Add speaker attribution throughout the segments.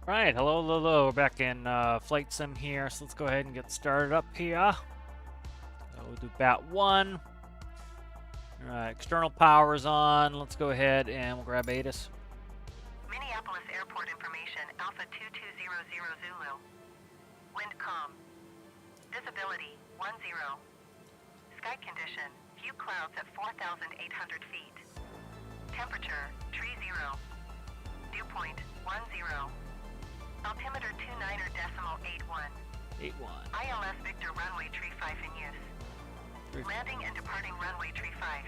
Speaker 1: Right, hello, hello, we're back in Flight Sim here, so let's go ahead and get started up here. So we'll do BAT 1. Alright, external power's on. Let's go ahead and we'll grab ATIS.
Speaker 2: Minneapolis Airport information, Alpha 2200 Zulu. Wind calm. Visibility 10. Sky condition, few clouds at 4,800 feet. Temperature, tree 0. Dew point, 10. Altimeter 29.81.
Speaker 1: 81.
Speaker 2: ILS Victor runway tree 5 in use. Landing and departing runway tree 5.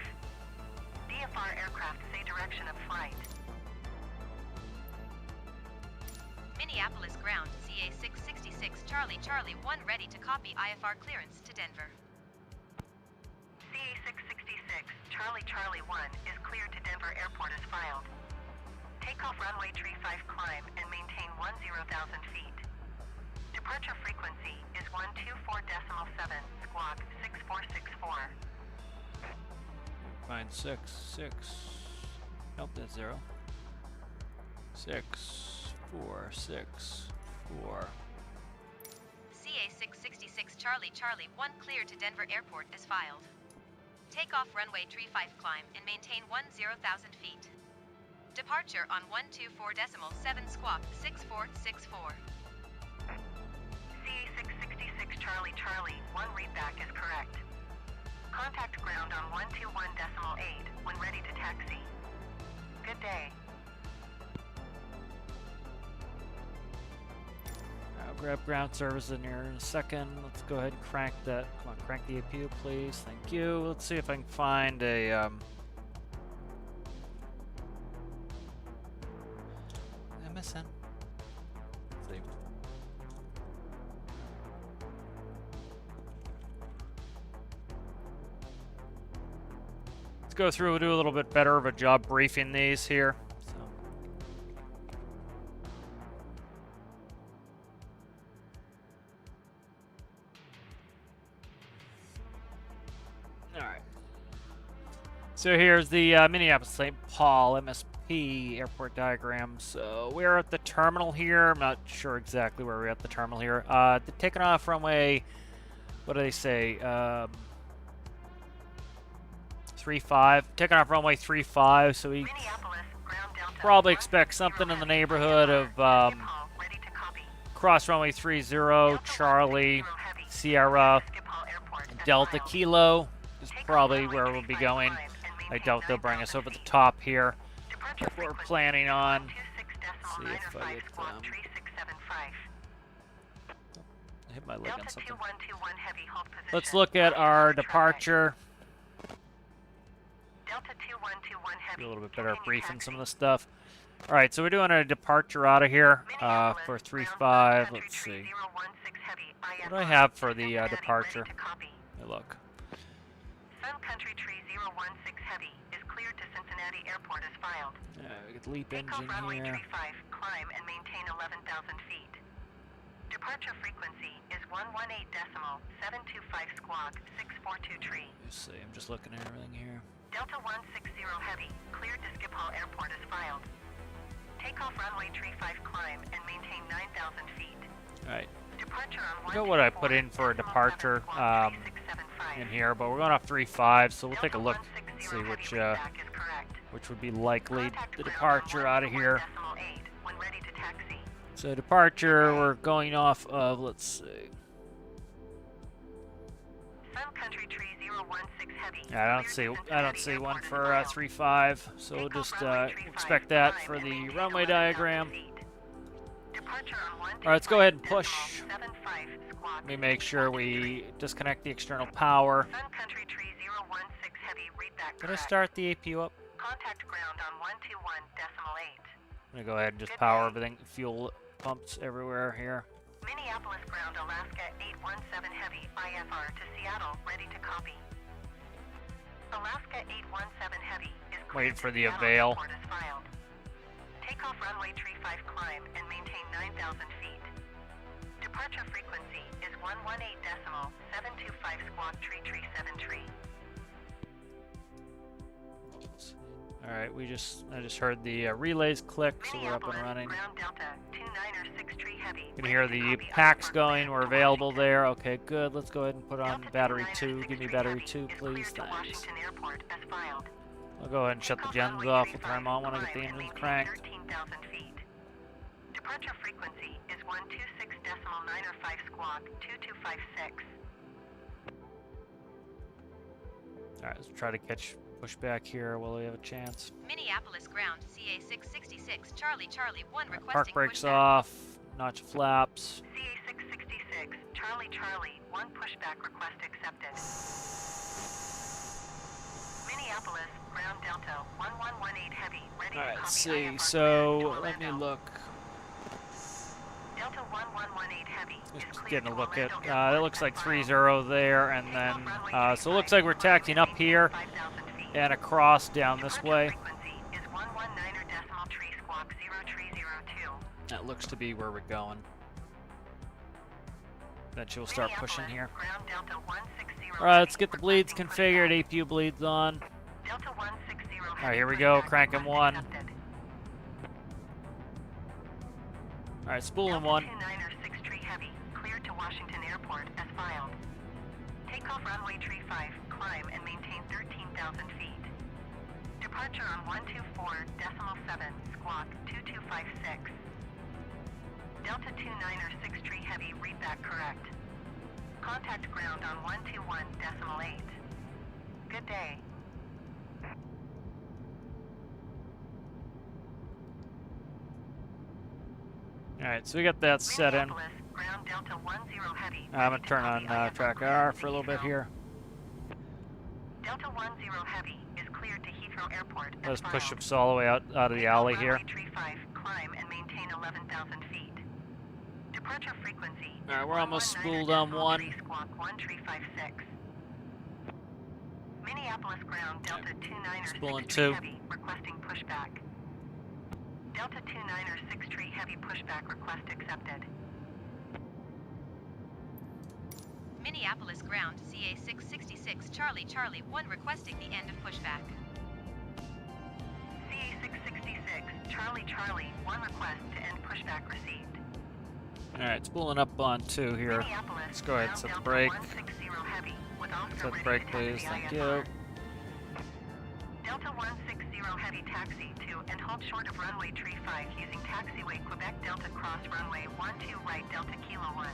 Speaker 2: DFR aircraft say direction of flight.
Speaker 3: Minneapolis ground, CA 666 Charlie 1 ready to copy IFR clearance to Denver.
Speaker 2: CA 666 Charlie 1 is cleared to Denver Airport as filed. Takeoff runway tree 5 climb and maintain 10,000 feet. Departure frequency is 124.7 squawk 6464.
Speaker 1: Find 6. Nope, that's 0. 6, 4, 6, 4.
Speaker 3: CA 666 Charlie 1 cleared to Denver Airport as filed. Takeoff runway tree 5 climb and maintain 10,000 feet. Departure on 124.7 squawk 6464.
Speaker 2: CA 666 Charlie 1 readback is correct. Contact ground on 121.8 when ready to taxi. Good day.
Speaker 1: I'll grab ground service in here in a second. Let's go ahead and crank that. Come on, crank the APU, please. Thank you. Let's see if I can find a MSN. Let's see. Let's go through and do a little bit better of a job briefing these here. So here's the Minneapolis St. Paul MSP airport diagram. So we're at the terminal here. I'm not sure exactly where we're at the terminal here. They're taking off runway, what do they say? 35. Taking off runway 35, so we probably expect something in the neighborhood of cross runway 30, Charlie, Sierra, Delta Kilo is probably where we'll be going. I doubt they'll bring us over the top here. If we're planning on. Let's see if I get I hit my leg on something. Let's look at our departure. Do a little bit better briefing some of the stuff. All right, so we're doing a departure out of here for 35. Let's see. What do I have for the departure? Hey, look.
Speaker 2: Sun Country Tree 016 Heavy is cleared to Cincinnati Airport as filed.
Speaker 1: We get LEAP engine
Speaker 2: Takeoff runway
Speaker 1: here.
Speaker 2: tree 5, climb and maintain 11,000 feet. Departure frequency is 118.725 squawk 642 tree.
Speaker 1: Let's see, I'm just looking at everything here.
Speaker 2: Delta 160 Heavy, cleared to Schiphol Airport as filed. Takeoff runway tree 5 climb and maintain 9,000 feet.
Speaker 1: All right.
Speaker 2: Departure on
Speaker 1: I know what I put in for a departure in here, but we're going off 35, so we'll take a look and see which would be likely the departure out of here. So departure, we're going off of, let's see.
Speaker 2: Sun Country Tree 016 Heavy.
Speaker 1: I don't see one for 35, so we'll just expect that for the runway diagram. All right, let's go ahead and push. Let me make sure we disconnect the external power. Did I start the APU up?
Speaker 2: Contact ground on 121.8.
Speaker 1: I'm gonna go ahead and just power everything. Fuel pumps everywhere here.
Speaker 2: Minneapolis ground Alaska 817 Heavy IFR to Seattle, ready to copy. Alaska 817 Heavy is
Speaker 1: Waiting for the
Speaker 2: Seattle
Speaker 1: avail.
Speaker 2: Airport as filed. Takeoff runway tree 5 climb and maintain 9,000 feet. Departure frequency is 118.725 squawk tree 7 tree.
Speaker 1: All right, I just heard the relays click, so we're up and running.
Speaker 2: Ground Delta 2906
Speaker 1: You can hear the packs going. We're available there. Okay, good. Let's go ahead and put on battery 2. Give me battery 2, please. Thanks. I'll go ahead and shut the gens off. We'll turn them on when I get the engines cranked.
Speaker 2: 13,000 feet. Departure frequency is 126.905 squawk 2256.
Speaker 1: Alright, let's try to catch pushback here. Will we have a chance?
Speaker 3: Minneapolis ground, CA 666, Charlie Charlie 1 requesting
Speaker 1: Park brakes
Speaker 3: pushback.
Speaker 1: off. Notch flaps.
Speaker 2: CA 666, Charlie Charlie 1 pushback request accepted. Minneapolis ground Delta 1118 heavy ready to
Speaker 1: Alright,
Speaker 2: copy
Speaker 1: let's see.
Speaker 2: IFR
Speaker 1: So,
Speaker 2: to
Speaker 1: let me
Speaker 2: Orlando.
Speaker 1: look.
Speaker 2: Delta 1118 heavy is
Speaker 1: Just
Speaker 2: cleared
Speaker 1: getting a
Speaker 2: to
Speaker 1: look at,
Speaker 2: Orlando
Speaker 1: that
Speaker 2: Airport
Speaker 1: looks like
Speaker 2: as
Speaker 1: 3-0 there, and then, so it looks like we're taxiing up here
Speaker 2: 5,000 feet.
Speaker 1: and across down this
Speaker 2: Departure
Speaker 1: way.
Speaker 2: frequency is 119.3 squawk 0302.
Speaker 1: That looks to be where we're going. Eventually we'll start pushing here.
Speaker 2: Ground Delta 160
Speaker 1: Alright, let's get the
Speaker 2: heavy
Speaker 1: bleeds
Speaker 2: requesting
Speaker 1: configured,
Speaker 2: pushback.
Speaker 1: APU bleeds on.
Speaker 2: Delta 160
Speaker 1: Alright, here we go, cranking 1.
Speaker 2: accepted.
Speaker 1: Alright, spooling
Speaker 2: Delta
Speaker 1: 1.
Speaker 2: 29er 6 tree heavy, cleared to Washington Airport as filed. Takeoff runway tree 5, climb and maintain 13,000 feet. Departure on 124.7, squawk 2256. Delta 29er 6 tree heavy, read that correct. Contact ground on 121.8. Good day.
Speaker 1: Alright, so we got that set in.
Speaker 2: Minneapolis, ground Delta 10 heavy.
Speaker 1: I'm
Speaker 2: ready
Speaker 1: gonna
Speaker 2: to
Speaker 1: turn on
Speaker 2: copy IFR
Speaker 1: track
Speaker 2: cleared
Speaker 1: R
Speaker 2: to
Speaker 1: for a little bit
Speaker 2: Heathrow.
Speaker 1: here.
Speaker 2: Delta 10 heavy is cleared to Heathrow Airport. as
Speaker 1: Let's push
Speaker 2: filed.
Speaker 1: ships all the way out of the alley here.
Speaker 2: Runway tree 5, climb and maintain 11,000 feet. Departure frequency. is
Speaker 1: Alright, we're almost
Speaker 2: 119
Speaker 1: spooled on
Speaker 2: decimal
Speaker 1: 1.
Speaker 2: tree squawk 1356. Minneapolis ground Delta 29er 6
Speaker 1: Spooling
Speaker 2: tree
Speaker 1: 2.
Speaker 2: heavy requesting pushback. Delta 29er 6 tree heavy pushback request accepted.
Speaker 3: Minneapolis ground, CA 666, Charlie Charlie 1 requesting the end of pushback.
Speaker 2: CA 666, Charlie Charlie, 1 request to end pushback received.
Speaker 1: Alright, spooling up on 2 here.
Speaker 2: Minneapolis,
Speaker 1: Let's go ahead and
Speaker 2: ground
Speaker 1: set the
Speaker 2: Delta
Speaker 1: brake.
Speaker 2: 160 heavy, with Oscar
Speaker 1: Set the
Speaker 2: ready
Speaker 1: brake,
Speaker 2: to taxi
Speaker 1: please. Thank
Speaker 2: IFR.
Speaker 1: you.
Speaker 2: Delta 160 heavy taxi to and hold short of runway tree 5 using taxiway Quebec Delta cross runway 12 right Delta Kilo 1.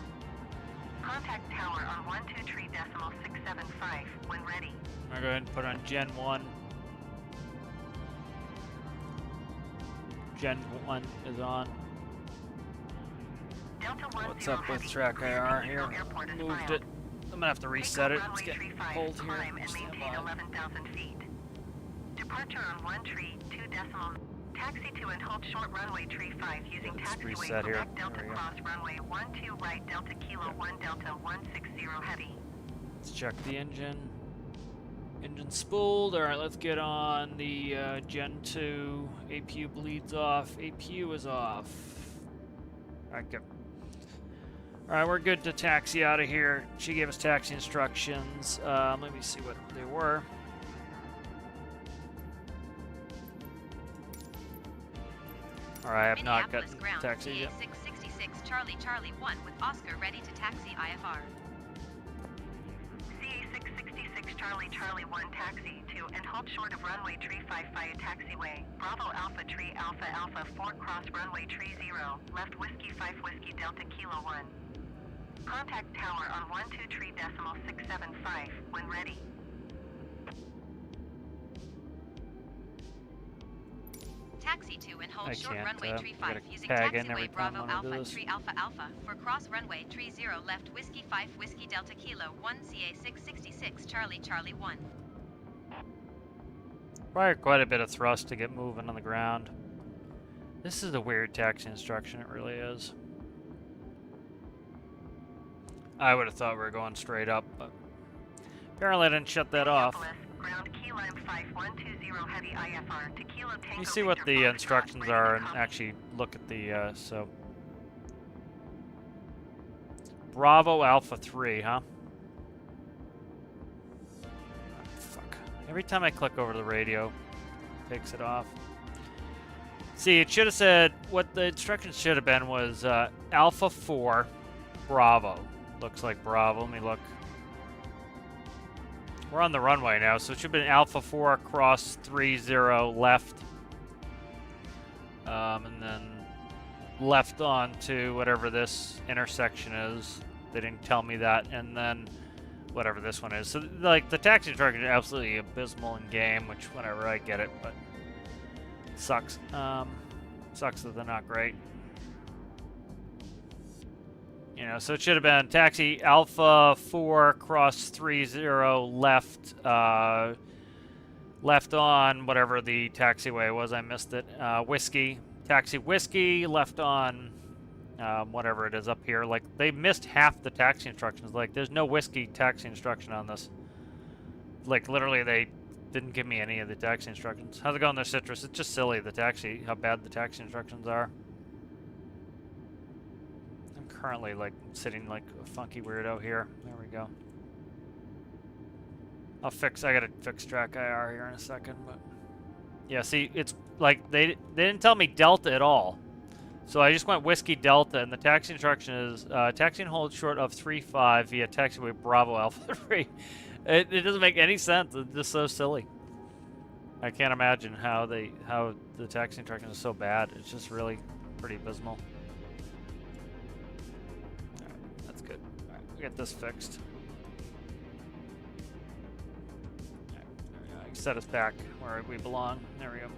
Speaker 2: Contact tower on 123.675 when ready.
Speaker 1: I'm gonna go ahead and put on Gen 1. Gen 1 is on.
Speaker 2: Delta 10
Speaker 1: What's up with
Speaker 2: heavy,
Speaker 1: track
Speaker 2: cleared
Speaker 1: IR
Speaker 2: to
Speaker 1: here?
Speaker 2: Heathrow Airport as
Speaker 1: Moved
Speaker 2: filed.
Speaker 1: it. I'm gonna have to reset it. It's
Speaker 2: Takeoff
Speaker 1: getting
Speaker 2: runway tree 5,
Speaker 1: cold here.
Speaker 2: climb and
Speaker 1: Stand
Speaker 2: maintain
Speaker 1: by.
Speaker 2: 11,000 feet. Departure on 1 tree 2 decimal. Taxi to and hold short runway tree 5 using
Speaker 1: Let's
Speaker 2: taxiway
Speaker 1: reset here.
Speaker 2: Quebec Delta
Speaker 1: There we go.
Speaker 2: cross runway 12 right Delta Kilo 1 Delta 160 heavy.
Speaker 1: Let's check the engine. Engine spooled. Alright, let's get on the Gen 2. APU bleeds off. APU is off. Alright, good. Alright, we're good to taxi out of here. She gave us taxi instructions. Let me see what they were. Alright, I have not
Speaker 3: Minneapolis
Speaker 1: gotten
Speaker 3: ground,
Speaker 1: taxi
Speaker 3: CA
Speaker 1: yet.
Speaker 3: 666, Charlie Charlie 1 with Oscar ready to taxi IFR.
Speaker 2: CA 666 Charlie Charlie 1 taxi to and hold short of runway tree 5 via taxiway. Bravo Alpha Tree Alpha Alpha 4 cross runway tree 0, left Whiskey 5 Whiskey Delta Kilo 1. Contact tower on 123.675 when ready.
Speaker 3: Taxi to and hold
Speaker 1: I
Speaker 3: short
Speaker 1: can't,
Speaker 3: runway tree 5
Speaker 1: gotta
Speaker 3: using
Speaker 1: tag in every
Speaker 3: taxiway
Speaker 1: time
Speaker 3: Bravo
Speaker 1: when I do
Speaker 3: Alpha
Speaker 1: this.
Speaker 3: 3 Alpha Alpha for cross runway tree 0 left Whiskey 5 Whiskey Delta Kilo 1 CA 666 Charlie Charlie 1.
Speaker 1: Require quite a bit of thrust to get moving on the ground. This is a weird taxi instruction, it really is. I would have thought we were going straight up, but apparently I didn't shut that off.
Speaker 2: Minneapolis, ground Key Lime 5120 heavy IFR to Kilo Tango
Speaker 1: You see what
Speaker 2: Victor
Speaker 1: the
Speaker 2: Foxtrot,
Speaker 1: instructions
Speaker 2: ready to
Speaker 1: are and
Speaker 2: copy.
Speaker 1: actually look at the, so. Bravo Alpha 3, huh? Fuck. Every time I click over to the radio, it takes it off. See, it should have said, what the instructions should have been was Alpha 4, Bravo. Looks like Bravo. Let me look. We're on the runway now, so it should have been Alpha 4 cross 30 left. And then left on to whatever this intersection is. They didn't tell me that. And then whatever this one is. So, like, the taxi instructions are absolutely abysmal in game, which, whatever, I get it, but sucks. Sucks that they're not great. You know, so it should have been taxi Alpha 4 cross 30 left, left on whatever the taxiway was. I missed it. Whiskey, taxi whiskey, left on whatever it is up here. Like, they missed half the taxi instructions. Like, there's no whiskey taxi instruction on this. Like, literally, they didn't give me any of the taxi instructions. How's it going there, Citrus? It's just silly, the taxi, how bad the taxi instructions are. I'm currently, like, sitting like a funky weirdo here. There we go. I gotta fix track IR here in a second, but... Yeah, see, it's like, they didn't tell me Delta at all. So I just went Whiskey Delta, and the taxi instruction is, taxi and hold short of 35 via taxiway Bravo Alpha 3. It doesn't make any sense. It's just so silly. I can't imagine how the taxi instruction is so bad. It's just really pretty abysmal. All right, that's good. All right, we'll get this fixed. All right, there we go. I can set us back where we belong. There we go.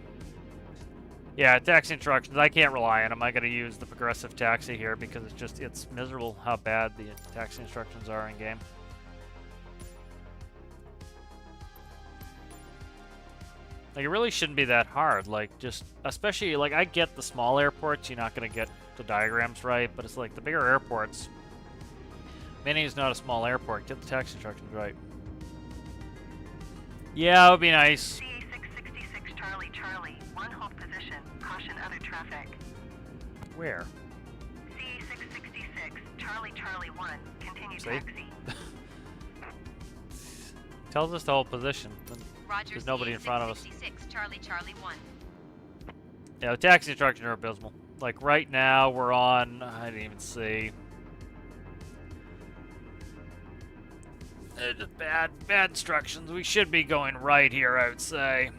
Speaker 1: Yeah, taxi instructions. I can't rely on them. I got to use the progressive taxi here because it's miserable how bad the taxi instructions are in game. Like, it really shouldn't be that hard. Like, just, especially, like, I get the small airports, you're not going to get the diagrams right, but it's like the bigger airports. Minnie is not a small airport. Get the taxi instructions right. Yeah, it would be nice.
Speaker 2: CA666 Charlie Charlie, one hold position. Caution other traffic.
Speaker 1: Where?
Speaker 2: CA666 Charlie Charlie 1, continue
Speaker 1: See?
Speaker 2: taxi.
Speaker 1: Tells us the whole position.
Speaker 3: Roger,
Speaker 1: There's nobody in front of us.
Speaker 3: CA666 Charlie Charlie 1.
Speaker 1: Yeah, the taxi instructions are abysmal. Like, right now, we're on... I didn't even see. Just bad instructions. We should be going right here, I would say.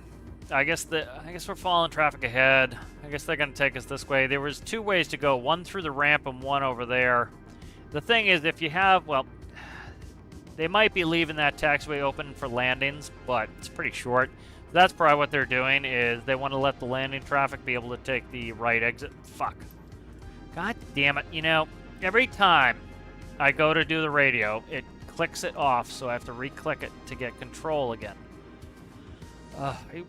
Speaker 1: I guess we're following traffic ahead. I guess they're going to take us this way. There was two ways to go. One through the ramp and one over there. The thing is, if you have... Well... They might be leaving that taxiway open for landings, but it's pretty short. That's probably what they're doing, is they want to let the landing traffic be able to take the right exit. Fuck. God damn it. You know, every time I go to do the radio, it clicks it off, so I have to re-click it to get control again.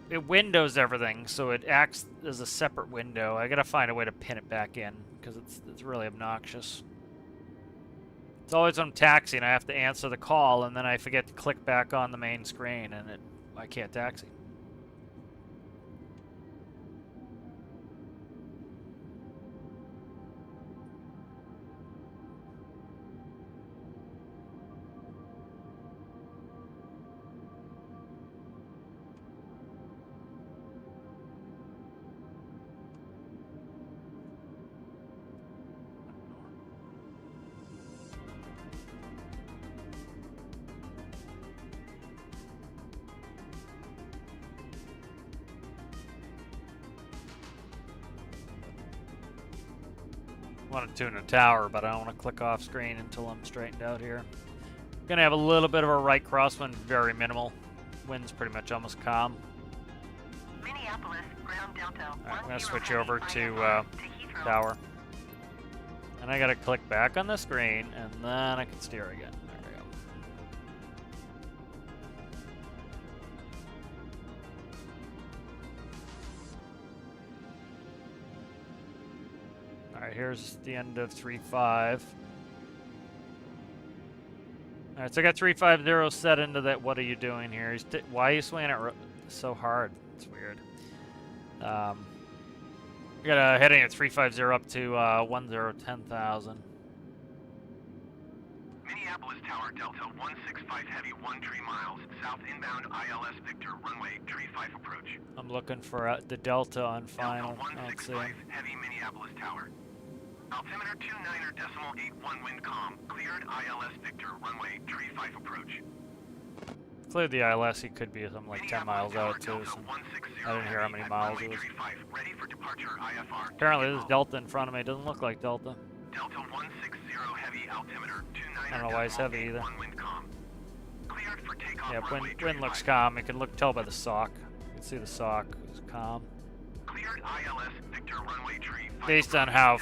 Speaker 1: It windows everything, so it acts as a separate window. I gotta find a way to pin it back in, because it's really obnoxious. It's always when I'm taxiing, I have to answer the call, and then I forget to click back on the main screen, and I can't taxi. I want to tune a tower, but I don't want to click off screen until I'm straightened out here. Gonna have a little bit of a right crosswind, very minimal. Wind's pretty much almost calm.
Speaker 2: Minneapolis, ground Delta.
Speaker 1: Alright, I'm gonna switch over to tower. And I gotta click back on the screen, and then I can steer again. There we go. Alright, here's the end of 3.5. Alright, so I got 350 set into that. What are you doing here? Why are you swinging it so hard? It's weird. We got a heading at 350 up to 10,000.
Speaker 4: Minneapolis Tower, altimeter Delta 165 Heavy 13 miles, south inbound ILS Victor, runway 35 approach.
Speaker 1: I'm looking for the Delta on final.
Speaker 4: Delta
Speaker 1: I don't see
Speaker 4: 165
Speaker 1: him.
Speaker 4: Heavy Minneapolis Tower. Altimeter 29.81 wind calm, cleared ILS Victor, runway 35 approach.
Speaker 1: Clear the ILS, he could be something like 10 miles out too. So I didn't hear how many miles it was.
Speaker 4: Ready for departure IFR.
Speaker 1: Apparently there's Delta in front of me. It doesn't look like Delta.
Speaker 4: Delta 160 Heavy altimeter 29.
Speaker 1: I don't know why it's heavy either.
Speaker 4: Wind calm. Cleared for takeoff.
Speaker 1: Yeah,
Speaker 4: runway
Speaker 1: wind looks
Speaker 4: 35.
Speaker 1: calm. You can tell by the sock. You can see the sock is calm.
Speaker 4: Cleared ILS Victor, runway 35.
Speaker 1: Based on how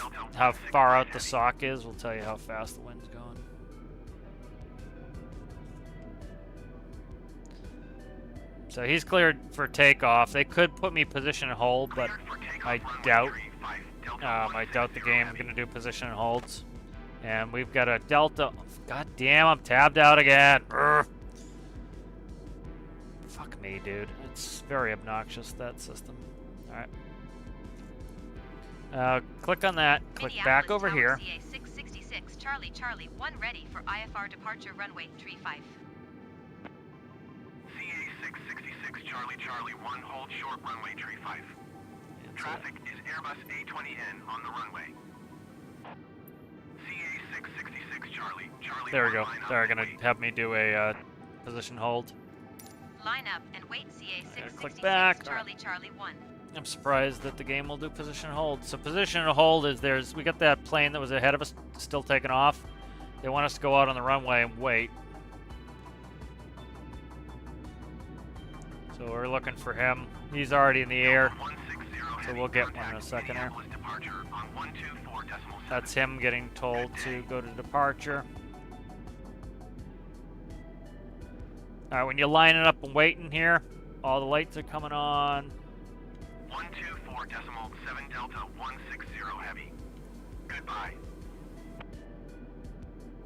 Speaker 1: far out the sock is, will tell you how fast the wind's going. So he's cleared for takeoff. They could put me position and hold, but I doubt the game is going to do position and holds. And we've got a Delta. God damn, I'm tabbed out again. Urgh. Fuck me, dude. It's very obnoxious, that system. Alright. Click on that. Click back over here.
Speaker 3: CA 666 Charlie Charlie 1 ready for IFR departure runway 35.
Speaker 4: CA 666 Charlie Charlie 1, hold short runway 35. Traffic is Airbus A20N on the runway. CA 666 Charlie Charlie.
Speaker 1: There we go.
Speaker 4: line up
Speaker 1: They're
Speaker 4: and
Speaker 1: going to
Speaker 4: wait.
Speaker 1: have me do a position hold.
Speaker 3: Line up and wait CA 666
Speaker 1: back.
Speaker 3: Charlie Charlie 1.
Speaker 1: I'm surprised that the game will do position hold. So position and hold is we got that plane that was ahead of us still taking off. They want us to go out on the runway and wait. So we're looking for him. He's already in the air.
Speaker 4: 160
Speaker 1: So we'll get one in a second here.
Speaker 4: Minneapolis departure on 124.7.
Speaker 1: That's him getting told to go to departure. Alright, when you're lining up and waiting here, all the lights are coming on.
Speaker 4: 124.7 Delta 160 Heavy. Goodbye.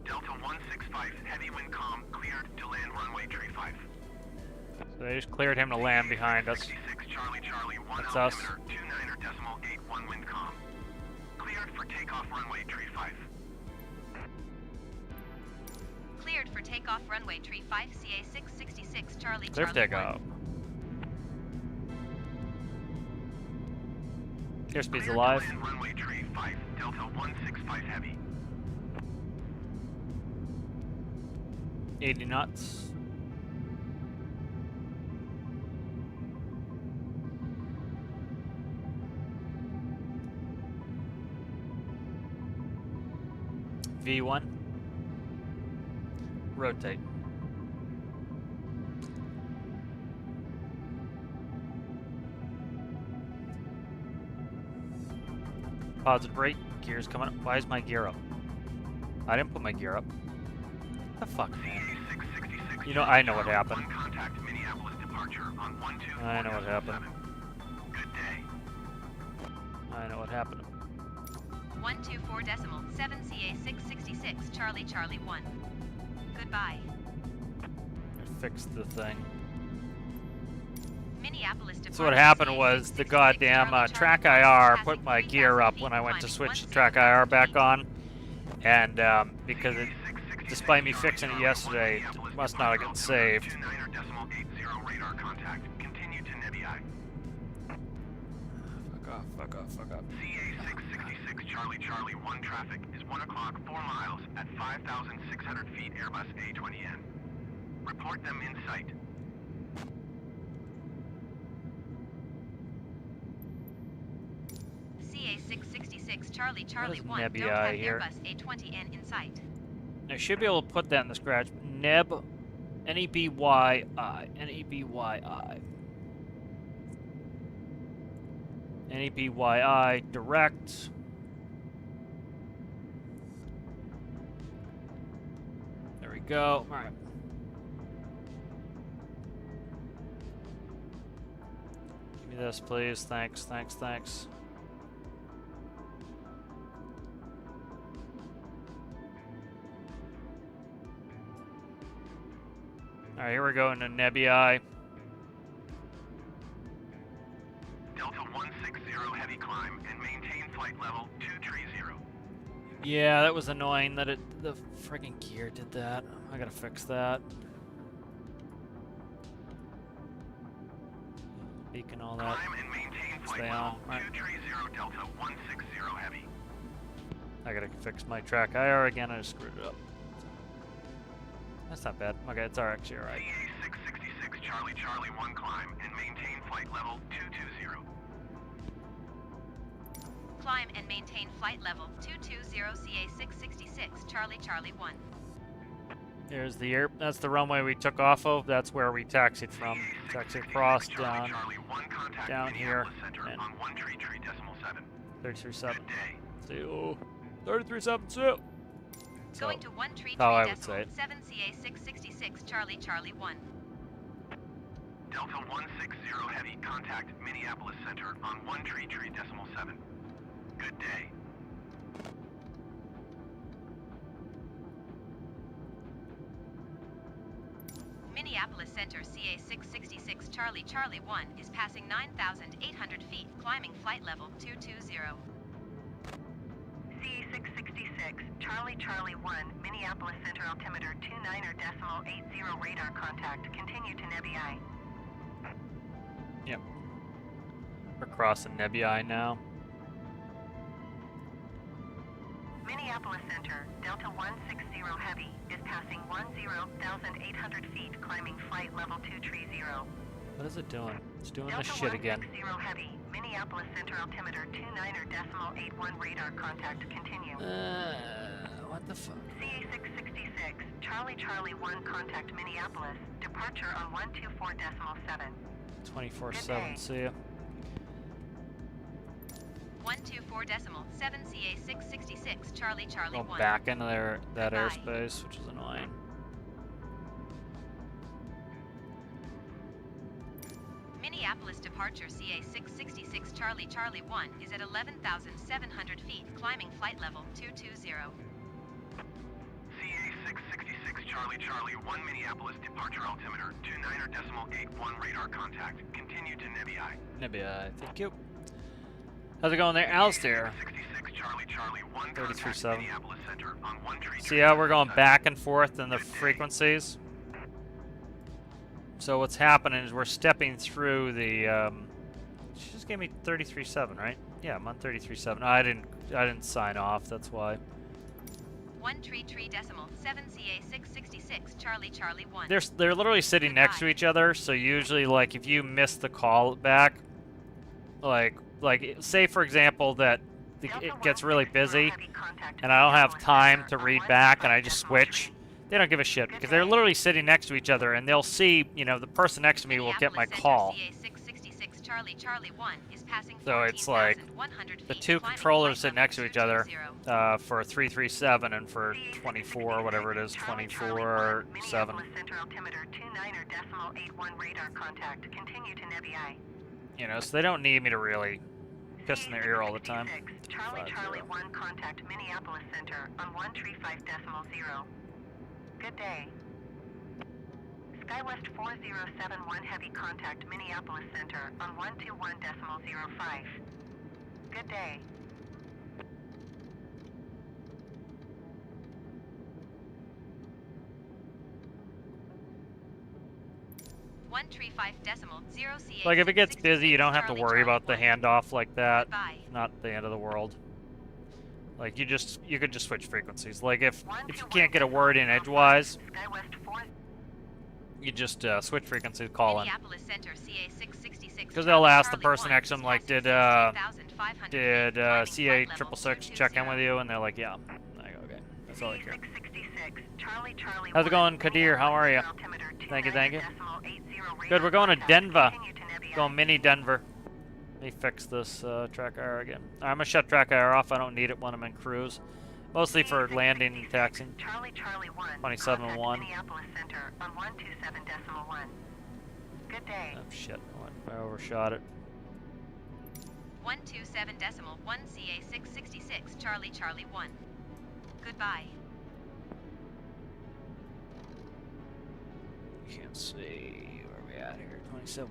Speaker 4: Delta 165 Heavy wind calm, cleared to land runway 35.
Speaker 1: So they just cleared him to land behind us.
Speaker 4: 66 Charlie Charlie 1
Speaker 1: That's us.
Speaker 4: altimeter 29.81 wind calm. Cleared for takeoff runway 35.
Speaker 3: Cleared for takeoff runway 35 CA 666 Charlie
Speaker 1: Clear for
Speaker 3: Charlie
Speaker 1: takeoff.
Speaker 3: 1.
Speaker 1: Airspeed's
Speaker 4: Cleared to
Speaker 1: alive.
Speaker 4: land runway 35 Delta 165 Heavy.
Speaker 1: 80 knots. V1. Rotate. Positive rate. Gear's coming up. Why is my gear up? I didn't put my gear up. The fuck, man. You know, I know what happened.
Speaker 4: Contact Minneapolis departure on 124.7.
Speaker 1: I know what happened.
Speaker 4: Good day.
Speaker 1: I know what happened.
Speaker 3: 124.7 CA 666 Charlie Charlie 1. Goodbye.
Speaker 1: I fixed the thing.
Speaker 3: Minneapolis departure.
Speaker 1: So what happened
Speaker 3: CA
Speaker 1: was the
Speaker 3: 666
Speaker 1: goddamn
Speaker 3: Charlie
Speaker 1: Track
Speaker 3: Charlie
Speaker 1: IR
Speaker 3: 1,
Speaker 1: put my
Speaker 3: passing
Speaker 1: gear up
Speaker 3: 3,000
Speaker 1: when I went to
Speaker 3: feet,
Speaker 1: switch the
Speaker 3: climbing
Speaker 1: Track IR
Speaker 3: 10,000
Speaker 1: back
Speaker 3: feet.
Speaker 1: on, and because despite me fixing it yesterday, it must not have gotten saved.
Speaker 4: 29.80 radar contact. Continue to Nebii.
Speaker 1: Fuck off.
Speaker 4: CA 666 Charlie Charlie 1 traffic is 1 o'clock 4 miles at 5,600 feet Airbus A20N. Report them in sight.
Speaker 3: CA 666 Charlie Charlie
Speaker 1: is
Speaker 3: 1.
Speaker 1: Nebii
Speaker 3: Don't have
Speaker 1: here?
Speaker 3: Airbus A20N in sight.
Speaker 1: I should be able to put that in the scratch. Neb, N-E-B-Y-I, N-E-B-Y-I. N-E-B-Y-I, direct. There we go. All right. Give me this, please. Thanks. All right, here we go into Nebii.
Speaker 4: Delta 160 heavy climb and maintain flight level 230.
Speaker 1: Yeah, that was annoying that the friggin' gear did that. I gotta fix that. Beacon, all that.
Speaker 4: Climb and maintain flight
Speaker 1: Stay
Speaker 4: level
Speaker 1: on. Alright.
Speaker 4: 230 Delta 160 Heavy.
Speaker 1: I gotta fix my track IR again. I just screwed it up. That's not bad. Okay, it's actually alright.
Speaker 4: CA 666 Charlie Charlie 1 climb and maintain flight level 220.
Speaker 3: Climb and maintain flight level 220 CA 666 Charlie Charlie 1.
Speaker 1: Here's the air. That's the runway we took off of. That's where we taxied from.
Speaker 4: CA
Speaker 1: Taxied across
Speaker 4: 666 Charlie
Speaker 1: down
Speaker 4: Charlie 1 contact
Speaker 1: down here,
Speaker 4: Minneapolis Center
Speaker 1: and
Speaker 4: on 133.7.
Speaker 1: 337.
Speaker 4: Good day.
Speaker 1: See you. 337. See you. So,
Speaker 3: Going to 133
Speaker 1: how I would
Speaker 3: decimal
Speaker 1: say it.
Speaker 3: 7 CA 666 Charlie Charlie 1.
Speaker 4: Delta 160 Heavy contact Minneapolis Center on 133.7. Good day.
Speaker 3: Minneapolis Center CA 666 Charlie Charlie 1 is passing 9,800 feet, climbing flight level 220.
Speaker 2: CA 666, Charlie Charlie 1, Minneapolis Center altimeter 29.80 radar contact. Continue to Nebbi.
Speaker 1: Yep. We're crossing Nebbi now.
Speaker 2: Minneapolis Center, Delta 160 Heavy, is passing 10,800 feet, climbing flight level 230.
Speaker 1: What is it doing? It's doing
Speaker 2: Delta
Speaker 1: this shit again.
Speaker 2: 160 Heavy, Minneapolis Center altimeter 29.81 radar contact. Continue.
Speaker 1: What the fuck?
Speaker 2: CA 666, Charlie Charlie 1 contact Minneapolis, departure on 124.7.
Speaker 1: 24/7. See ya.
Speaker 3: 124 decimal 7 CA 666 Charlie Charlie
Speaker 1: Go
Speaker 3: 1.
Speaker 1: back into that
Speaker 3: Goodbye.
Speaker 1: airspace, which is annoying.
Speaker 3: Minneapolis departure CA 666 Charlie Charlie 1 is at 11,700 feet, climbing flight level 220.
Speaker 4: CA 666 Charlie Charlie 1 Minneapolis departure altimeter 29.81 radar contact. Continue to Nebbi.
Speaker 1: Nebbi, thank you. How's it going there, Alistair?
Speaker 4: 66 Charlie Charlie 1 contact
Speaker 1: 33.7.
Speaker 4: Minneapolis Center on 133.
Speaker 1: See how we're going back and forth in the frequencies? So what's happening is we're stepping through the. She just gave me 33.7, right? Yeah, I'm on 33.7. I didn't sign off. That's why.
Speaker 3: 133 decimal 7 CA 666 Charlie Charlie 1.
Speaker 1: They're literally sitting next to each other. So usually, like, if you miss the call back, like say for example that it gets really busy, and I don't have time to read back, and I just switch. They don't give a shit because they're literally sitting next to each other, and they'll see, you know, the person next to me will get my call.
Speaker 3: CA 666 Charlie Charlie 1 is passing
Speaker 1: So it's like
Speaker 3: 14,100
Speaker 1: the
Speaker 3: feet,
Speaker 1: two
Speaker 3: climbing
Speaker 1: controllers
Speaker 3: flight
Speaker 1: sit next to
Speaker 3: level
Speaker 1: each other
Speaker 3: 220.
Speaker 1: for 337 and for 24, whatever it is, 24/7.
Speaker 2: Minneapolis Center altimeter 29.81 radar contact. Continue to Nebbi.
Speaker 1: You know, so they don't need me to really piss in their ear all the time.
Speaker 2: Charlie
Speaker 1: 50.
Speaker 2: Charlie 1 contact Minneapolis Center on 135.0. Good day. SkyWest 4071 Heavy contact Minneapolis Center on 121.05. Good day.
Speaker 3: One 135 decimal 0 CA.
Speaker 1: Like, if it gets busy, you don't have to
Speaker 3: Charlie
Speaker 1: worry
Speaker 3: Charlie
Speaker 1: about the
Speaker 3: 1.
Speaker 1: handoff like that.
Speaker 3: Goodbye.
Speaker 1: Not the end of the world. Like, you could just switch frequencies. Like, if you can't get a word in edgewise,
Speaker 2: SkyWest 4.
Speaker 1: you just switch frequencies, call in.
Speaker 3: Minneapolis Center CA 666.
Speaker 1: Because they'll ask the
Speaker 3: Charlie
Speaker 1: person
Speaker 3: 1
Speaker 1: next to them, like,
Speaker 3: passing
Speaker 1: did
Speaker 3: 16,500 feet, climbing
Speaker 1: CA
Speaker 3: flight level
Speaker 1: 666 check in
Speaker 3: 220.
Speaker 1: with you? And they're like, yeah. I go, okay. That's all I care.
Speaker 2: 666, Charlie Charlie
Speaker 1: How's it
Speaker 2: 1,
Speaker 1: going, Kadir? How are you?
Speaker 2: altimeter
Speaker 1: Thank you, thank you.
Speaker 2: 29.80
Speaker 1: Good, we're going to
Speaker 2: radar
Speaker 1: Denver.
Speaker 2: contact. Continue to Nebbi.
Speaker 1: Going mini Denver. Let me fix this track IR again. I'm gonna shut track IR off. I don't need it when I'm in cruise. Mostly for landing and taxiing.
Speaker 2: Charlie Charlie 1,
Speaker 1: 27-1.
Speaker 2: contact Minneapolis Center on 127.1. Good day.
Speaker 1: Oh shit, I overshot it.
Speaker 3: 127 decimal 1 CA 666 Charlie Charlie 1. Goodbye.
Speaker 1: Can't see where we at here. 27-1.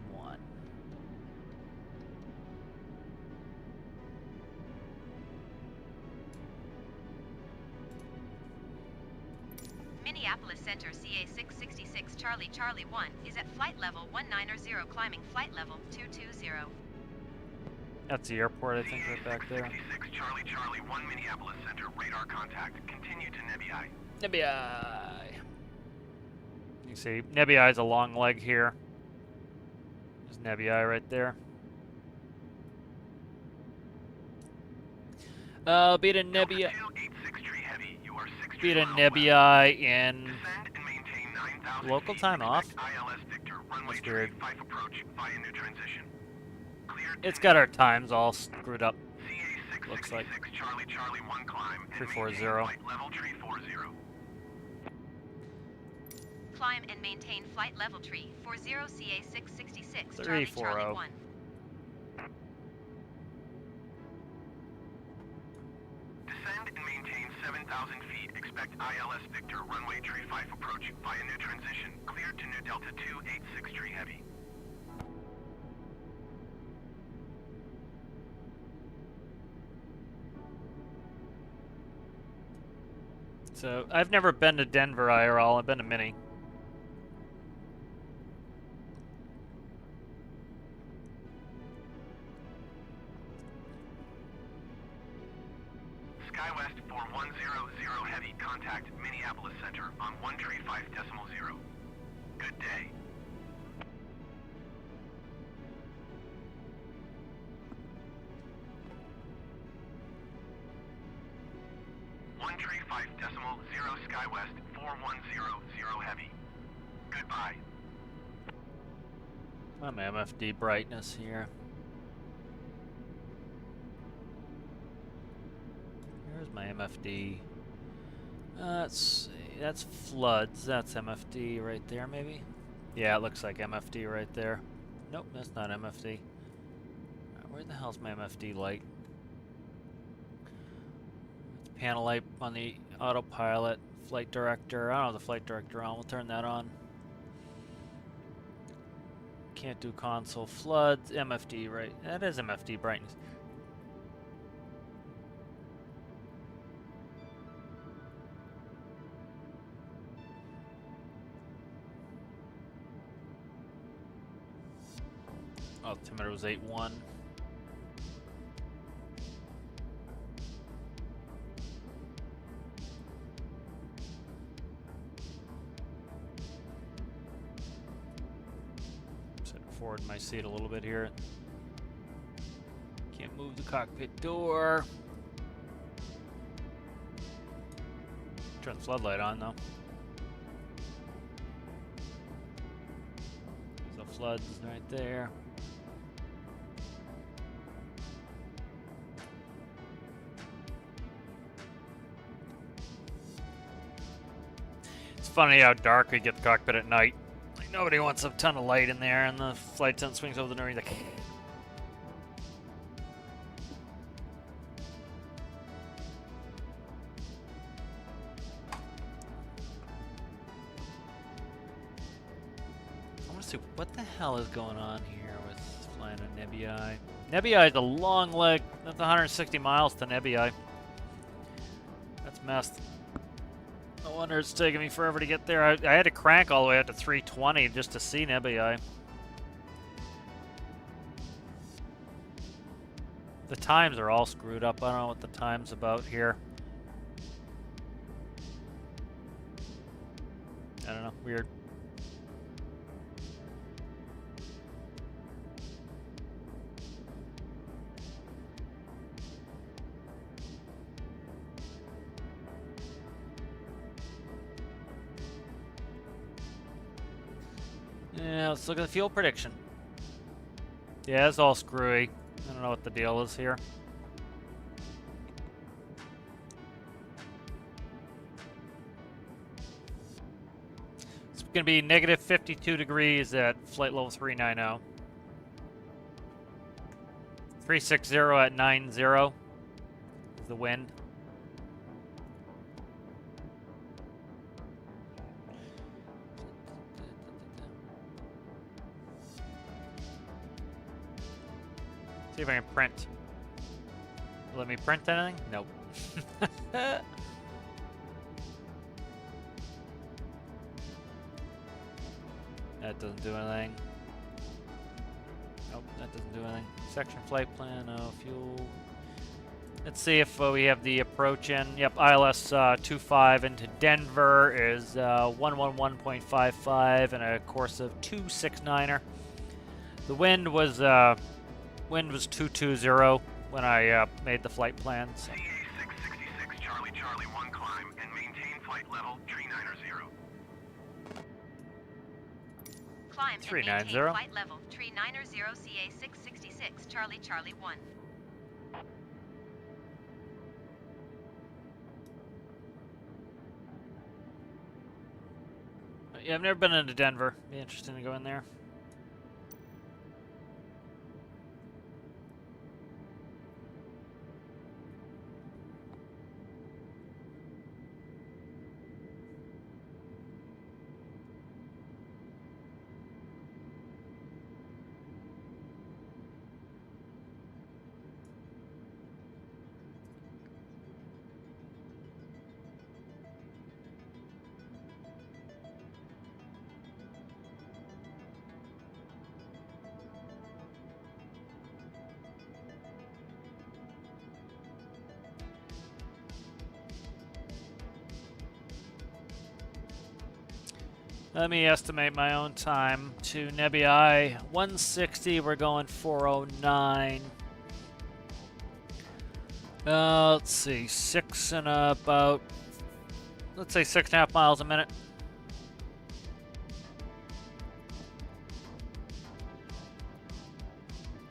Speaker 3: Minneapolis Center CA666 Charlie Charlie 1 is at flight level 190 climbing flight level 220.
Speaker 1: That's the airport, I think, right back there.
Speaker 4: 66 Charlie Charlie 1 Minneapolis Center radar contact. Continue to Nebii.
Speaker 1: Nebii. You see, Nebii is a long leg here. There's Nebii right there. Beat a Nebii. Beat a Nebii in local time off. That's weird. It's got our times all screwed up. Looks like 340.
Speaker 3: Climb and maintain flight level 340 CA666 Charlie
Speaker 1: 340.
Speaker 3: Charlie 1.
Speaker 4: Descend and maintain 7,000 feet. Expect ILS Victor runway tree 5 approach via new transition. Cleared to new Delta 286 tree heavy.
Speaker 1: So, I've never been to Denver IRL, I've been to Mini.
Speaker 4: SkyWest 4100 heavy contact Minneapolis Center on 135.0. Good day. One tree 5.0 SkyWest 4100 heavy. Goodbye.
Speaker 1: I'm MFD brightness here. Here's my MFD. Let's see. That's floods. That's MFD right there, maybe? Yeah, it looks like MFD right there. Nope, that's not MFD. Where the hell's my MFD light? It's panel light on the autopilot. Flight director. I don't have the flight director on. We'll turn that on. Can't do console. Floods. MFD, right? That is MFD brightness. Altimeter was 8.1. Set forward my seat a little bit here. Can't move the cockpit door. Turn the floodlight on though. There's the floods right there. Funny how dark we get the cockpit at night. Like, nobody wants a ton of light in there, and the flight attendant swings over the door. He's like, I want to see what the hell is going on here with flying a Nebii. Nebii is a long leg. That's 160 miles to Nebii. That's messed. No wonder it's taking me forever to get there. I had to crank all the way up to 320 just to see Nebii. The times are all screwed up. I don't know what the time's about here. I don't know. Weird. Yeah, let's look at the fuel prediction. Yeah, it's all screwy. I don't know what the deal is here. It's going to be negative 52 degrees at flight level 390. 360 at 90 is the wind. See if I can print. Let me print anything? Nope. That doesn't do anything. Nope, that doesn't do anything. Section flight plan, no fuel. Let's see if we have the approach in. Yep, ILS 25 into Denver is 111.55 and a course of 269er. The wind was 220 when I made the flight plan. So.
Speaker 4: CA 666 Charlie Charlie 1 climb and maintain flight level 390.
Speaker 3: Climb and
Speaker 1: 390.
Speaker 3: maintain flight level 390 CA 666 Charlie Charlie 1.
Speaker 1: Yeah, I've never been into Denver. Be interesting to go in there. Let me estimate my own time to Nebbi 160. We're going 409. Let's see, let's say 6.5 miles a minute.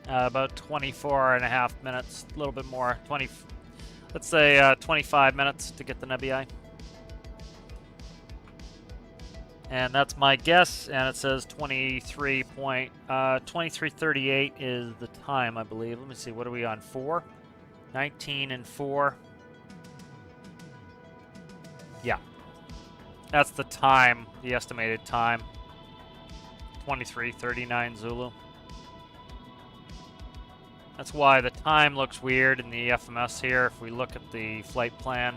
Speaker 1: About 24.5 minutes, a little bit more. Let's say 25 minutes to get the Nebbi. And that's my guess, and it says 23:38 is the time, I believe. Let me see, what are we on, 4? 19 and 4. Yeah. That's the time, the estimated time. 23:39 Zulu. That's why the time looks weird in the FMS here. If we look at the flight plan,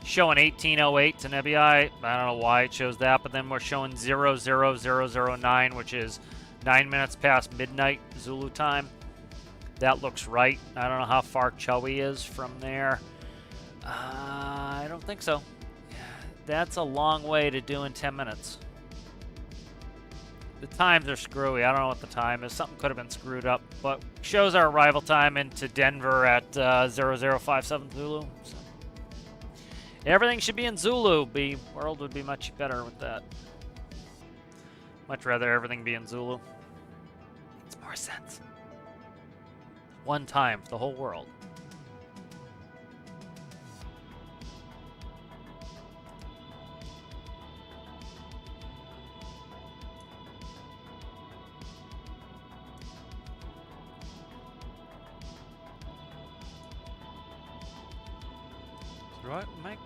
Speaker 1: showing 18:08 to Nebbi. I don't know why it shows that, but then we're showing 00009, which is 9 minutes past midnight Zulu time. That looks right. I don't know how far Chowie is from there. I don't think so. That's a long way to doing 10 minutes. The times are screwy. I don't know what the time is. Something could have been screwed up, but shows our arrival time into Denver at 0057 Zulu. So. Everything should be in Zulu. World would be much better with that. Much rather everything be in Zulu. Makes more sense. One time for the whole world.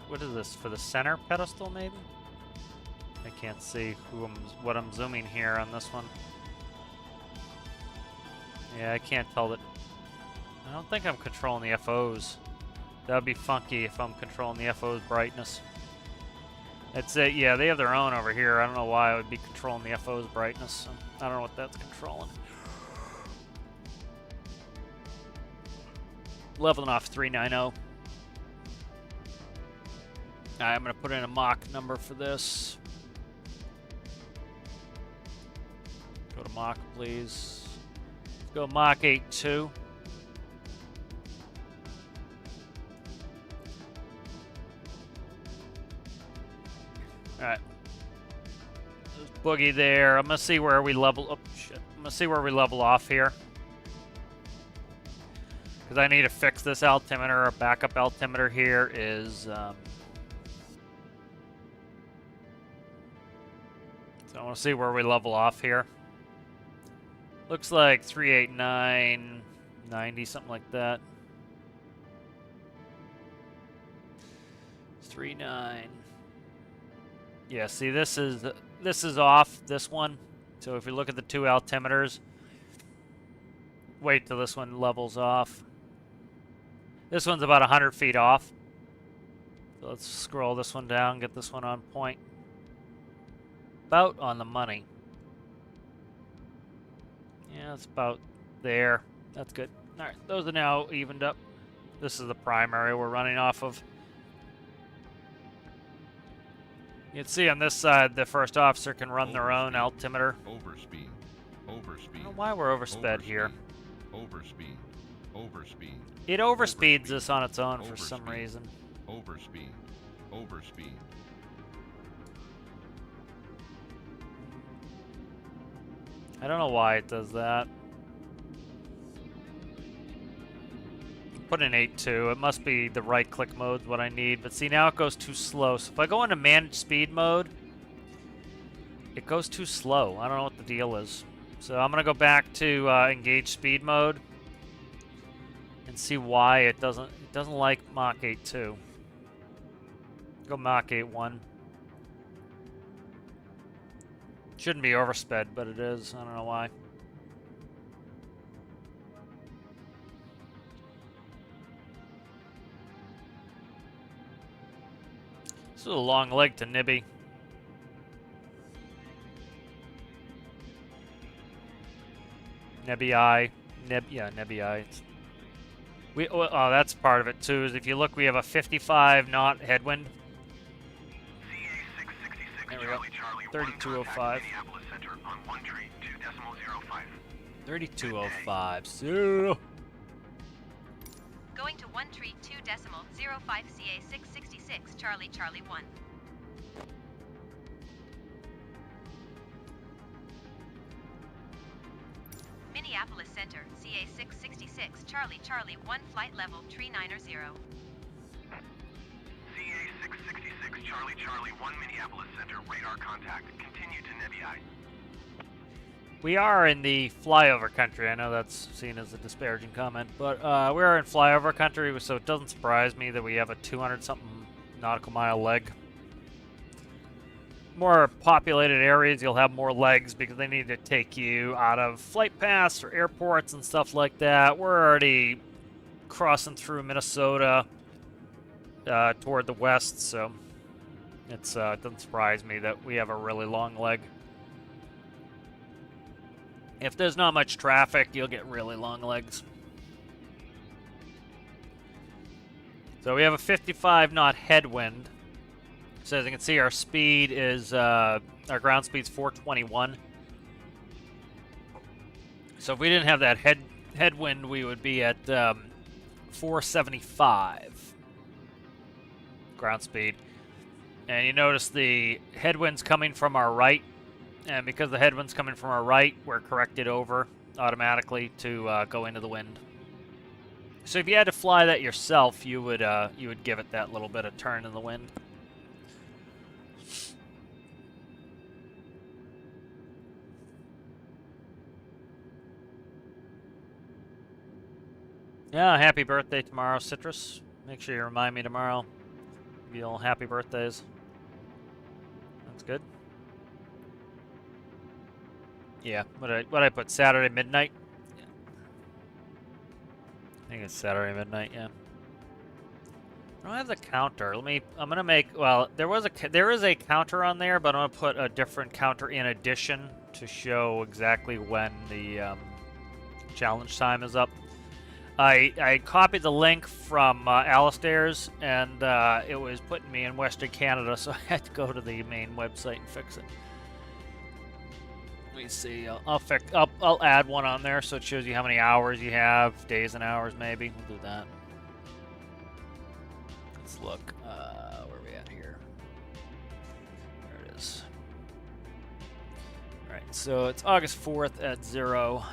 Speaker 1: What is this, for the center pedestal maybe? I can't see what I'm zooming here on this one. Yeah, I can't tell that. I don't think I'm controlling the FOs. That would be funky if I'm controlling the FO's brightness. That's it. Yeah, they have their own over here. I don't know why I would be controlling the FO's brightness. So I don't know what that's controlling. Leveling off 390. Alright, I'm going to put in a Mach number for this. Go to Mach, please. Let's go Mach 8.2. Alright. There's Boogie there. I'm going to see where we level... Oh, shit. I'm going to see where we level off here. Because I need to fix this altimeter. Our backup altimeter here is... So I want to see where we level off here. Looks like 389, 90, something like that. 39. Yeah, see, this is off, this one. So if we look at the two altimeters, wait till this one levels off. This one's about 100 feet off. So let's scroll this one down, get this one on point. About on the money. Yeah, it's about there. That's good. All right, those are now evened up. This is the primary we're running off of. You can see on this side, the first officer can run their own altimeter.
Speaker 5: Overspeed.
Speaker 1: I
Speaker 5: Overspeed.
Speaker 1: don't know why we're oversped here.
Speaker 5: Overspeed. Overspeed.
Speaker 1: It overspeeds us on its own for some
Speaker 5: Overspeed.
Speaker 1: reason.
Speaker 5: Overspeed. Overspeed.
Speaker 1: I don't know why it does that. Put in 8.2. It must be the right click mode what I need. But see, now it goes too slow. So if I go into manage speed mode, it goes too slow. I don't know what the deal is. So I'm going to go back to engage speed mode and see why it doesn't like Mach 8.2. Go Mach 8.1. Shouldn't be oversped, but it is. I don't know why. This is a long leg to Nibby. Nebbi. Nebbi. Oh, that's part of it too. Is if you look, we have a 55 knot headwind.
Speaker 4: CA666
Speaker 1: There we go.
Speaker 4: Charlie Charlie
Speaker 1: 3205.
Speaker 4: Minneapolis Center on 1 tree 2.05.
Speaker 1: 3205. Zero.
Speaker 3: Going to 1 tree 2.05 CA 666 Charlie Charlie 1. Minneapolis Center CA 666 Charlie Charlie 1 flight level tree 990.
Speaker 4: CA666 Charlie Charlie 1 Minneapolis Center radar contact. Continue to Nebbi.
Speaker 1: We are in the flyover country. I know that's seen as a disparaging comment, but we are in flyover country, so it doesn't surprise me that we have a 200-something nautical mile leg. More populated areas, you'll have more legs because they need to take you out of flight paths or airports and stuff like that. We're already crossing through Minnesota toward the west, so it doesn't surprise me that we have a really long leg. If there's not much traffic, you'll get really long legs. So we have a 55 knot headwind. So as you can see, our speed is, our ground speed's 421. So if we didn't have that headwind, we would be at 475 ground speed. And you notice the headwind's coming from our right. And because the headwind's coming from our right, we're corrected over automatically to go into the wind. So if you had to fly that yourself, you would give it that little bit of turn in the wind. Yeah, happy birthday tomorrow, Citrus. Make sure you remind me tomorrow. Give you all happy birthdays. That's good. Yeah, what I put Saturday midnight. Yeah. I think it's Saturday midnight. Yeah. I don't have the counter. I'm gonna make. Well, there is a counter on there, but I'm gonna put a different counter in addition to show exactly when the challenge time is up. I copied the link from Alistair's, and it was putting me in Western Canada, so I had to go to the main website and fix it. Let me see. I'll add one on there so it shows you how many hours you have, days and hours maybe. We'll do that. Let's look. Where are we at here? There it is. All right. So it's August 4th at 0.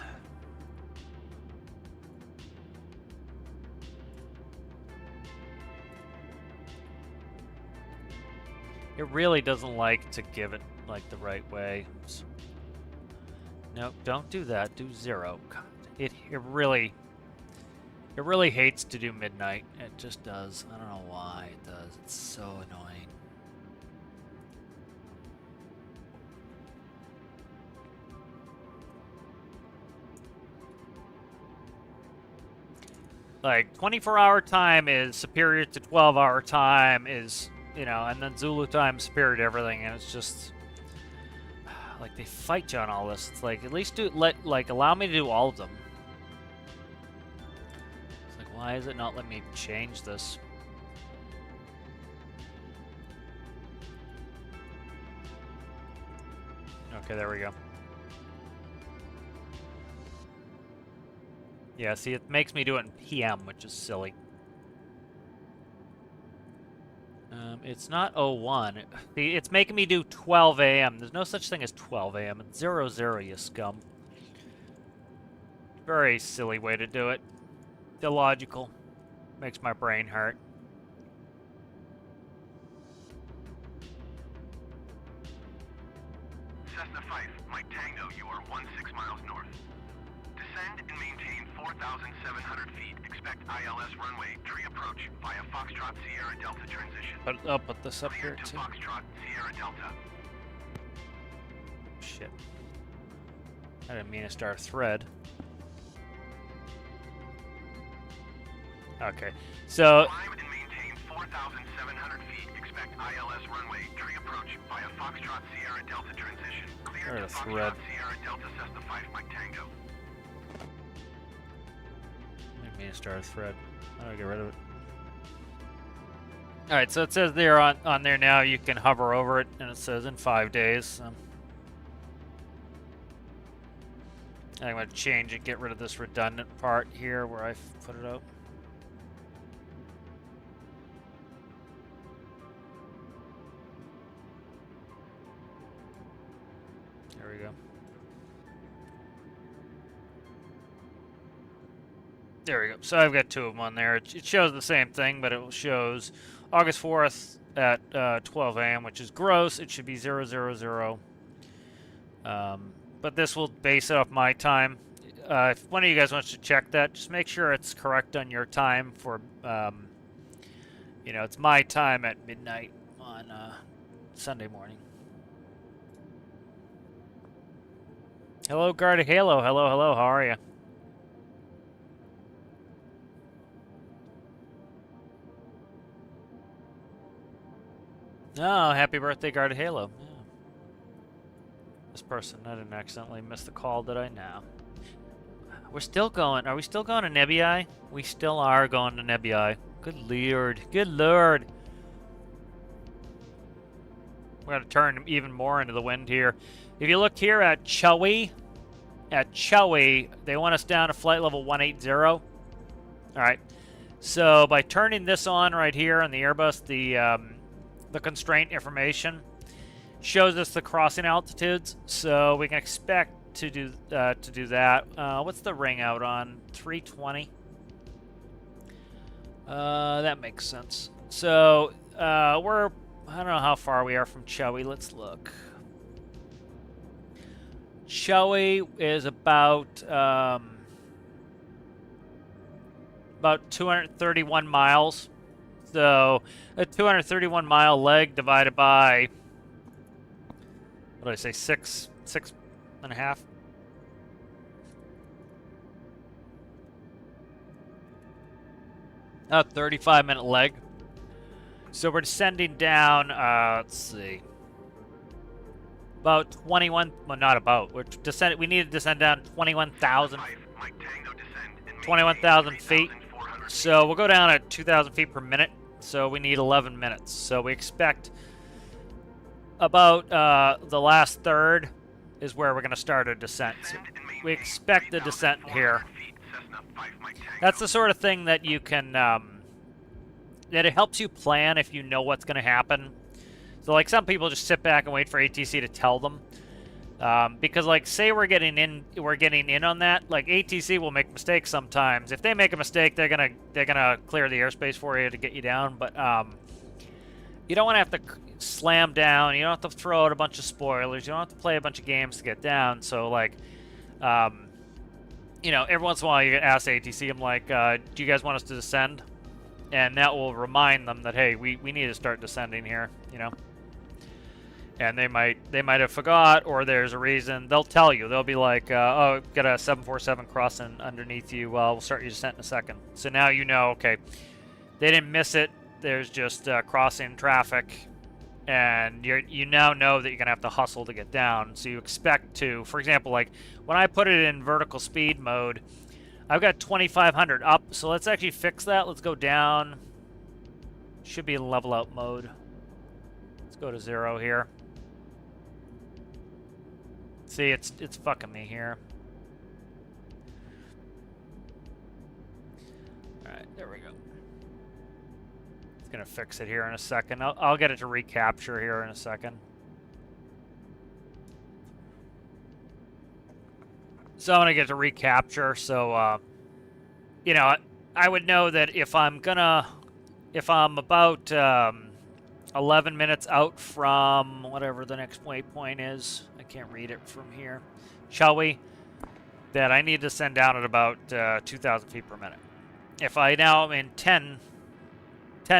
Speaker 1: It really doesn't like to give it like the right way. No, don't do that. Do 0. God, it really hates to do midnight. It just does. I don't know why it does. It's so annoying. Like 24-hour time is superior to 12-hour time is, you know, and then Zulu time is superior to everything, and it's just like they fight you on all this. It's like, at least allow me to do all of them. It's like, why is it not letting me change this? Okay, there we go. Yeah, see, it makes me do it in PM, which is silly. It's not 01. It's making me do 12 a.m. There's no such thing as 12 a.m. It's 00, you scum. Very silly way to do it. Illogical. Makes my brain hurt.
Speaker 4: Cessna 5, Mike Tango, you are 16 miles north. Descend and maintain 4,700 feet. Expect ILS runway, tree approach via Foxtrot Sierra Delta transition.
Speaker 1: But I'll put this up
Speaker 4: Clear
Speaker 1: here
Speaker 4: to
Speaker 1: too.
Speaker 4: Foxtrot Sierra Delta.
Speaker 1: Shit. I didn't mean to start a thread. Okay, so
Speaker 4: Climb and maintain 4,700 feet. Expect ILS runway, tree approach via Foxtrot Sierra Delta transition. Clear
Speaker 1: There's
Speaker 4: to
Speaker 1: a thread.
Speaker 4: Foxtrot Sierra Delta Cessna 5, Mike Tango.
Speaker 1: I didn't mean to start a thread. How do I get rid of it? Alright, so it says there on there now you can hover over it, and it says in 5 days. So. I'm going to change it, get rid of this redundant part here where I put it out. There we go. There we go. So I've got 2 of them on there. It shows the same thing, but it shows August 4th at 12 a.m., which is gross. It should be 000. But this will base it off my time. If one of you guys wants to check that, just make sure it's correct on your time for, you know, it's my time at midnight on Sunday morning. Hello, Guard Halo. Hello, hello. How are you? Oh, happy birthday, Guard Halo. Yeah. This person, I didn't accidentally miss the call, did I? No. We're still going. Are we still going to Nebii? We still are going to Nebii. Good lord. Good lord. We're going to turn even more into the wind here. If you look here at Chowie, they want us down to flight level 180. All right. So by turning this on right here on the Airbus, the constraint information shows us the crossing altitudes, so we can expect to do that. What's the ring out on? 320. That makes sense. So we're, I don't know how far we are from Chowie. Let's look. Chowie is about 231 miles. So a 231 mile leg divided by, what did I say, six and a half? A 35-minute leg. So we're descending down, let's see, about 21, well, not about, we need to descend down 21,000 feet. So we'll go down at 2,000 feet per minute. So we need 11 minutes. So we expect about the last third is where we're going to start a descent. So we expect the descent here. That's the sort of thing that you can, that it helps you plan if you know what's going to happen. So like some people just sit back and wait for ATC to tell them. Because like say we're getting in on that, like ATC will make mistakes sometimes. If they make a mistake, they're gonna clear the airspace for you to get you down. But you don't want to have to slam down. You don't have to throw out a bunch of spoilers. You don't have to play a bunch of games to get down. So like, you know, every once in a while you get asked ATC, I'm like, do you guys want us to descend? And that will remind them that hey, we need to start descending here. You know. And they might have forgot, or there's a reason. They'll tell you. They'll be like, oh, got a 747 crossing underneath you. We'll start your descent in a second. So now you know, okay, they didn't miss it. There's just crossing traffic. and you now know that you're gonna have to hustle to get down. So you expect to, for example, like when I put it in vertical speed mode, I've got 2,500 up. So let's actually fix that. Let's go down. Should be in level out mode. Let's go to 0 here. See, it's fucking me here. All right, there we go. It's gonna fix it here in a second. I'll get it to recapture here in a second. So I'm gonna get to recapture. So, you know, I would know that if I'm about 11 minutes out from whatever the next waypoint is, I can't read it from here. Shall we? That I need to send down at about 2,000 feet per minute. If I now am in 10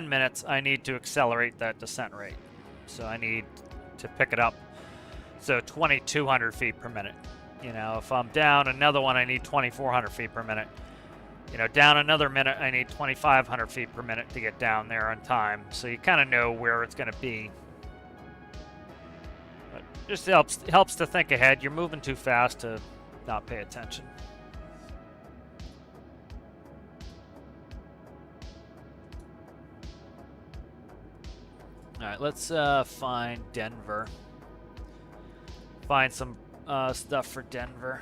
Speaker 1: minutes, I need to accelerate that descent rate. So I need to pick it up. So 2,200 feet per minute. You know, if I'm down another one, I need 2,400 feet per minute. You know, down another minute, I need 2,500 feet per minute to get down there on time. So you kind of know where it's going to be. But just helps to think ahead. You're moving too fast to not pay attention. All right, let's find Denver. Find some stuff for Denver.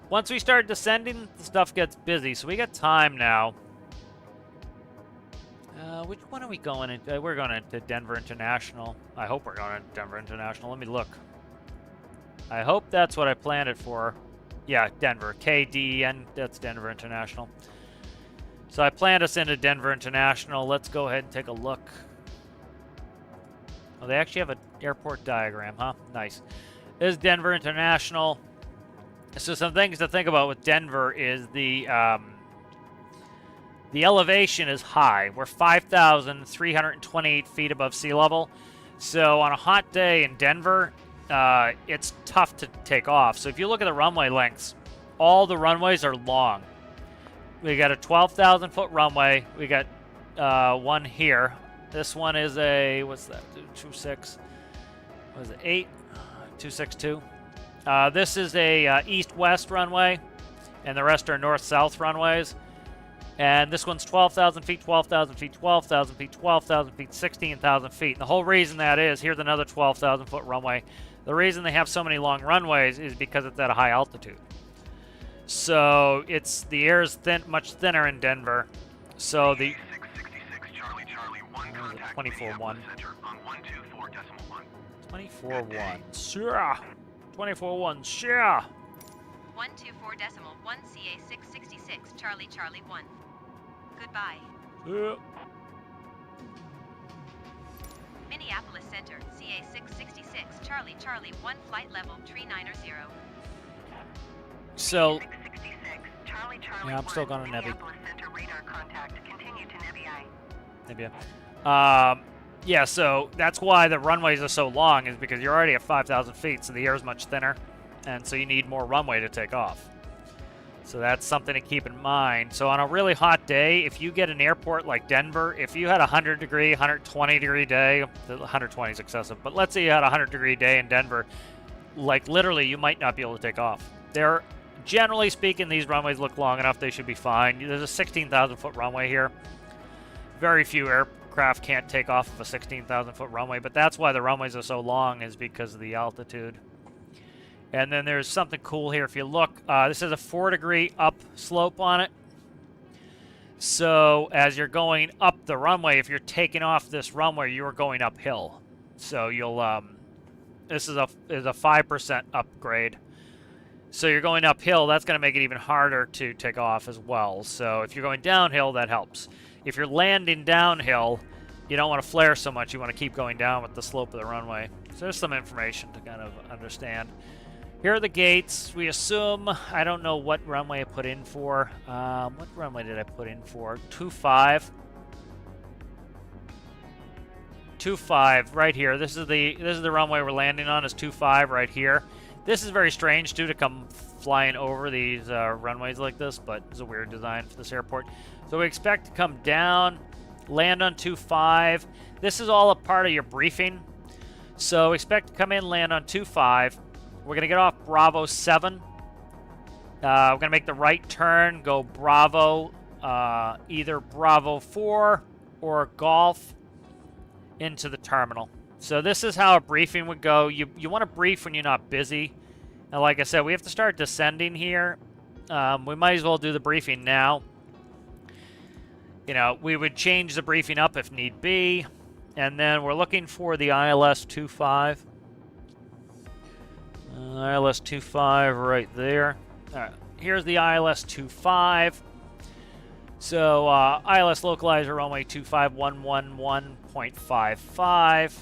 Speaker 1: Once we start descending, the stuff gets busy, so we got time now. Which one are we going into? We're going into Denver International. I hope we're going into Denver International. Let me look. I hope that's what I planned it for. Yeah, Denver. KDN, that's Denver International. So I planned us into Denver International. Let's go ahead and take a look. Oh, they actually have an airport diagram, huh? Nice. This is Denver International. So some things to think about with Denver is the elevation is high. We're 5,328 feet above sea level. So on a hot day in Denver, it's tough to take off. So if you look at the runway lengths, all the runways are long. We got a 12,000 foot runway. We got one here. This one is a, what's that? 26. What is it? 8? 262. This is a east-west runway, and the rest are north-south runways. And this one's 12,000 feet, 12,000 feet, 12,000 feet, 12,000 feet, 16,000 feet. And the whole reason that is, here's another 12,000 foot runway. The reason they have so many long runways is because it's at a high altitude. So the air is much thinner in Denver. So the 24-1. 24-1. Sure. 24-1. Sure.
Speaker 3: 124.1 CA 666 Charlie Charlie 1. Goodbye.
Speaker 1: Yeah.
Speaker 3: Minneapolis Center CA 666 Charlie Charlie 1 flight level 3900.
Speaker 1: So
Speaker 2: 666, Charlie Charlie
Speaker 1: yeah, I'm still going to Nebby.
Speaker 2: Minneapolis Center radar contact. Continue to Nebbi.
Speaker 1: Yeah, so that's why the runways are so long, is because you're already at 5,000 feet, so the air is much thinner, and so you need more runway to take off. So that's something to keep in mind. So on a really hot day, if you get an airport like Denver, if you had a 100 degree, 120 degree day, 120 is excessive, but let's say you had a 100 degree day in Denver, like literally you might not be able to take off. They're, generally speaking, these runways look long enough, they should be fine. There's a 16,000 foot runway here. Very few aircraft can't take off of a 16,000 foot runway, but that's why the runways are so long, is because of the altitude. And then there's something cool here. If you look, this is a 4 degree up slope on it. So as you're going up the runway, if you're taking off this runway, you're going uphill. So you'll, this is a 5% upgrade. So you're going uphill, that's going to make it even harder to take off as well. So if you're going downhill, that helps. If you're landing downhill, you don't want to flare so much. You want to keep going down with the slope of the runway. So there's some information to kind of understand. Here are the gates. We assume, I don't know what runway I put in for. What runway did I put in for? 25. 25 right here. This is the runway we're landing on, is 25 right here. This is very strange too, to come flying over these runways like this, but it's a weird design for this airport. So we expect to come down land on 2-5. This is all a part of your briefing. So expect to come in, land on 2-5. We're going to get off Bravo 7. We're going to make the right turn, go Bravo, either Bravo 4 or Golf into the terminal. So this is how a briefing would go. You want to brief when you're not busy. And like I said, we have to start descending here. We might as well do the briefing now. You know, we would change the briefing up if need be. And then we're looking for the ILS 25. ILS 25 right there. All right, here's the ILS 25. So ILS localizer runway 25111.55.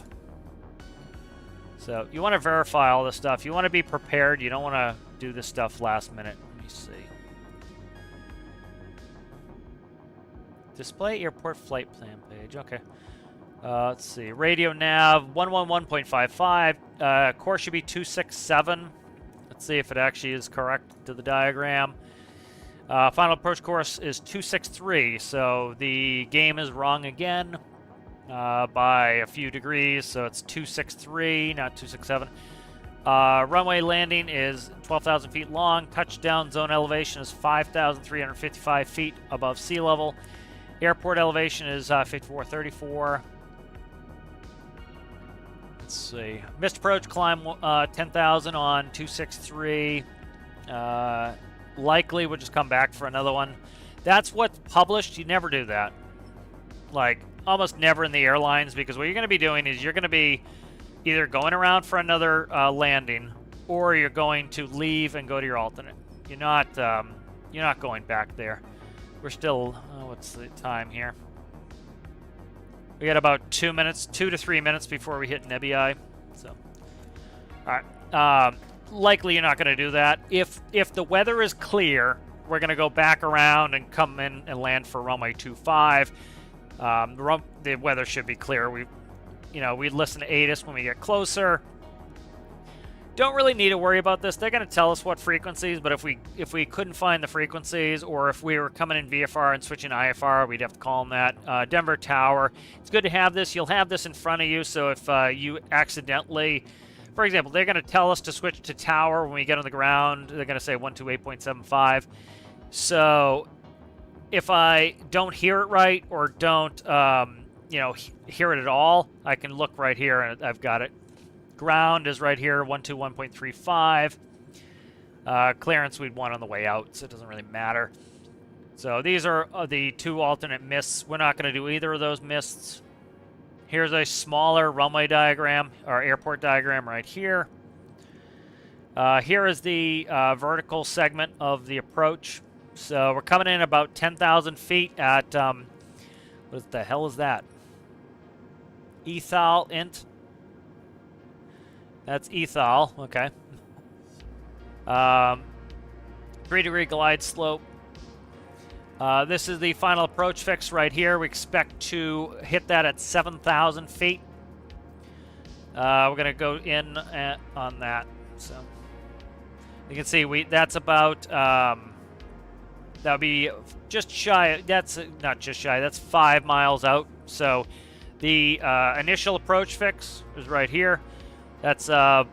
Speaker 1: So you want to verify all this stuff. You want to be prepared. You don't want to do this stuff last minute. Let me see. Display airport flight plan page. Okay. Let's see. Radio nav 111.55. Course should be 267. Let's see if it actually is correct to the diagram. Final approach course is 263. So the game is wrong again by a few degrees. So it's 263, not 267. Runway landing is 12,000 feet long. Touchdown zone elevation is 5,355 feet above sea level. Airport elevation is 5434. Let's see. Missed approach climb 10,000 on 263. Likely we'll just come back for another one. That's what's published. You never do that. Like, almost never in the airlines, because what you're going to be doing is you're going to be either going around for another landing, or you're going to leave and go to your alternate. You're not going back there. We're still, what's the time here? We got about 2 minutes, 2 to 3 minutes before we hit Nebii. So, all right. Likely you're not going to do that. If the weather is clear, we're going to go back around and come in and land for runway 25. The weather should be clear. We listen to ATIS when we get closer. Don't really need to worry about this. They're going to tell us what frequencies, but if we couldn't find the frequencies, or if we were coming in VFR and switching IFR, we'd have to call them that. Denver Tower. It's good to have this. You'll have this in front of you, so if you accidentally, for example, they're going to tell us to switch to Tower when we get on the ground. They're going to say 128.75. So if I don't hear it right, or don't hear it at all, I can look right here and I've got it. Ground is right here, 121.35. Clearance we'd want on the way out, so it doesn't really matter. So these are the two alternate mists. We're not going to do either of those mists. Here's a smaller runway diagram, or airport diagram right here. Here is the vertical segment of the approach. So we're coming in about 10,000 feet at, what the hell is that? Ethal int. That's ethal, okay. 3-degree glide slope. This is the final approach fix right here. We expect to hit that at 7,000 feet. We're going to go in on that. So you can see that's about, that would be just shy, that's not just shy, that's 5 miles out. So the initial approach fix is right here. That's, is that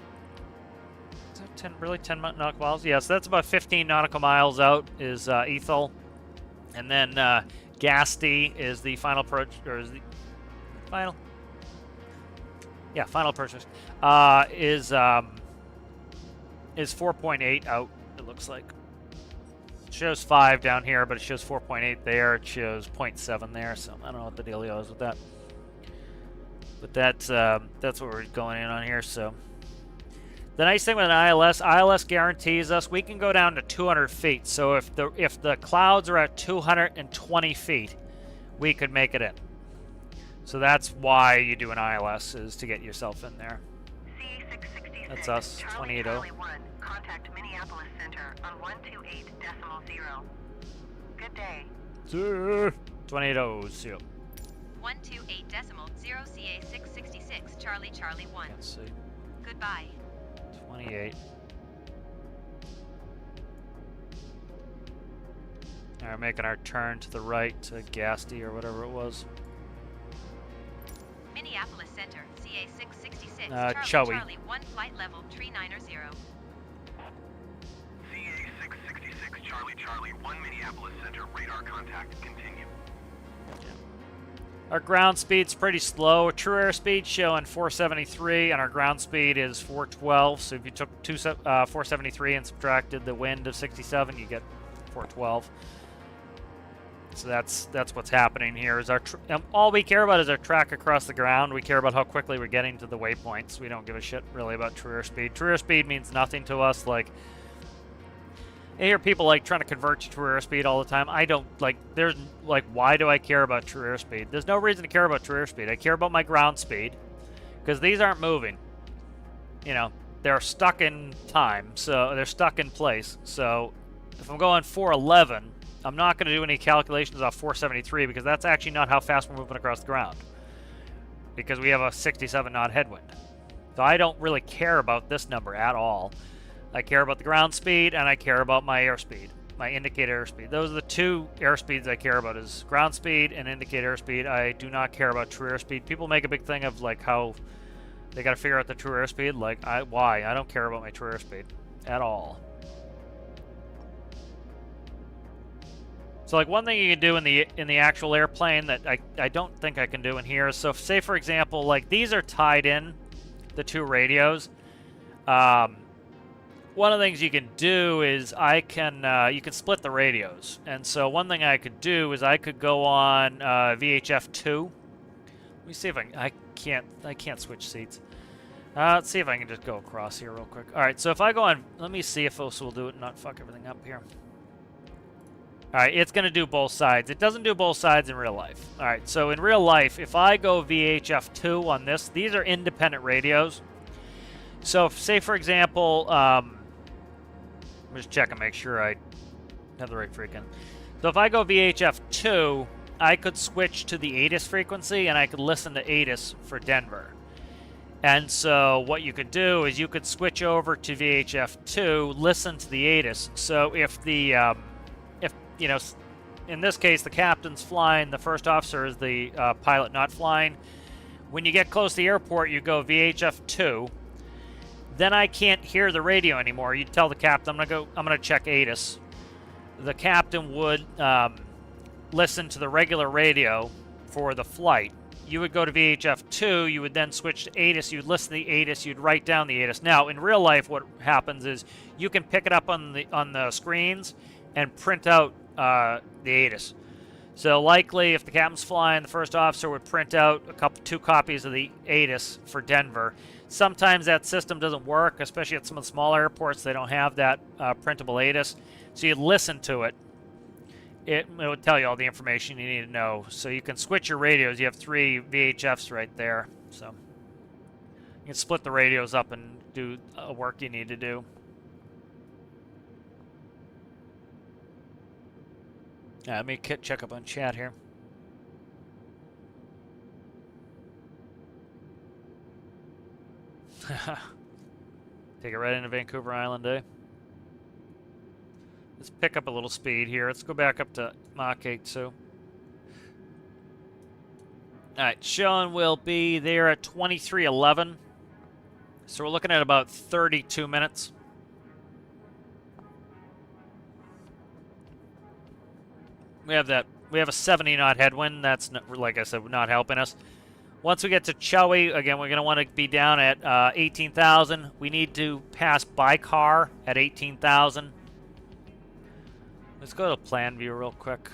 Speaker 1: 10 nautical miles? Yes, that's about 15 nautical miles out is Ethel. And then Gasti is the final approach, or is the final? Yeah, final approach is 4.8 out, it looks like. It shows 5 down here, but it shows 4.8 there. It shows 0.7 there, so I don't know what the dealio is with that. But that's what we're going in on here. So the nice thing with an ILS guarantees us we can go down to 200 feet. So if the clouds are at 220 feet, we could make it in. So that's why you do an ILS, is to get yourself in there.
Speaker 2: CA666.
Speaker 1: That's us,
Speaker 2: Charlie
Speaker 1: 28-0.
Speaker 2: Charlie 1, contact Minneapolis Center on 128.0. Good day.
Speaker 1: 28-0.
Speaker 3: 128.0 CA666 Charlie Charlie 1.
Speaker 1: Let's see.
Speaker 3: Goodbye.
Speaker 1: 28. All right, making our turn to the right to Gasti or whatever it was. Chowie.
Speaker 3: Charlie 1 flight level 390.
Speaker 4: CA666 Charlie Charlie 1 Minneapolis Center radar contact continue.
Speaker 1: Our ground speed's pretty slow. True airspeed showing 473, and our ground speed is 412. So if you took 473 and subtracted the wind of 67, you get 412. So that's what's happening here. Is all we care about is our track across the ground. We care about how quickly we're getting to the waypoints. We don't give a shit really about true airspeed. True airspeed means nothing to us. Like, I hear people like trying to convert to true airspeed all the time. I don't like. There's like, why do I care about true airspeed? There's no reason to care about true airspeed. I care about my ground speed because these aren't moving. You know, they're stuck in time, so they're stuck in place. So if I'm going 411. I'm not going to do any calculations off 473 because that's actually not how fast we're moving across the ground because we have a 67 knot headwind. So I don't really care about this number at all. I care about the ground speed and I care about my airspeed, my indicator airspeed. Those are the two airspeeds I care about is ground speed and indicator airspeed. I do not care about true airspeed. People make a big thing of like how they got to figure out the true airspeed. Like, why? I don't care about my true airspeed at all. So like one thing you can do in the actual airplane that I don't think I can do in here. So say for example, like these are tied in, the two radios. One of the things you can do is you can split the radios. And so one thing I could do is I could go on VHF 2. Let me see if I can't switch seats. Let's see if I can just go across here real quick. All right, so if I go on, let me see if this will do it and not fuck everything up here. All right, it's going to do both sides. It doesn't do both sides in real life. All right, so in real life, if I go VHF2 on this, these are independent radios. So if, say, for example, I'm just checking, make sure I have the right frequency. So if I go VHF2, I could switch to the ATIS frequency, and I could listen to ATIS for Denver. And so what you could do is you could switch over to VHF2, listen to the ATIS. So if the you know, in this case, the captain's flying, the first officer is the pilot not flying. When you get close to the airport, you go VHF2. Then I can't hear the radio anymore. You tell the captain, I'm gonna check ATIS. The captain would listen to the regular radio for the flight. You would go to VHF2, you would then switch to ATIS, you'd listen to the ATIS, you'd write down the ATIS. Now, in real life, what happens is you can pick it up on the screens and print out the ATIS. So likely, if the captain's flying, the first officer would print out two copies of the ATIS for Denver. Sometimes that system doesn't work, especially at some of the smaller airports. They don't have that printable ATIS. So you listen to it. It would tell you all the information you need to know. So you can switch your radios. You have 3 VHFs right there. So you can split the radios up and do work you need to do. Let me check up on chat here. Take it right into Vancouver Island, eh? Let's pick up a little speed here. Let's go back up to Mach 8.2. Alright, Sean will be there at 23:11. So we're looking at about 32 minutes. We have a 70 knot headwind. That's not, like I said, not helping us. Once we get to Chowie, again, we're going to want to be down at 18,000. We need to pass Baikar at 18,000. Let's go to plan view real quick.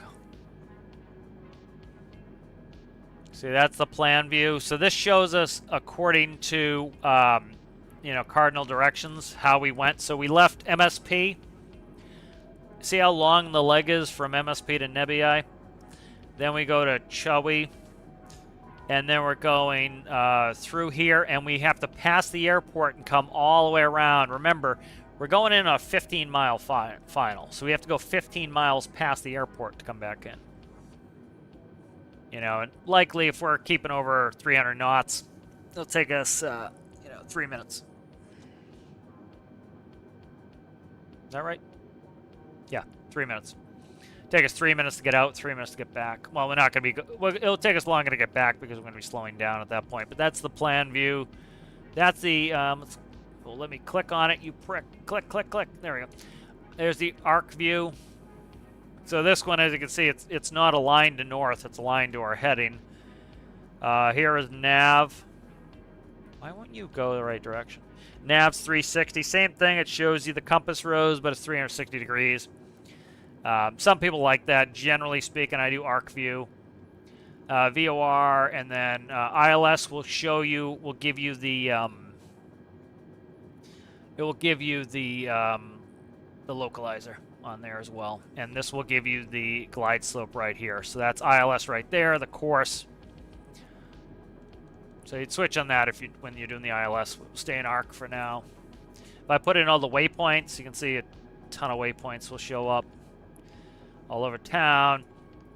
Speaker 1: See, that's the plan view. So this shows us according to, you know, cardinal directions, how we went. So we left MSP. See how long the leg is from MSP to Nebii? Then we go to Chowie. And then we're going through here, and we have to pass the airport and come all the way around. Remember, we're going in a 15-mile final, so we have to go 15 miles past the airport to come back in. You know, and likely if we're keeping over 300 knots, it'll take us, you know, 3 minutes. Is that right? Yeah, 3 minutes. Take us 3 minutes to get out, 3 minutes to get back. Well, we're not going to be... Well, it'll take us longer to get back because we're going to be slowing down at that point. But that's the plan view That's the, well, let me click on it, you prick. Click, click, click. There we go. There's the arc view. So this one, as you can see, it's not aligned to north, it's aligned to our heading. Here is nav. Why won't you go the right direction? Nav's 360, same thing, it shows you the compass rose, but it's 360 degrees. Some people like that. Generally speaking, I do arc view. VOR, and then ILS will show you, will give you the, it will give you the localizer on there as well. And this will give you the glide slope right here. So that's ILS right there, the course. So you'd switch on that if you when you're doing the ILS. We'll stay in arc for now. If I put in all the waypoints, you can see a ton of waypoints will show up all over town.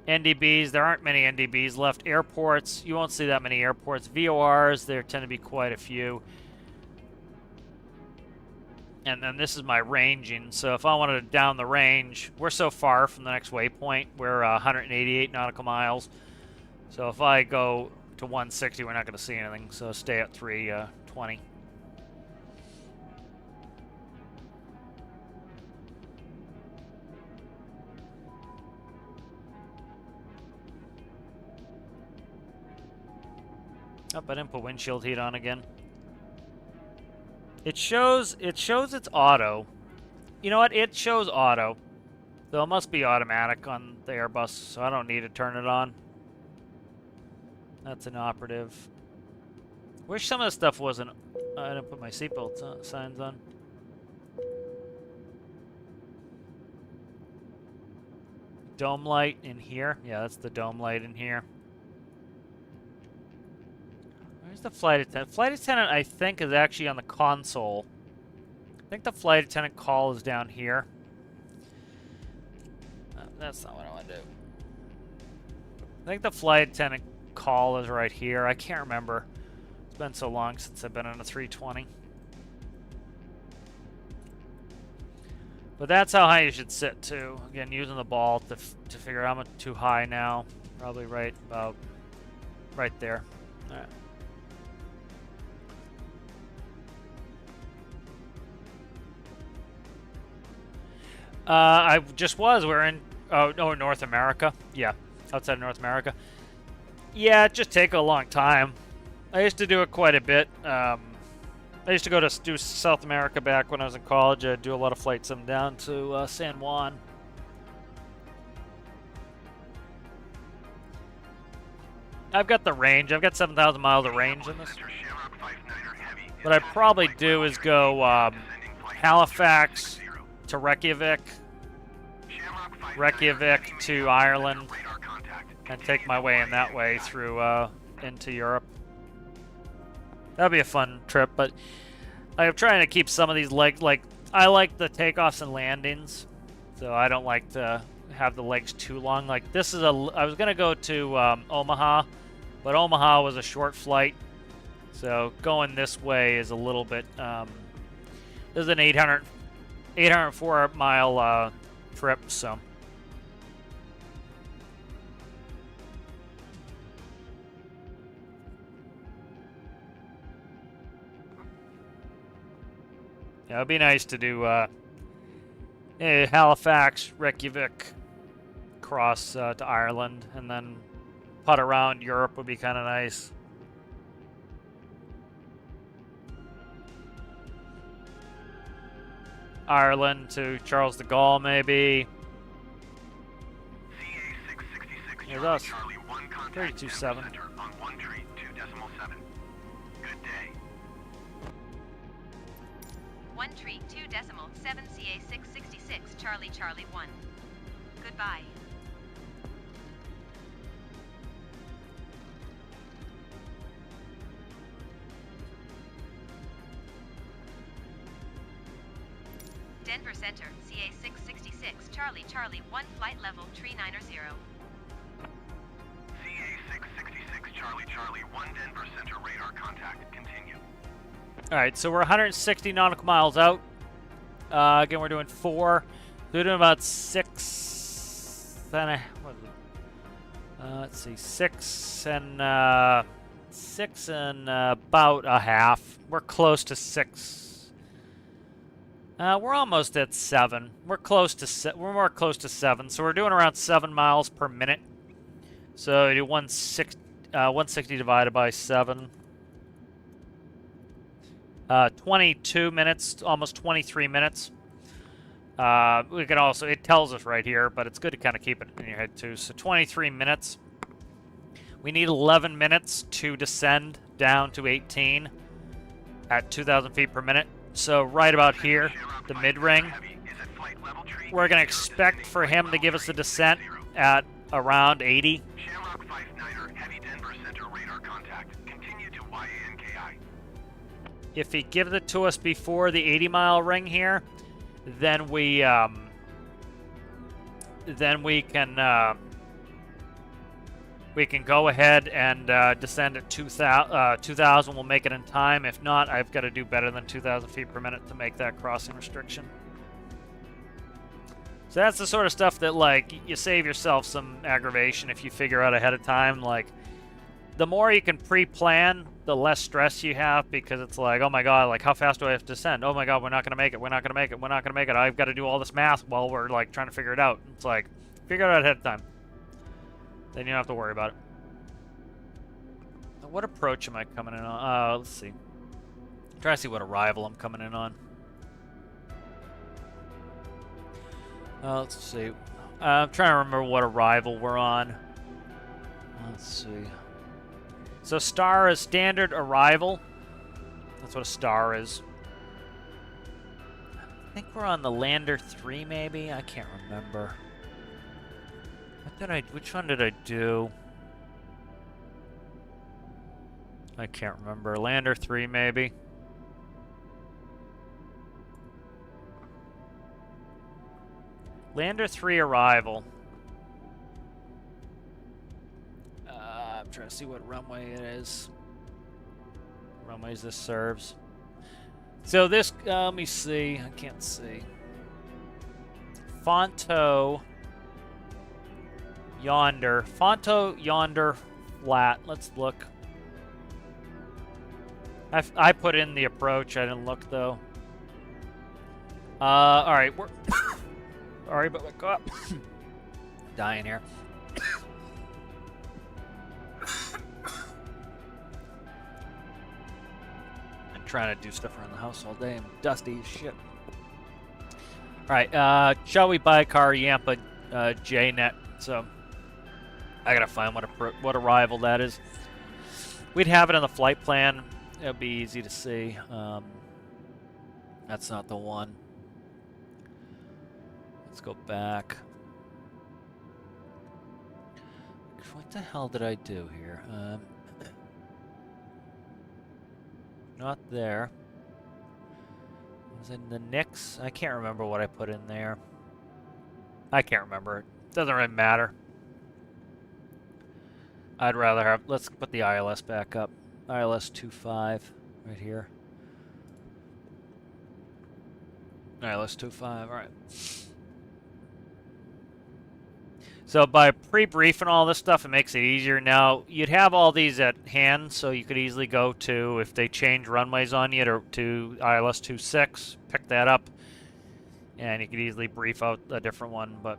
Speaker 1: NDBs, there aren't many NDBs left. Airports, you won't see that many airports. VORs, there tend to be quite a few. And then this is my ranging. So if I wanted to down the range, we're so far from the next waypoint. We're 188 nautical miles. So if I go to 160, we're not going to see anything. So stay at 320. Oh, I didn't put windshield heat on again. It shows it's auto. You know what? It shows auto. So it must be automatic on the Airbus, so I don't need to turn it on. That's inoperative. Wish some of the stuff wasn't... I didn't put my seatbelt signs on. Dome light in here. Yeah, that's the dome light in here. Where's the flight attendant? Flight attendant, I think, is actually on the console. I think the flight attendant call is down here. That's not what I want to do. I think the flight attendant call is right here. I can't remember. It's been so long since I've been on a 320. But that's how high you should sit, too. Again, using the ball to figure out I'm too high now. Probably right about right there. All right. I just was. We're in, North America. Yeah, outside of North America. Yeah, it just take a long time. I used to do it quite a bit. I used to go to do South America back when I was in college. I'd do a lot of flights down to San Juan. I've got the range. I've got 7,000 miles of range in this. What I'd probably do is go Halifax to Reykjavik, Reykjavik to Ireland, and take my way in that way through into Europe. That'd be a fun trip, but I'm trying to keep some of these legs, like, I like the takeoffs and landings, so I don't like to have the legs too long. Like, this is I was going to go to Omaha, but Omaha was a short flight, so going this way is a little bit, this is an 804 mile trip, so. Yeah, it'd be nice to do Halifax, Reykjavik, cross to Ireland, and then putt around Europe would be kind of nice. Ireland to Charles de Gaulle, maybe. Here's us. 32.7.
Speaker 3: One tree, 2.7 CA 666 Charlie Charlie 1. Goodbye. Denver Center, CA 666 Charlie Charlie 1 flight level tree 90.
Speaker 4: CA 666 Charlie Charlie 1 Denver Center radar contact. Continue.
Speaker 1: All right, so we're 160 nautical miles out. Again, we're doing 4. We're doing about 6 and a, what is it? Let's see, 6 and 6 and about a half. We're close to 6. We're almost at 7. We're close to we're more close to 7. So we're doing around 7 miles per minute. So you do 160 divided by 7. 22 minutes, almost 23 minutes. We can also, it tells us right here, but it's good to kind of keep it in your head too. So 23 minutes. We need 11 minutes to descend down to 18 at 2,000 feet per minute. So right about here, the mid-ring, we're going to expect for him to give us a descent at around 80.
Speaker 4: Shamrock 59er, heavy Denver Center radar contact. Continue to YANKI.
Speaker 1: If he gives it to us before the 80-mile ring here, then we can go ahead and descend at 2,000. We'll make it in time. If not, I've got to do better than 2,000 feet per minute to make that crossing restriction. So that's the sort of stuff that, like, you save yourself some aggravation if you figure out ahead of time. Like, the more you can pre-plan, the less stress you have, because it's like, oh my god, like, how fast do I have to descend? Oh my god, we're not going to make it, we're not going to make it, we're not going to make it. I've got to do all this math while we're, like, trying to figure it out. It's like, figure it out ahead of time. Then you don't have to worry about it. Now, what approach am I coming in on? Let's see. Try to see what arrival I'm coming in on. Let's see. I'm trying to remember what arrival we're on. Let's see. So star is standard arrival. That's what a star is. I think we're on the Lander 3, maybe? I can't remember. Which one did I do? I can't remember. Lander 3, maybe. Lander 3 arrival. I'm trying to see what runway it is. Runways this serves. So this, let me see. I can't see. Fonto yonder. Fonto yonder flat. Let's look. I put in the approach. I didn't look though. All right. We're sorry, but look up. Dying here. I'm trying to do stuff around the house all day. I'm dusty as shit. All right. Shall we buy a car? Yampa JNet. So I gotta find what arrival that is. We'd have it in the flight plan. It'll be easy to see. That's not the one. Let's go back. What the hell did I do here? Not there. Was it in the Nix? I can't remember what I put in there. I can't remember it. Doesn't really matter. I'd rather have... Let's put the ILS back up. ILS 25 right here. ILS 25, alright. So by pre-briefing all this stuff, it makes it easier. Now, you'd have all these at hand, so you could easily go to, if they change runways on you, to ILS 26, pick that up, and you could easily brief out a different one, but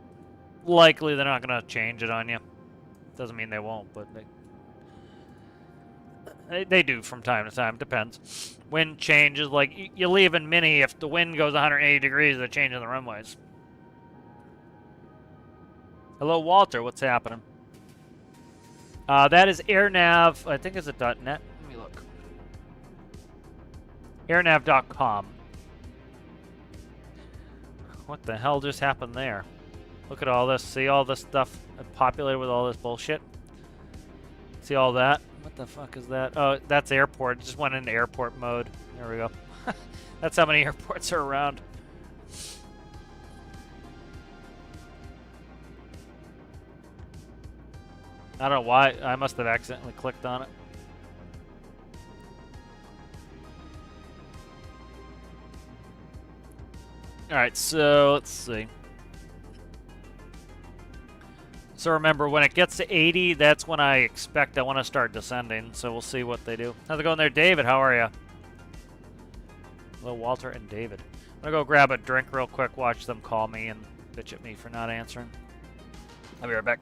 Speaker 1: likely they're not going to change it on you. Doesn't mean they won't, but they do from time to time. Depends. Wind changes, like you leave in Mini, if the wind goes 180 degrees, they're changing the runways. Hello, Walter. What's happening? That is AirNav. I think it's a .net. Let me look. AirNav.com. What the hell just happened there? Look at all this. See all this stuff populated with all this bullshit? See all that? What the fuck is that? Oh, that's airport. It just went into airport mode. There we go. That's how many airports are around. I don't know why. I must have accidentally clicked on it. Alright, so let's see. So remember, when it gets to 80, that's when I expect I want to start descending. So we'll see what they do. How's it going there, David? How are you? Hello, Walter and David. I'm gonna go grab a drink real quick, watch them call me and bitch at me for not answering. I'll be right back.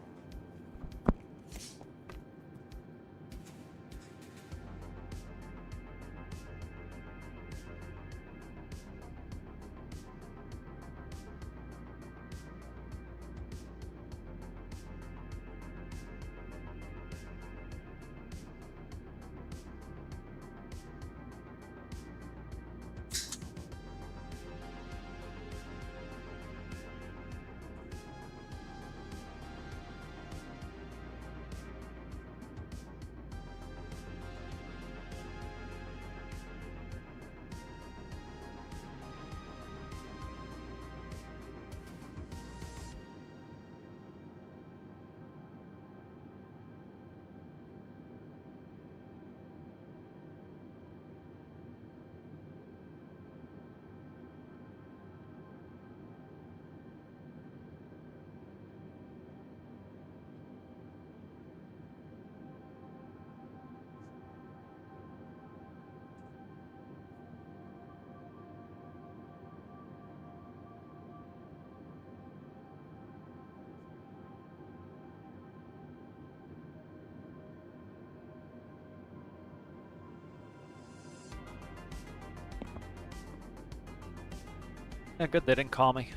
Speaker 1: Yeah, good. They didn't call me.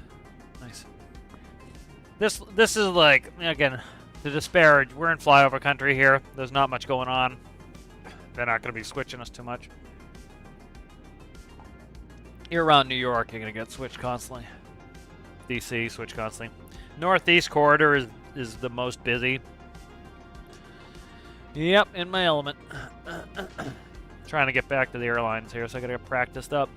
Speaker 1: Nice. This is like, again, to disparage. We're in flyover country here. There's not much going on. They're not going to be switching us too much. You're around New York, you're going to get switched constantly. DC, switch constantly. Northeast corridor is the most busy. Yep, in my element. Trying to get back to the airlines here, so I got to get practiced up.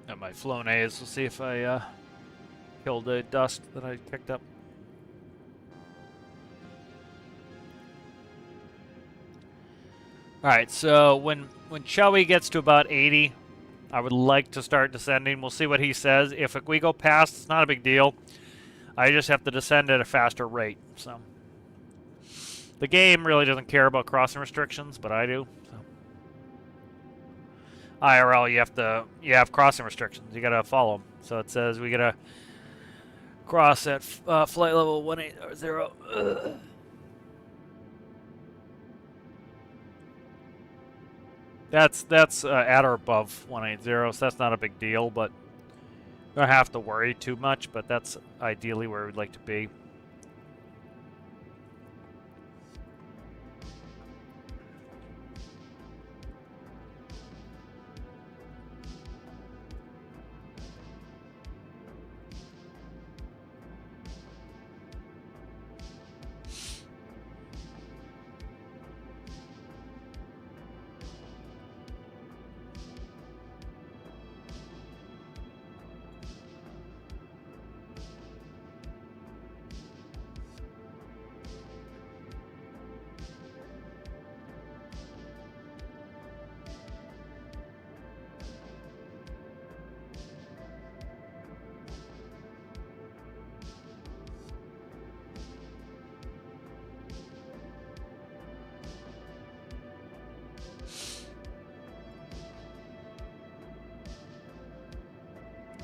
Speaker 1: Got my Flonase. We'll see if I killed the dust that I picked up. Alright, so when Chewy gets to about 80, I would like to start descending. We'll see what he says. If we go past, it's not a big deal. I just have to descend at a faster rate. So the game really doesn't care about crossing restrictions, but I do. So. IRL, you have crossing restrictions. You gotta follow them. So it says we gotta cross at flight level 180. That's at or above 180, so that's not a big deal, but don't have to worry too much, but that's ideally where we'd like to be.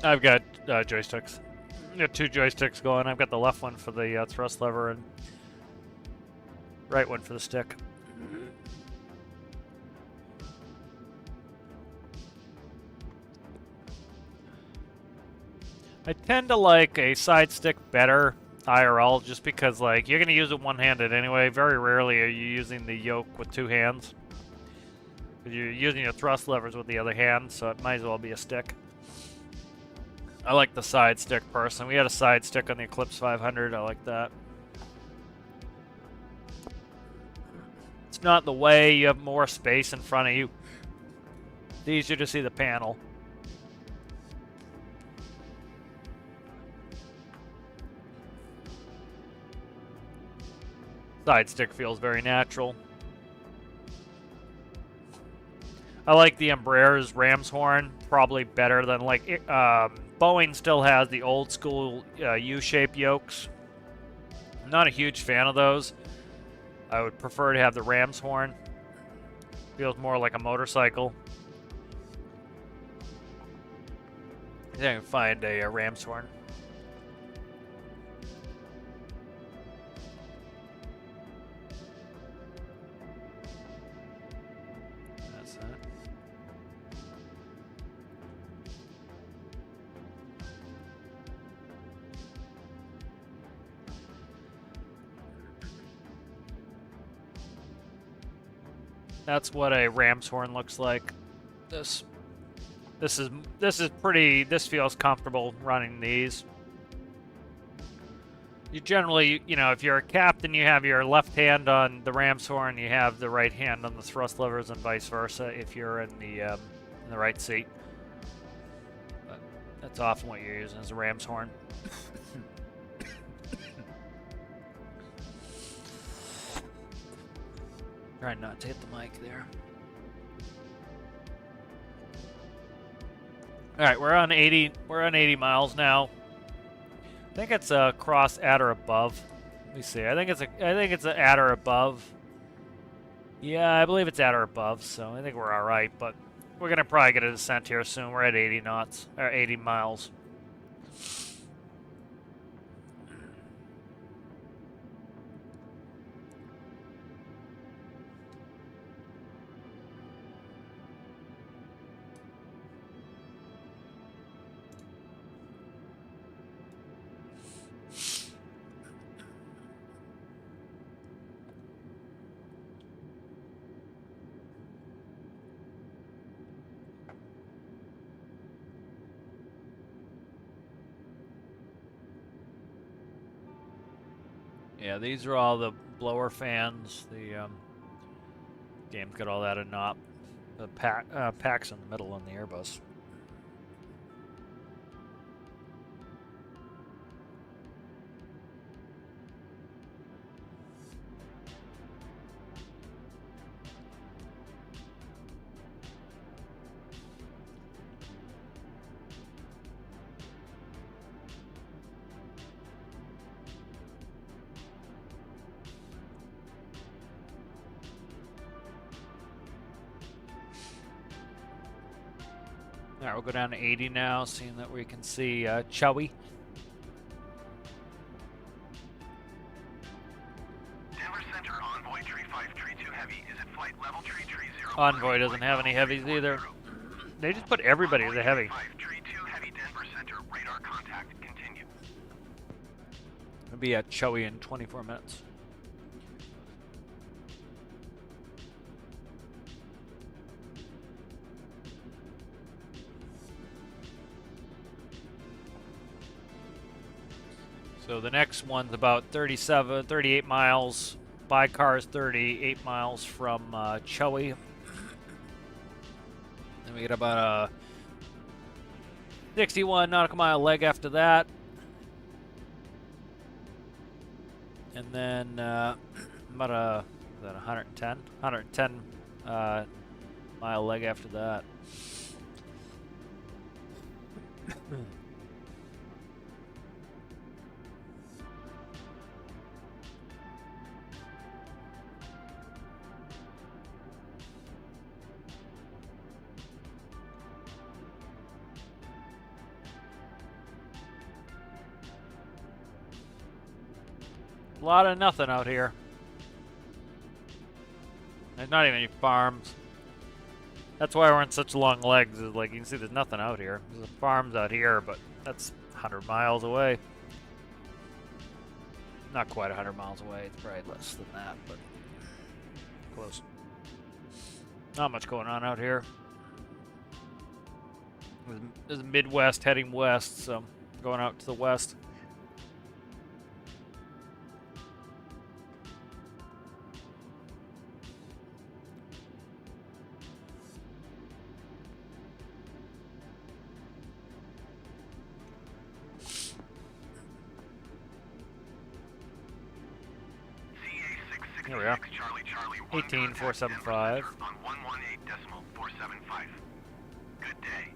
Speaker 1: I've got joysticks. I got two joysticks going. I've got the left one for the thrust lever and right one for the stick. I tend to like a side stick better IRL just because like you're going to use it one-handed anyway. Very rarely are you using the yoke with two hands. You're using your thrust levers with the other hand, so it might as well be a stick. I like the side stick personally. We had a side stick on the Eclipse 500. I like that. It's not in the way. You have more space in front of you. It's easier to see the panel. Side stick feels very natural. I like the Embraer's ram's horn probably better than like Boeing still has the old school U-shaped yokes. I'm not a huge fan of those. I would prefer to have the ram's horn. Feels more like a motorcycle. I think I can find a ram's horn. That's that. That's what a ram's horn looks like. This feels comfortable running these. You generally, you know, if you're a captain, you have your left hand on the ram's horn, you have the right hand on the thrust levers, and vice versa if you're in the right seat. But that's often what you're using as a ram's horn. Trying not to hit the mic there. All right, we're on 80. We're on 80 miles now. I think it's a cross at or above. Let me see. I think it's a at or above. Yeah, I believe it's at or above. So I think we're all right. But we're gonna probably get a descent here soon. We're at 80 knots or 80 miles. Yeah, these are all the blower fans. The game's got all that in op. The packs in the middle on the Airbus. All right, we'll go down to 80 now, seeing that we can see Chowie.
Speaker 4: Denver Center, Envoy, Tree 5, Tree 2 Heavy is at flight level, Tree 0.
Speaker 1: Envoy doesn't have any heavies either. They just put everybody as a heavy.
Speaker 4: 5, Tree 2 Heavy, Denver Center, radar contact, continue.
Speaker 1: It'll be at Chowie in 24 minutes. So the next one's about 38 miles. Baikar is 38 miles from Chowie. Then we get about a 61 nautical mile leg after that. And then about a 110 mile leg after that. A lot of nothing out here. There's not even any farms. That's why we're in such long legs. Is like you can see, there's nothing out here. There's farms out here, but that's 100 miles away. Not quite 100 miles away. It's probably less than that, but close. Not much going on out here. There's Midwest heading west, so going out to the west. Here we are.
Speaker 4: Charlie Charlie
Speaker 1: 18475.
Speaker 4: on 118.475. Good day.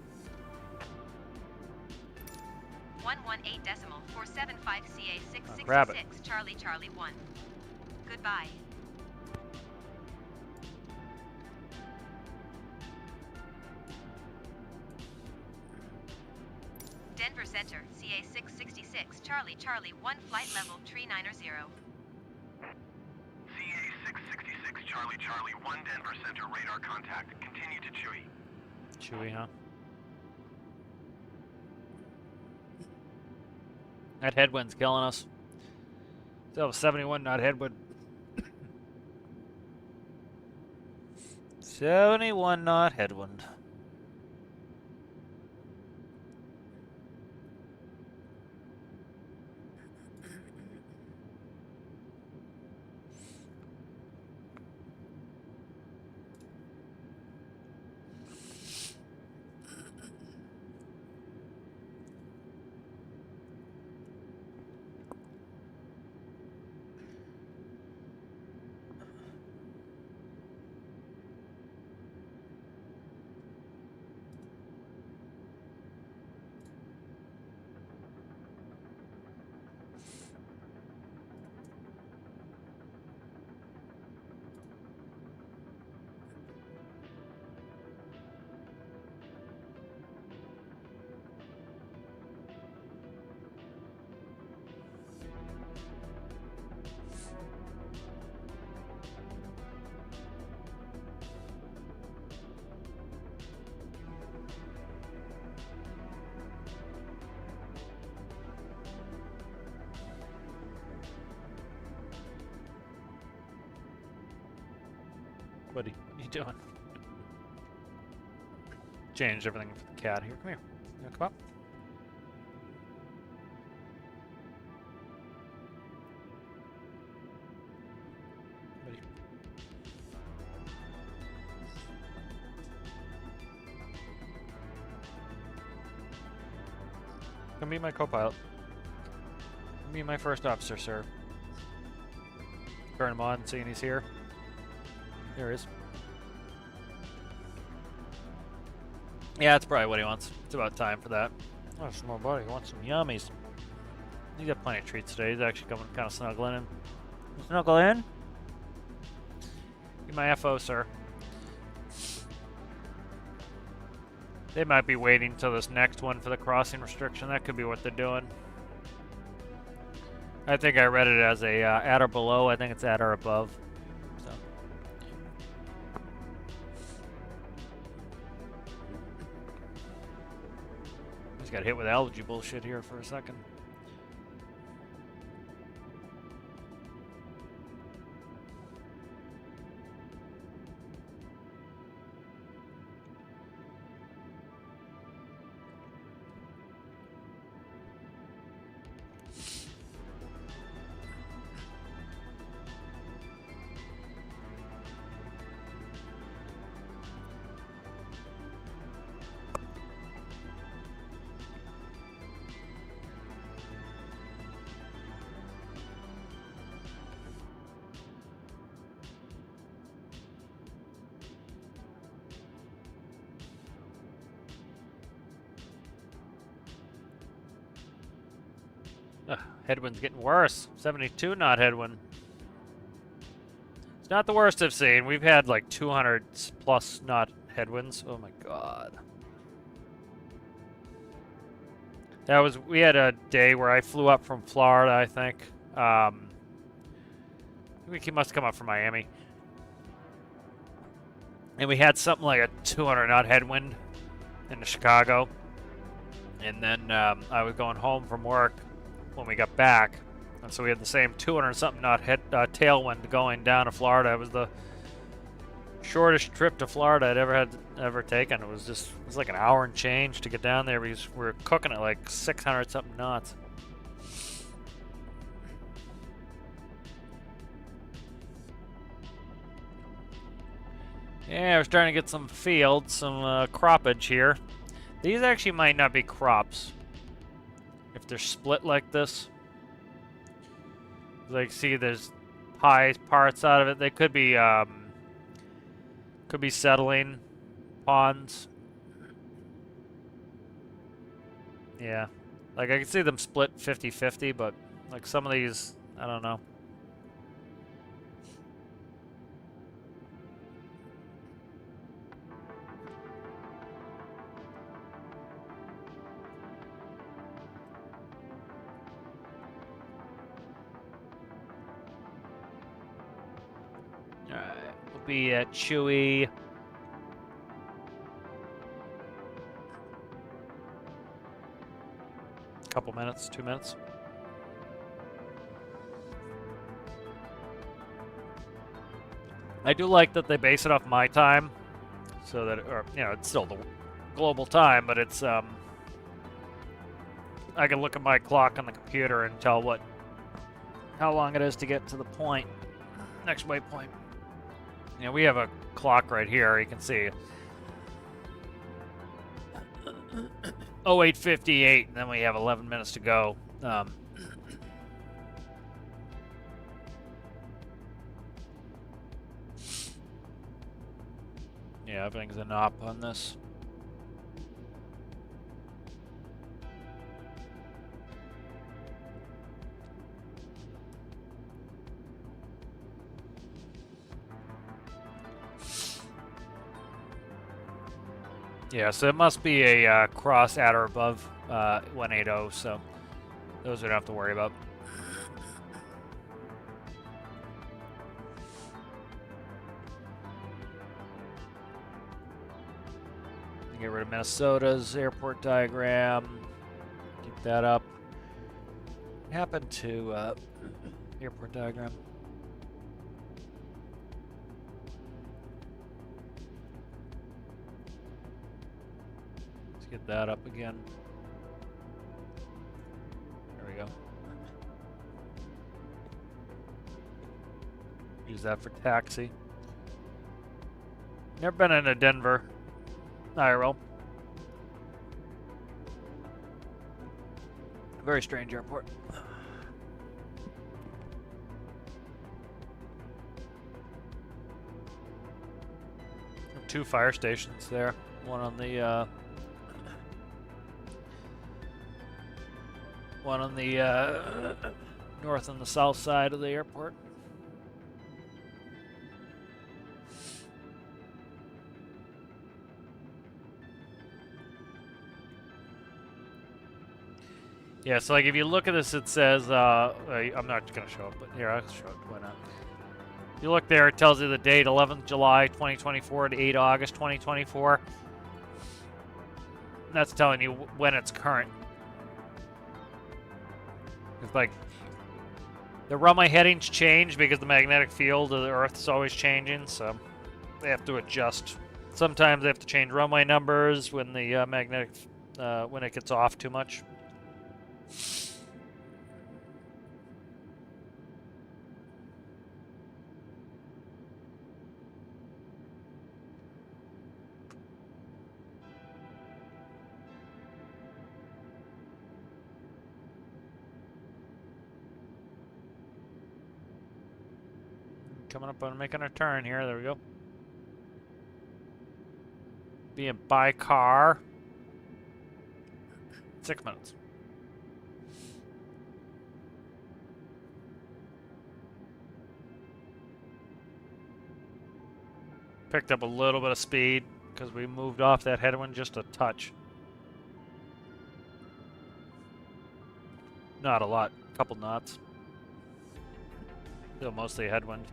Speaker 3: 118.475 CA
Speaker 1: grab it.
Speaker 3: 666 Charlie Charlie 1. Goodbye. Denver Center, CA 666 Charlie Charlie 1 flight level 390.
Speaker 4: CA 666 Charlie Charlie 1 Denver Center radar contact. Continue to Chewy.
Speaker 1: Chewy, huh? That headwind's killing us. Still have a 71 knot headwind. 71 knot headwind. What are you doing? Change everything for the cat here. Come here. You wanna come up? Buddy. Come meet my co-pilot. Meet my first officer, sir. Turn him on, seeing he's here. There he is. Yeah, that's probably what he wants. It's about time for that. Oh, small buddy. He wants some yummies. He's got plenty of treats today. He's actually coming kind of snuggling in. Snuggle in? Be my FO, sir. They might be waiting till this next one for the crossing restriction. That could be what they're doing. I think I read it as a at or below. I think it's at or above. So. Just got hit with allergy bullshit here for a second. Headwind's getting worse. 72 knot headwind. It's not the worst I've seen. We've had like 200 plus knot headwinds. Oh my god. We had a day where I flew up from Florida, I think. He must come up from Miami. And we had something like a 200 knot headwind into Chicago. And then I was going home from work when we got back, and so we had the same 200 something knot tailwind going down to Florida. It was the shortest trip to Florida I'd ever taken. It was like an hour and change to get down there because we were cooking at like 600 something knots. Yeah, we're starting to get some fields, some croppage here. These actually might not be crops if they're split like this. Like, see, there's high parts out of it. They could be settling ponds. Yeah. Like, I can see them split 50-50, but, like, some of these, I don't know. Alright, we'll be at Chewy. Couple minutes, 2 minutes. I do like that they base it off my time, so that, or, you know, it's still the global time, but it's, I can look at my clock on the computer and tell how long it is to get to the point, next waypoint. You know, we have a clock right here, you can see. 08:58, and then we have 11 minutes to go. Yeah, everything's an op on this. Yeah, so it must be a cross at or above 180, so those we don't have to worry about. Get rid of Minnesota's airport diagram. Keep that up. What happened to airport diagram? Get that up again. There we go. Use that for taxi. Never been into Denver. IRL. Very strange airport. 2 fire stations there. One on the north and the south side of the airport. Yeah, so like if you look at this, it says, I'm not going to show it, but here, I'll show it, why not? If you look there, it tells you the date, 11th July 2024 to 8 August 2024. That's telling you when it's current. It's like, the runway headings change because the magnetic field of the Earth is always changing, so they have to adjust. Sometimes they have to change runway numbers when the magnetic, when it gets off too much. Coming up on making a turn here. There we go. Being by car. 6 minutes. Picked up a little bit of speed because we moved off that headwind just a touch. Not a lot. A couple knots. Still mostly a headwind.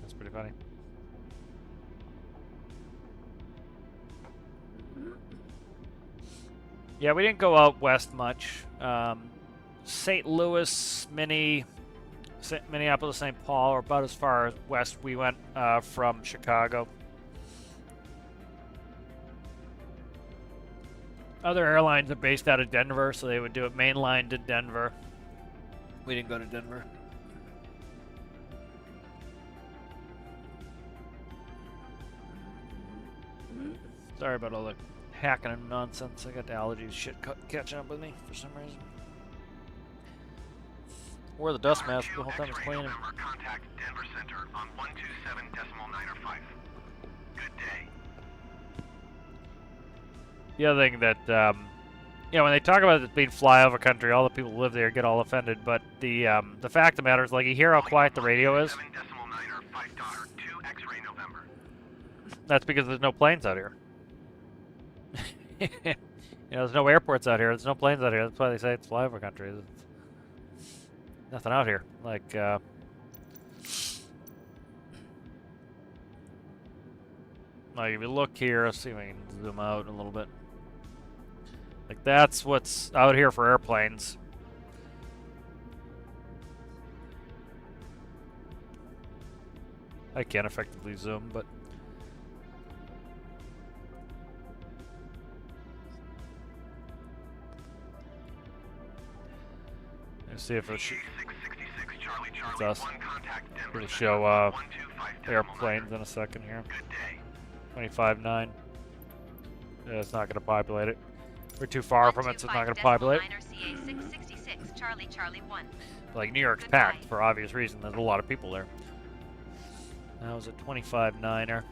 Speaker 1: That's pretty funny. Yeah, we didn't go out west much. St. Louis, Minneapolis, St. Paul, or about as far west we went from Chicago. Other airlines are based out of Denver, so they would do it mainline to Denver. We didn't go to Denver. Sorry about all the hacking and nonsense. I got the allergies shit catching up with me for some reason. Wore the dust mask the whole time I was cleaning.
Speaker 4: Contact Denver Center on 127.905. Good day.
Speaker 1: The other thing that, you know, when they talk about it being flyover country, all the people who live there get all offended. But the fact of the matter is, like, you hear how quiet the radio is. That's because there's no planes out here. You know, there's no airports out here. There's no planes out here. That's why they say it's flyover country. There's nothing out here. Like, like if you look here, let's see if I can zoom out a little bit. Like, that's what's out here for airplanes. I can't effectively zoom, but let's see if it's us. It'll show airplanes in a second here. 25.9. Yeah, it's not going to populate it. We're too far from it, so it's not going to populate. Like, New York's packed for obvious reason. There's a lot of people there. That was a 25.9er.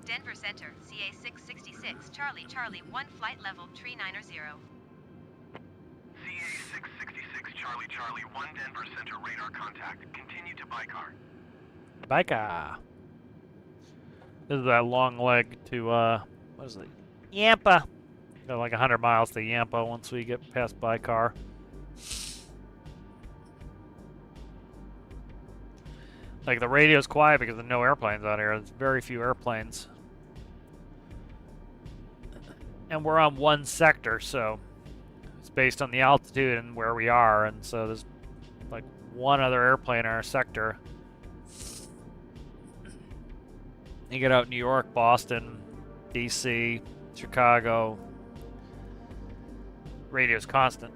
Speaker 3: Denver Center, CA 666, Charlie, Charlie, 1 flight level 390.
Speaker 4: CA 666, Charlie, Charlie, 1 Denver Center radar contact. Continue to Baikar.
Speaker 1: Baikar. This is that long leg to, what is it? Yampa. Got like 100 miles to Yampa once we get past Baikar. Like, the radio's quiet because there's no airplanes out here. There's very few airplanes. And we're on one sector, so it's based on the altitude and where we are, and so there's like one other airplane in our sector. You get out New York, Boston, DC, Chicago, radio's constant.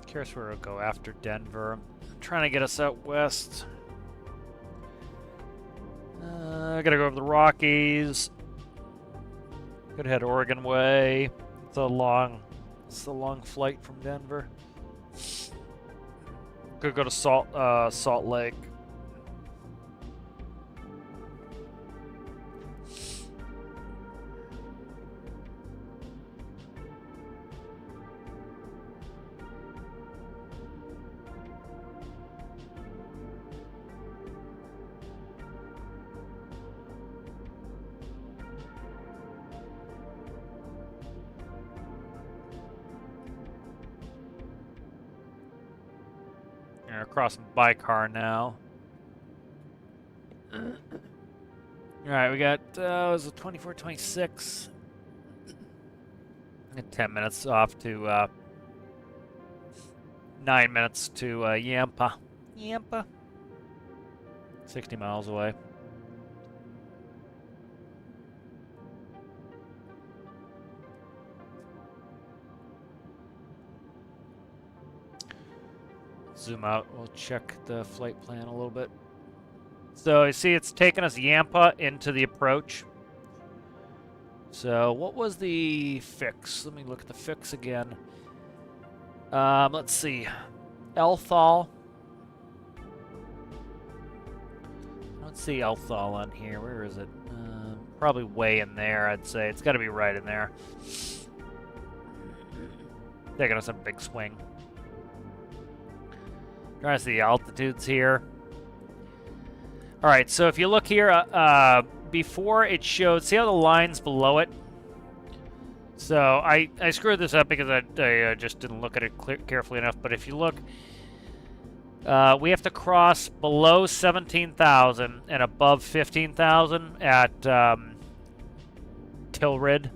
Speaker 1: Curious where we'll go after Denver. I'm trying to get us out west. I gotta go over the Rockies. Could head Oregon way. It's a long flight from Denver. Could go to Salt Lake. Crossing Baikar now. Alright, we got, was it 24, 26? 10 minutes off to, 9 minutes to, Yampa. Yampa. 60 miles away. Zoom out, we'll check the flight plan a little bit. So you see it's taken us Yampa into the approach. So what was the fix? Let me look at the fix again. Let's see. Elthal. I don't see Elthal on here. Where is it? Probably way in there, I'd say. It's got to be right in there. Taking us a big swing. Trying to see the altitudes here. All right, so if you look here, before it showed, see how the line's below it? So I screwed this up because I just didn't look at it carefully enough. But if you look, we have to cross below 17,000 and above 15,000 at Tilrid.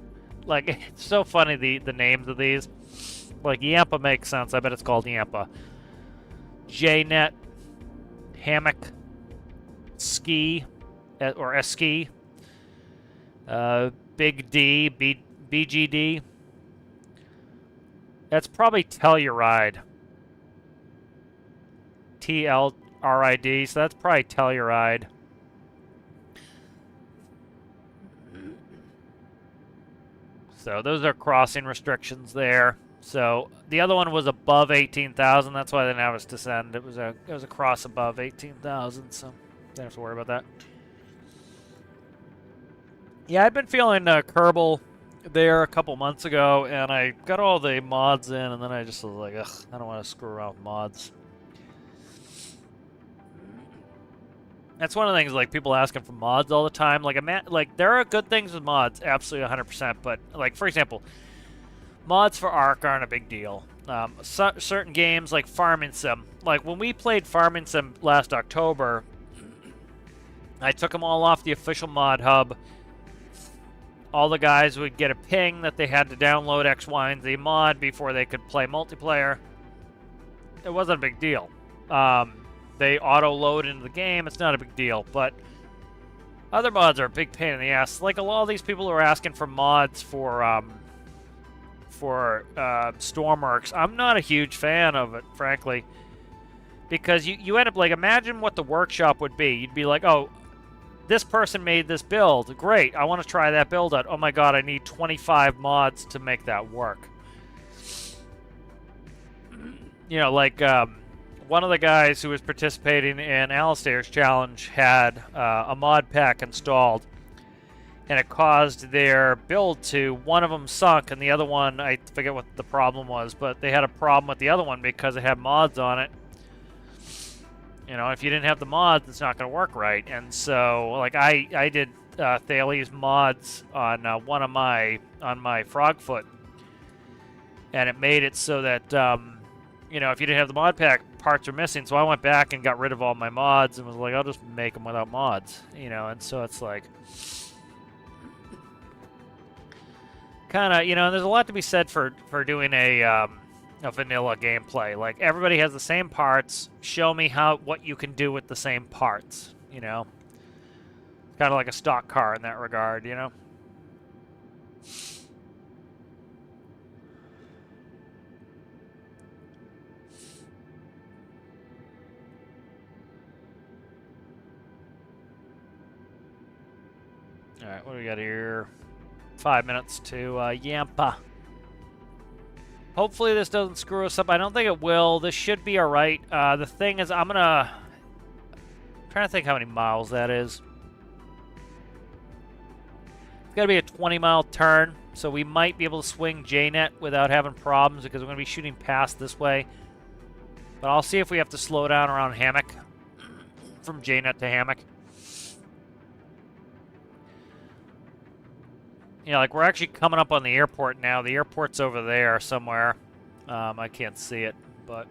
Speaker 1: Like, it's so funny, the names of these. Like, Yampa makes sense. I bet it's called Yampa. JNet, Hammock, Ski, or Eski, Big D, BGD. That's probably Telluride. TLRID, so that's probably Telluride. So those are crossing restrictions there. So the other one was above 18,000. That's why they didn't have us descend. It was a cross above 18,000. So don't have to worry about that. Yeah, I've been feeling Kerbal there a couple months ago, and I got all the mods in, and then I just was like, ugh, I don't want to screw around with mods. That's one of the things, like, people asking for mods all the time. Like, there are good things with mods, absolutely 100%. But, like, for example, mods for Ark aren't a big deal. Certain games, like Farming Sim. Like, when we played Farming Sim last October, I took them all off the official mod hub. All the guys would get a ping that they had to download X, Y, and Z mod before they could play multiplayer. It wasn't a big deal. They auto-load into the game. It's not a big deal. But other mods are a big pain in the ass. Like, a lot of these people are asking for mods for Stormworks. I'm not a huge fan of it, frankly. Because you end up, like, imagine what the workshop would be. You'd be like, oh, this person made this build. Great, I want to try that build out. Oh my god, I need 25 mods to make that work. You know, like, one of the guys who was participating in Alistair's challenge had a mod pack installed, and it caused their build to, one of them sunk, and the other one, I forget what the problem was, but they had a problem with the other one because it had mods on it. You know, if you didn't have the mods, it's not going to work right. And so, like, I did Thales mods on on my Frogfoot, and it made it so that you know, if you didn't have the mod pack, parts are missing. So I went back and got rid of all my mods and was like, I'll just make them without mods. You know, and so it's like, kind of, you know, there's a lot to be said for doing a vanilla gameplay. Like, everybody has the same parts. Show me what you can do with the same parts, you know? Kind of like a stock car in that regard, you know? Alright, what do we got here? 5 minutes to Yampa. Hopefully this doesn't screw us up. I don't think it will. This should be alright. The thing is, I'm trying to think how many miles that is. It's got to be a 20-mile turn, so we might be able to swing JNet without having problems because we're going to be shooting past this way. But I'll see if we have to slow down around Hammock, from JNet to Hammock. You know, like, we're actually coming up on the airport now. The airport's over there somewhere. I can't see it, but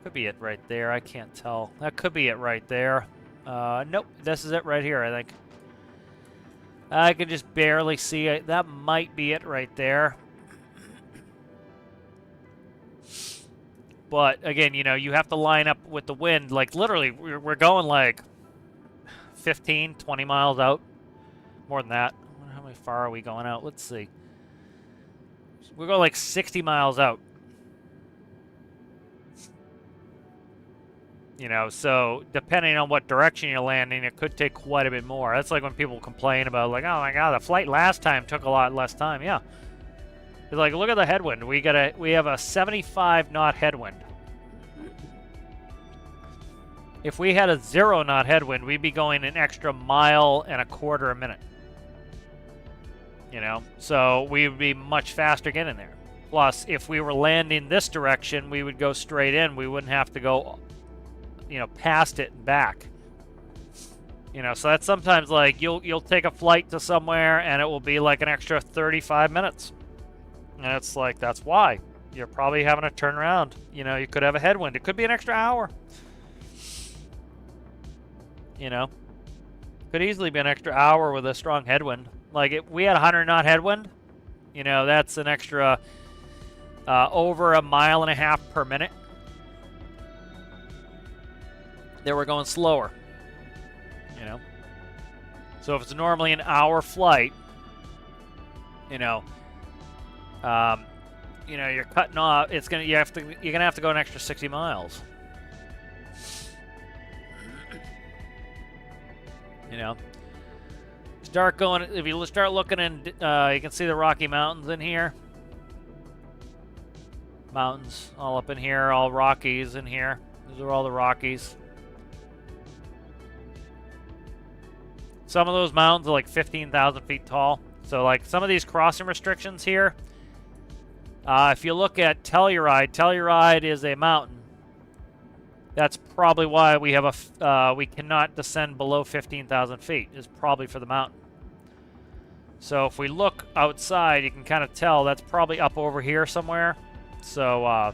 Speaker 1: could be it right there. I can't tell. That could be it right there. Nope, this is it right here, I think. I can just barely see it. That might be it right there. But, again, you know, you have to line up with the wind. Like, literally, we're going, like, 15, 20 miles out. More than that. How far are we going out? Let's see. We're going like 60 miles out. You know, so depending on what direction you're landing, it could take quite a bit more. That's like when people complain about, like, oh my god, the flight last time took a lot less time. Yeah. It's like, look at the headwind. We have a 75 knot headwind. If we had a 0 knot headwind, we'd be going an extra mile and a quarter a minute. You know, so we would be much faster getting there. Plus, if we were landing this direction, we would go straight in. We wouldn't have to go, you know, past it and back. You know, so that's sometimes like you'll take a flight to somewhere and it will be like an extra 35 minutes. And it's like, that's why. You're probably having to turn around. You know, you could have a headwind. It could be an extra hour. You know, could easily be an extra hour with a strong headwind. Like, if we had a 100 knot headwind, you know, that's an extra over a mile and a half per minute. There we're going slower, you know. So if it's normally an hour flight, you know, you're cutting off. You're gonna have to go an extra 60 miles. You know, if you start looking in, you can see the Rocky Mountains in here. Mountains all up in here, all Rockies in here. These are all the Rockies. Some of those mountains are like 15,000 feet tall. So like some of these crossing restrictions here, if you look at Telluride is a mountain. That's probably why we have we cannot descend below 15,000 feet. Is probably for the mountain. So if we look outside, you can kind of tell that's probably up over here somewhere. So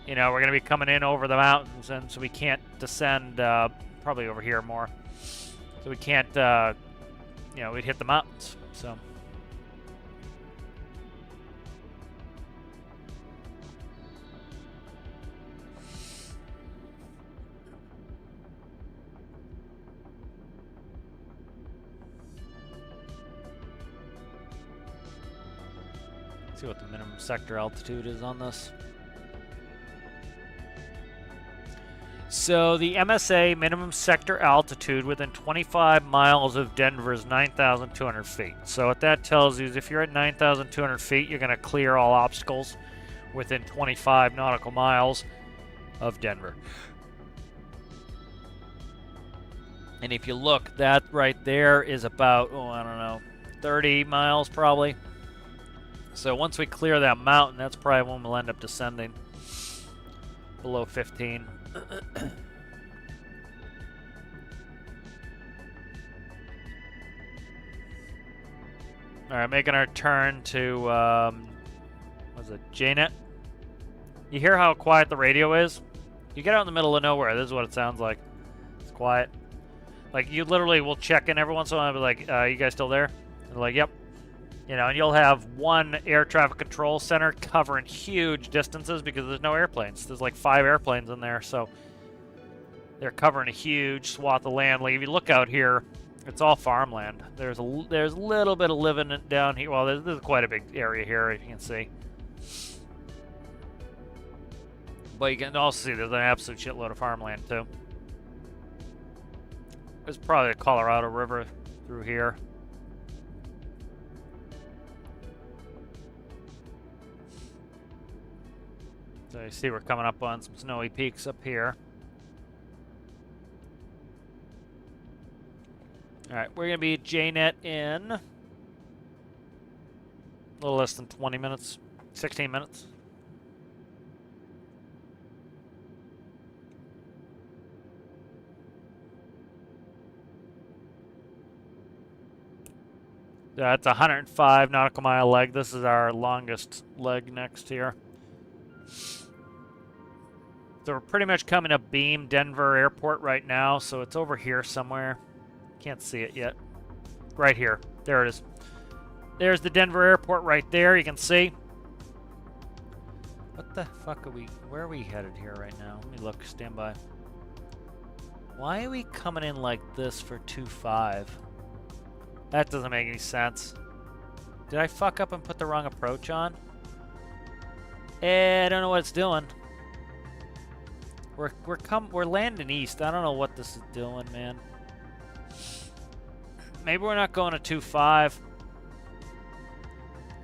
Speaker 1: you know, we're going to be coming in over the mountains, and so we can't descend probably over here more. So we can't, you know, we'd hit the mountains. So. See what the minimum sector altitude is on this. So the MSA minimum sector altitude within 25 miles of Denver is 9,200 feet. So what that tells you is if you're at 9,200 feet, you're going to clear all obstacles within 25 nautical miles of Denver. And if you look, that right there is about, I don't know, 30 miles probably. So once we clear that mountain, that's probably when we'll end up descending below 15. All right, making our turn to, what's it, JNet? You hear how quiet the radio is? You get out in the middle of nowhere, this is what it sounds like. It's quiet. Like, you literally will check in every once in a while and be like, you guys still there? And they're like, yep. You know, and you'll have one air traffic control center covering huge distances because there's no airplanes. There's like 5 airplanes in there, so they're covering a huge swath of land. Like if you look out here, it's all farmland. There's a little bit of living down here. Well, there's quite a big area here, as you can see. But you can also see there's an absolute shitload of farmland too. There's probably a Colorado River through here. So you see we're coming up on some snowy peaks up here. Alright, we're going to be at JNet in a little less than 20 minutes, 16 minutes. That's a 105 nautical mile leg. This is our longest leg next here. So we're pretty much coming up beam Denver Airport right now, so it's over here somewhere. Can't see it yet. Right here. There it is. There's the Denver Airport right there, you can see. What the fuck are we... Where are we headed here right now? Let me look. Stand by. Why are we coming in like this for 2.5? That doesn't make any sense. Did I fuck up and put the wrong approach on? I don't know what it's doing. We're landing east. I don't know what this is doing, man. Maybe we're not going to 2-5.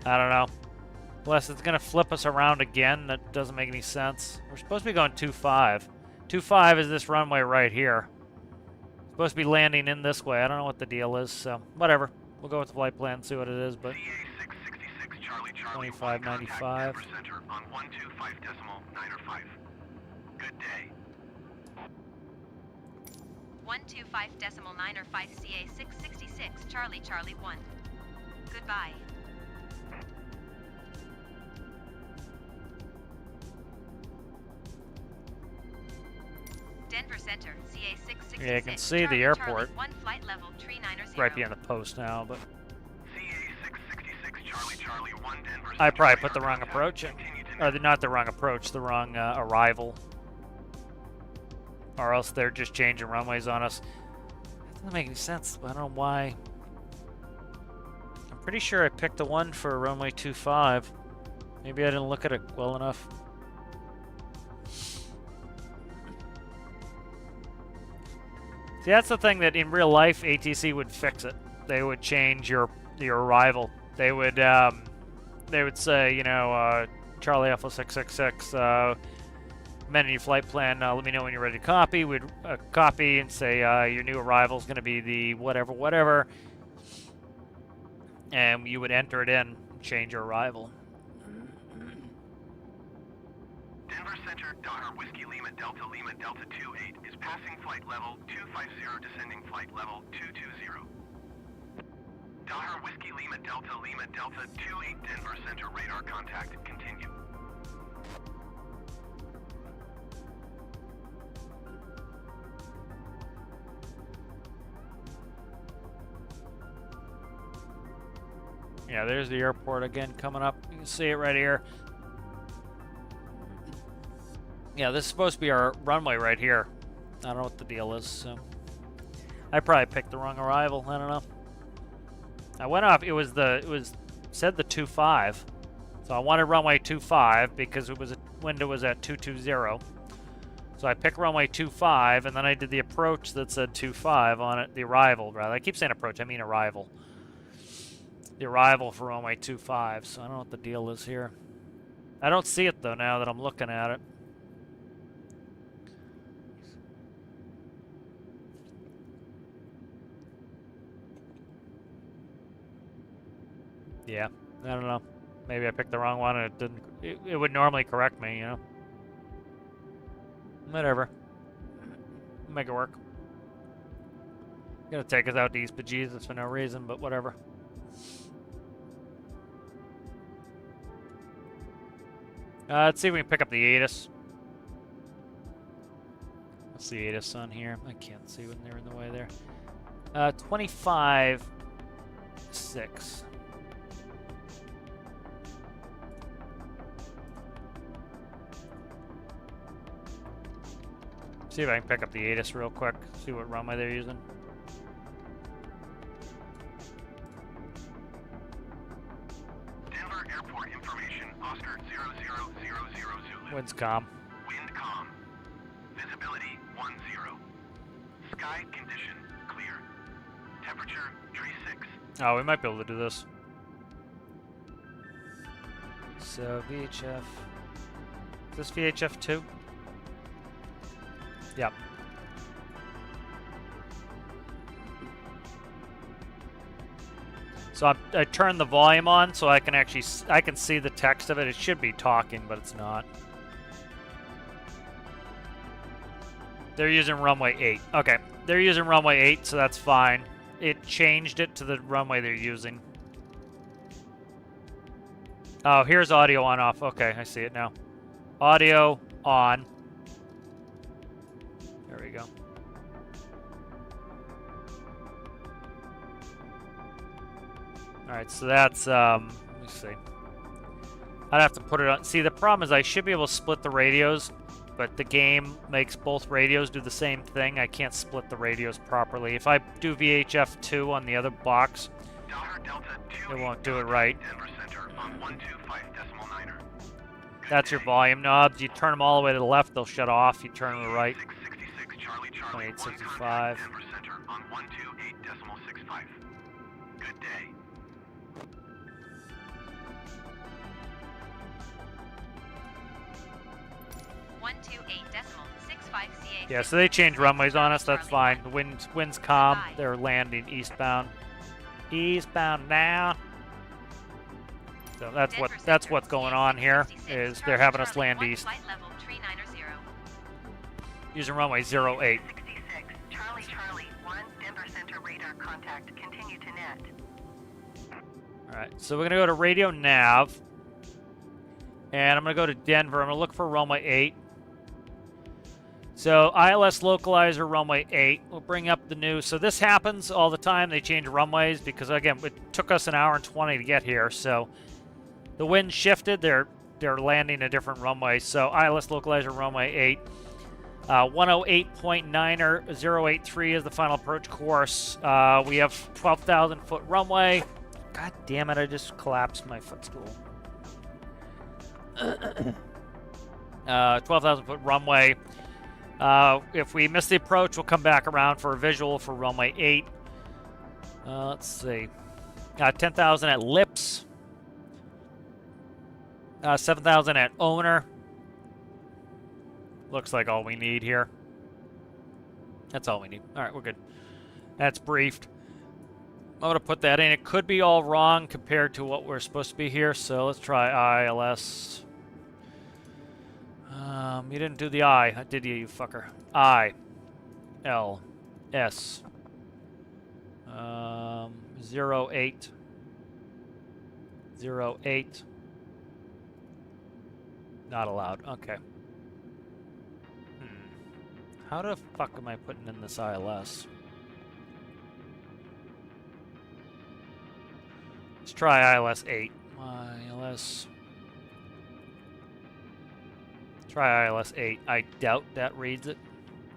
Speaker 1: I don't know. Unless it's gonna flip us around again. That doesn't make any sense. We're supposed to be going 2-5. 2-5 is this runway right here. Supposed to be landing in this way. I don't know what the deal is, so whatever. We'll go with the flight plan and see what it is, but
Speaker 4: CA 666 Charlie Charlie
Speaker 1: 2595.
Speaker 4: Denver Center on 125.905. Good day.
Speaker 3: 125.905 CA 666 Charlie Charlie 1. Goodbye. Denver Center, CA 666.
Speaker 1: Yeah, you can see the
Speaker 3: Charlie,
Speaker 1: airport.
Speaker 3: Charlie, 1 flight level 390.
Speaker 1: Right behind the post now, but
Speaker 4: CA 666 Charlie Charlie 1 Denver
Speaker 1: I
Speaker 4: Center,
Speaker 1: probably
Speaker 4: radar
Speaker 1: put the wrong
Speaker 4: contact.
Speaker 1: approach in.
Speaker 4: Continue to
Speaker 1: Or not the wrong approach, the wrong arrival. Or else they're just changing runways on us. That doesn't make any sense. I don't know why. I'm pretty sure I picked the one for runway 25. Maybe I didn't look at it well enough. See, that's the thing that in real life, ATC would fix it. They would change your arrival. They would say, you know, Charlie Alpha 666, amending your flight plan. Let me know when you're ready to copy. We'd copy and say your new arrival is going to be the whatever, and you would enter it in, change your arrival.
Speaker 4: Denver Center, Daughter Whiskey Lima Delta 28 is passing flight level 250, descending flight level 220. Daughter Whiskey Lima Delta 28 Denver Center radar contact. Continue.
Speaker 1: Yeah, there's the airport again coming up. You can see it right here. Yeah, this is supposed to be our runway right here. I don't know what the deal is, so I probably picked the wrong arrival. I don't know. I went off. It said the 25, so I wanted runway 25 because window was at 220. So I picked runway 25, and then I did the approach that said 25 on it. The arrival, rather. I keep saying approach. I mean arrival. The arrival for runway 25. So I don't know what the deal is here. I don't see it though now that I'm looking at it. Yeah, I don't know. Maybe I picked the wrong one and it didn't. It would normally correct me, you know. Whatever. Make it work. Gonna take us out to East Bejesus for no reason, but whatever. Let's see if we can pick up the ATIS. What's the ATIS on here? I can't see when they're in the way there. 25.6. See if I can pick up the ATIS real quick. See what runway they're using.
Speaker 4: Denver Airport information. Oscar 0000 Zulu.
Speaker 1: Wind's calm.
Speaker 4: Wind calm. Visibility 10. Sky condition clear. Temperature 36.
Speaker 1: Oh, we might be able to do this. So VHF. Is this VHF 2? Yep. So I turned the volume on so I can actually I can see the text of it. It should be talking, but it's not. They're using runway 8. Okay, they're using runway 8, so that's fine. It changed it to the runway they're using. Oh, here's audio on off. Okay, I see it now. Audio on. There we go. Alright, so that's, let me see. I'd have to put it on. See, the problem is I should be able to split the radios, but the game makes both radios do the same thing. I can't split the radios properly. If I do VHF 2 on the other box,
Speaker 4: Daughter Delta
Speaker 1: it won't do it right.
Speaker 4: Denver Center on 125.9.
Speaker 1: That's your volume knobs. You turn them all the way to the left, they'll shut off. You turn them to the right.
Speaker 4: 666 Charlie Charlie.
Speaker 1: 2865.
Speaker 4: Denver Center on 128.65. Good day.
Speaker 3: 128.65 CA.
Speaker 1: Yeah, so they change runways on us. That's fine. The wind's calm. They're landing eastbound. Eastbound now. So that's what's going on here. Is they're having us land east. Using runway 08.
Speaker 2: 66, Charlie Charlie 1, Denver Center radar contact. Continue to net.
Speaker 1: All right, so we're gonna go to radio nav, and I'm gonna go to Denver. I'm gonna look for runway 8. So ILS localizer runway 8. We'll bring up the news. So this happens all the time. They change runways because again, it took us an hour and 20 to get here. So the wind shifted. They're landing a different runway. So ILS localizer runway 8. 108.9er 083 is the final approach course. We have 12,000 foot runway. God damn it! I just collapsed my footstool. 12,000 foot runway. If we miss the approach, we'll come back around for a visual for runway 8. Let's see. 10,000 at Lips. 7,000 at Owner. Looks like all we need here. That's all we need. All right, we're good. That's briefed. I'm going to put that in. It could be all wrong compared to what we're supposed to be here, so let's try ILS. You didn't do the I, did you fucker? I. L. S. 08. 08. Not allowed. Okay. How the fuck am I putting in this ILS? Let's try ILS 8. ILS. Try ILS 8. I doubt that reads it.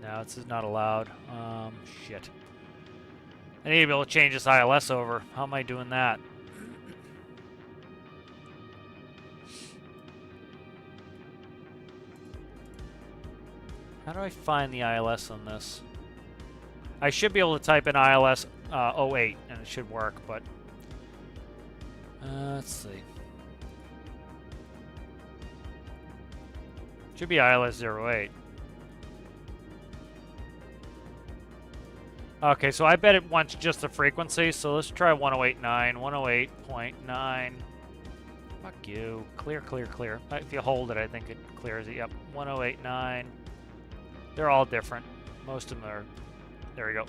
Speaker 1: No, this is not allowed. Shit. I need to be able to change this ILS over. How am I doing that? How do I find the ILS on this? I should be able to type in ILS 08 and it should work, but let's see. Should be ILS 08. Okay, so I bet it wants just the frequency, so let's try 108.9. 108.9. Fuck you. Clear, clear, clear. If you hold it, I think it clears it. Yep. 108.9. They're all different. Most of them are... There we go.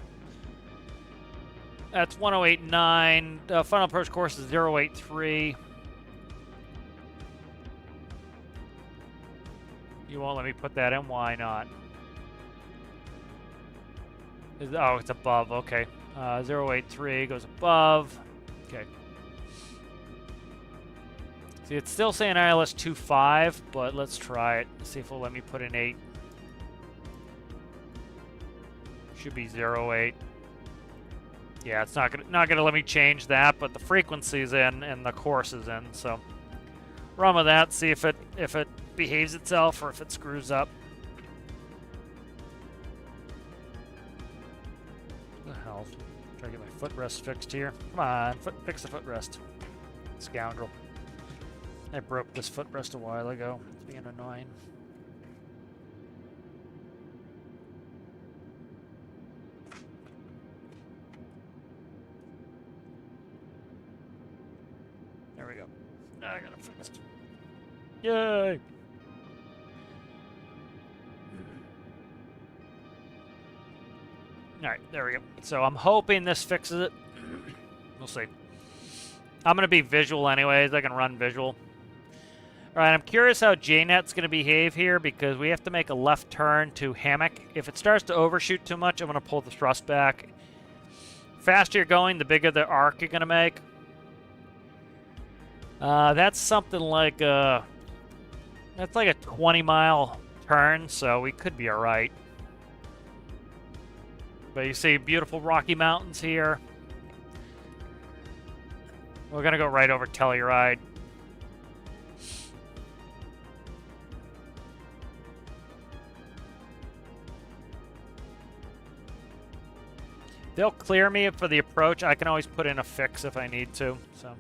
Speaker 1: That's 108.9. Final approach course is 083. You won't let me put that in? Why not? Oh, it's above. Okay. 083 goes above. Okay. See, it's still saying ILS 25, but let's try it. See if it'll let me put in 8. Should be 08. Yeah, it's not gonna let me change that, but the frequency's in and the course is in, so run with that, see if it behaves itself or if it screws up. What the hell? Try to get my footrest fixed here. Come on, fix the footrest. Scoundrel. I broke this footrest a while ago. It's being annoying. There we go. Now I got it fixed. Yay! Alright, there we go. So I'm hoping this fixes it. We'll see. I'm going to be visual anyways. I can run visual. Alright, I'm curious how JNet's going to behave here because we have to make a left turn to Hammock. If it starts to overshoot too much, I'm going to pull the thrust back. Faster you're going, the bigger the arc you're going to make. That's something like that's like a 20-mile turn, so we could be alright. But you see beautiful Rocky Mountains here. We're gonna go right over Telluride. They'll clear me for the approach. I can always put in a fix if I need to. So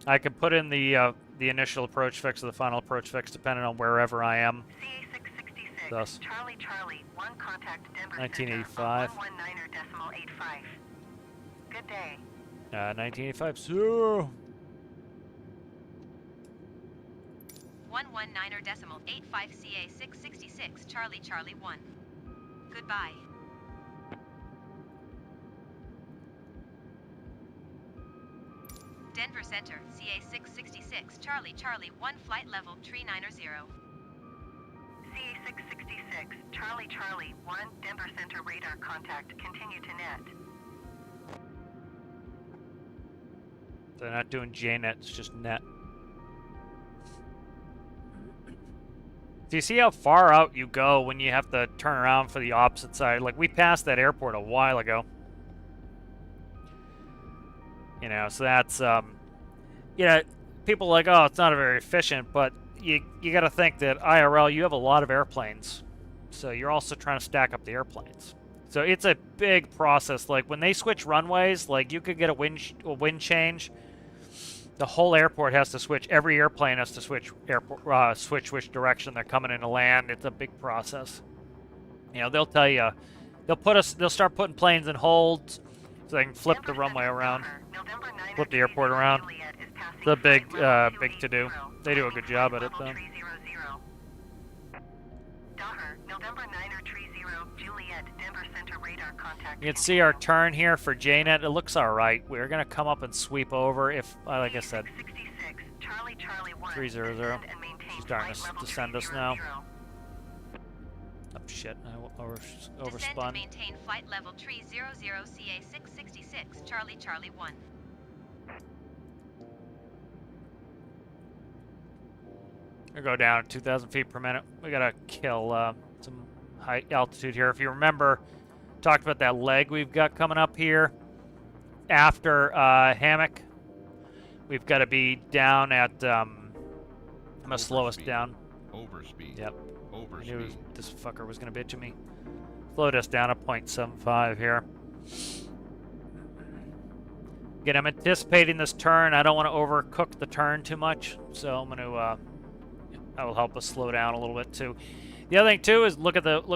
Speaker 1: I can put in the initial approach fix or the final approach fix depending on wherever I am.
Speaker 2: CA666,
Speaker 1: Thus.
Speaker 2: Charlie Charlie, 1 contact Denver
Speaker 1: 1985.
Speaker 2: Center on 119.85. Good day.
Speaker 1: 1985. So
Speaker 3: 119.85 CA 666 Charlie Charlie 1. Goodbye. Denver Center, CA 666 Charlie Charlie 1 flight level 390.
Speaker 2: CA666, Charlie Charlie 1, Denver Center radar contact, continue to net.
Speaker 1: they're not doing JNet, it's just net. Do you see how far out you go when you have to turn around for the opposite side? Like, we passed that airport a while ago. You know, so that's, you know, people are like, oh, it's not very efficient, but you got to think that IRL, you have a lot of airplanes. So you're also trying to stack up the airplanes. So it's a big process. Like, when they switch runways, like, you could get a wind change. The whole airport has to switch. Every airplane has to switch switch which direction they're coming in to land. It's a big process. You know, they'll tell you, they'll start putting planes in hold so they can flip the runway around, flip the airport around. It's a big to do. They do a good job at it, though. You can see our turn here for JNet. It looks all right. We're going to come up and sweep over if, like I said, 300. She's starting to descend us now. Oh, shit. I
Speaker 3: Descend and
Speaker 1: overspun.
Speaker 3: maintain flight level 300 CA 666 Charlie Charlie 1.
Speaker 1: We'll go down at 2,000 feet per minute. We got to kill some high altitude here. If you remember, talked about that leg we've got coming up here after Hammock. We've got to be down at I'm gonna slow us down.
Speaker 5: Overspeed.
Speaker 1: Yep. I knew
Speaker 5: Overspeed.
Speaker 1: this fucker was gonna bitch at me. Slowed us down to 0.75 here. Again, I'm anticipating this turn. I don't want to overcook the turn too much, so I'm gonna that will help us slow down a little bit too. The other thing too is look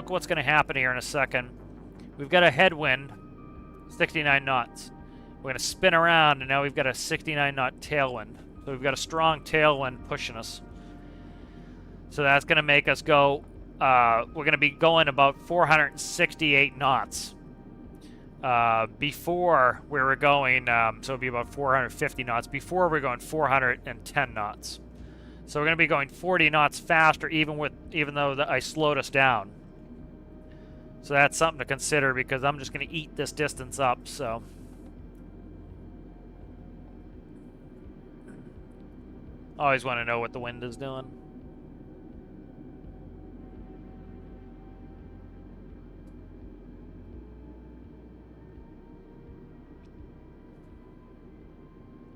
Speaker 1: what's gonna happen here in a second. We've got a headwind, 69 knots. We're going to spin around, and now we've got a 69 knot tailwind. So we've got a strong tailwind pushing us. So that's going to make us go, we're going to be going about 468 knots. Before we were going, so it'll be about 450 knots. Before we we're going 410 knots. So we're going to be going 40 knots faster, even though I slowed us down. So that's something to consider because I'm just going to eat this distance up, so. Always want to know what the wind is doing.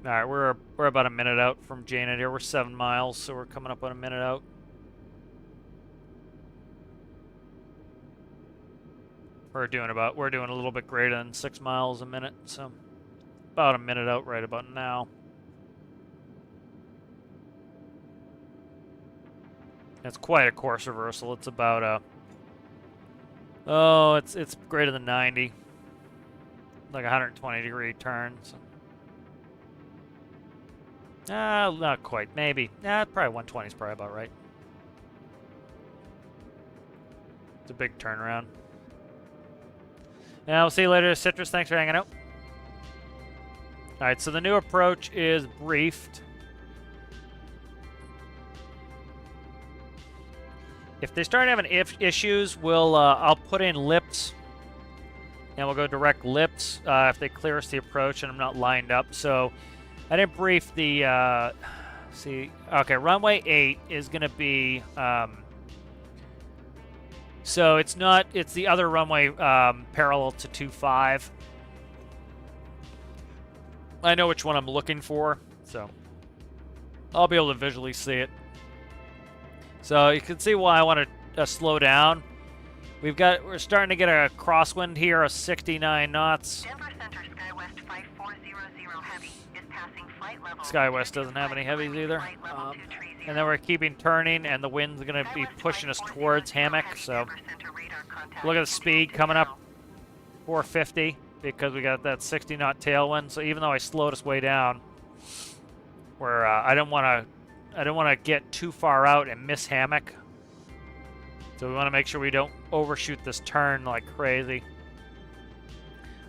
Speaker 1: All right, we're about a minute out from JNet here. We're 7 miles, so we're coming up on a minute out. We're doing a little bit greater than 6 miles a minute, so about a minute out right about now. It's quite a course reversal. It's about it's greater than 90, like 120-degree turn. So. Not quite. Maybe. Probably 120 is probably about right. It's a big turnaround. Yeah, we'll see you later, Citrus. Thanks for hanging out. All right, so the new approach is briefed. If they start having issues, I'll put in lips, and we'll go direct lips if they clear us the approach and I'm not lined up. So I didn't brief the. Okay, runway 8 is going to be. So it's the other runway parallel to 25. I know which one I'm looking for, so I'll be able to visually see it. So you can see why I want to slow down. We're starting to get a crosswind here of 69 knots.
Speaker 2: Denver Center SkyWest 5400 Heavy is passing flight level.
Speaker 1: SkyWest doesn't have any heavies either.
Speaker 2: Flight level 230.
Speaker 1: And then we're keeping turning, and the wind's going to be pushing us towards Hammock. So
Speaker 2: Denver Center radar contact.
Speaker 1: look at the speed coming up 450 because we got that 60 knot tailwind. So even though I slowed us way down, where I don't want to get too far out and miss Hammock. So we want to make sure we don't overshoot this turn like crazy.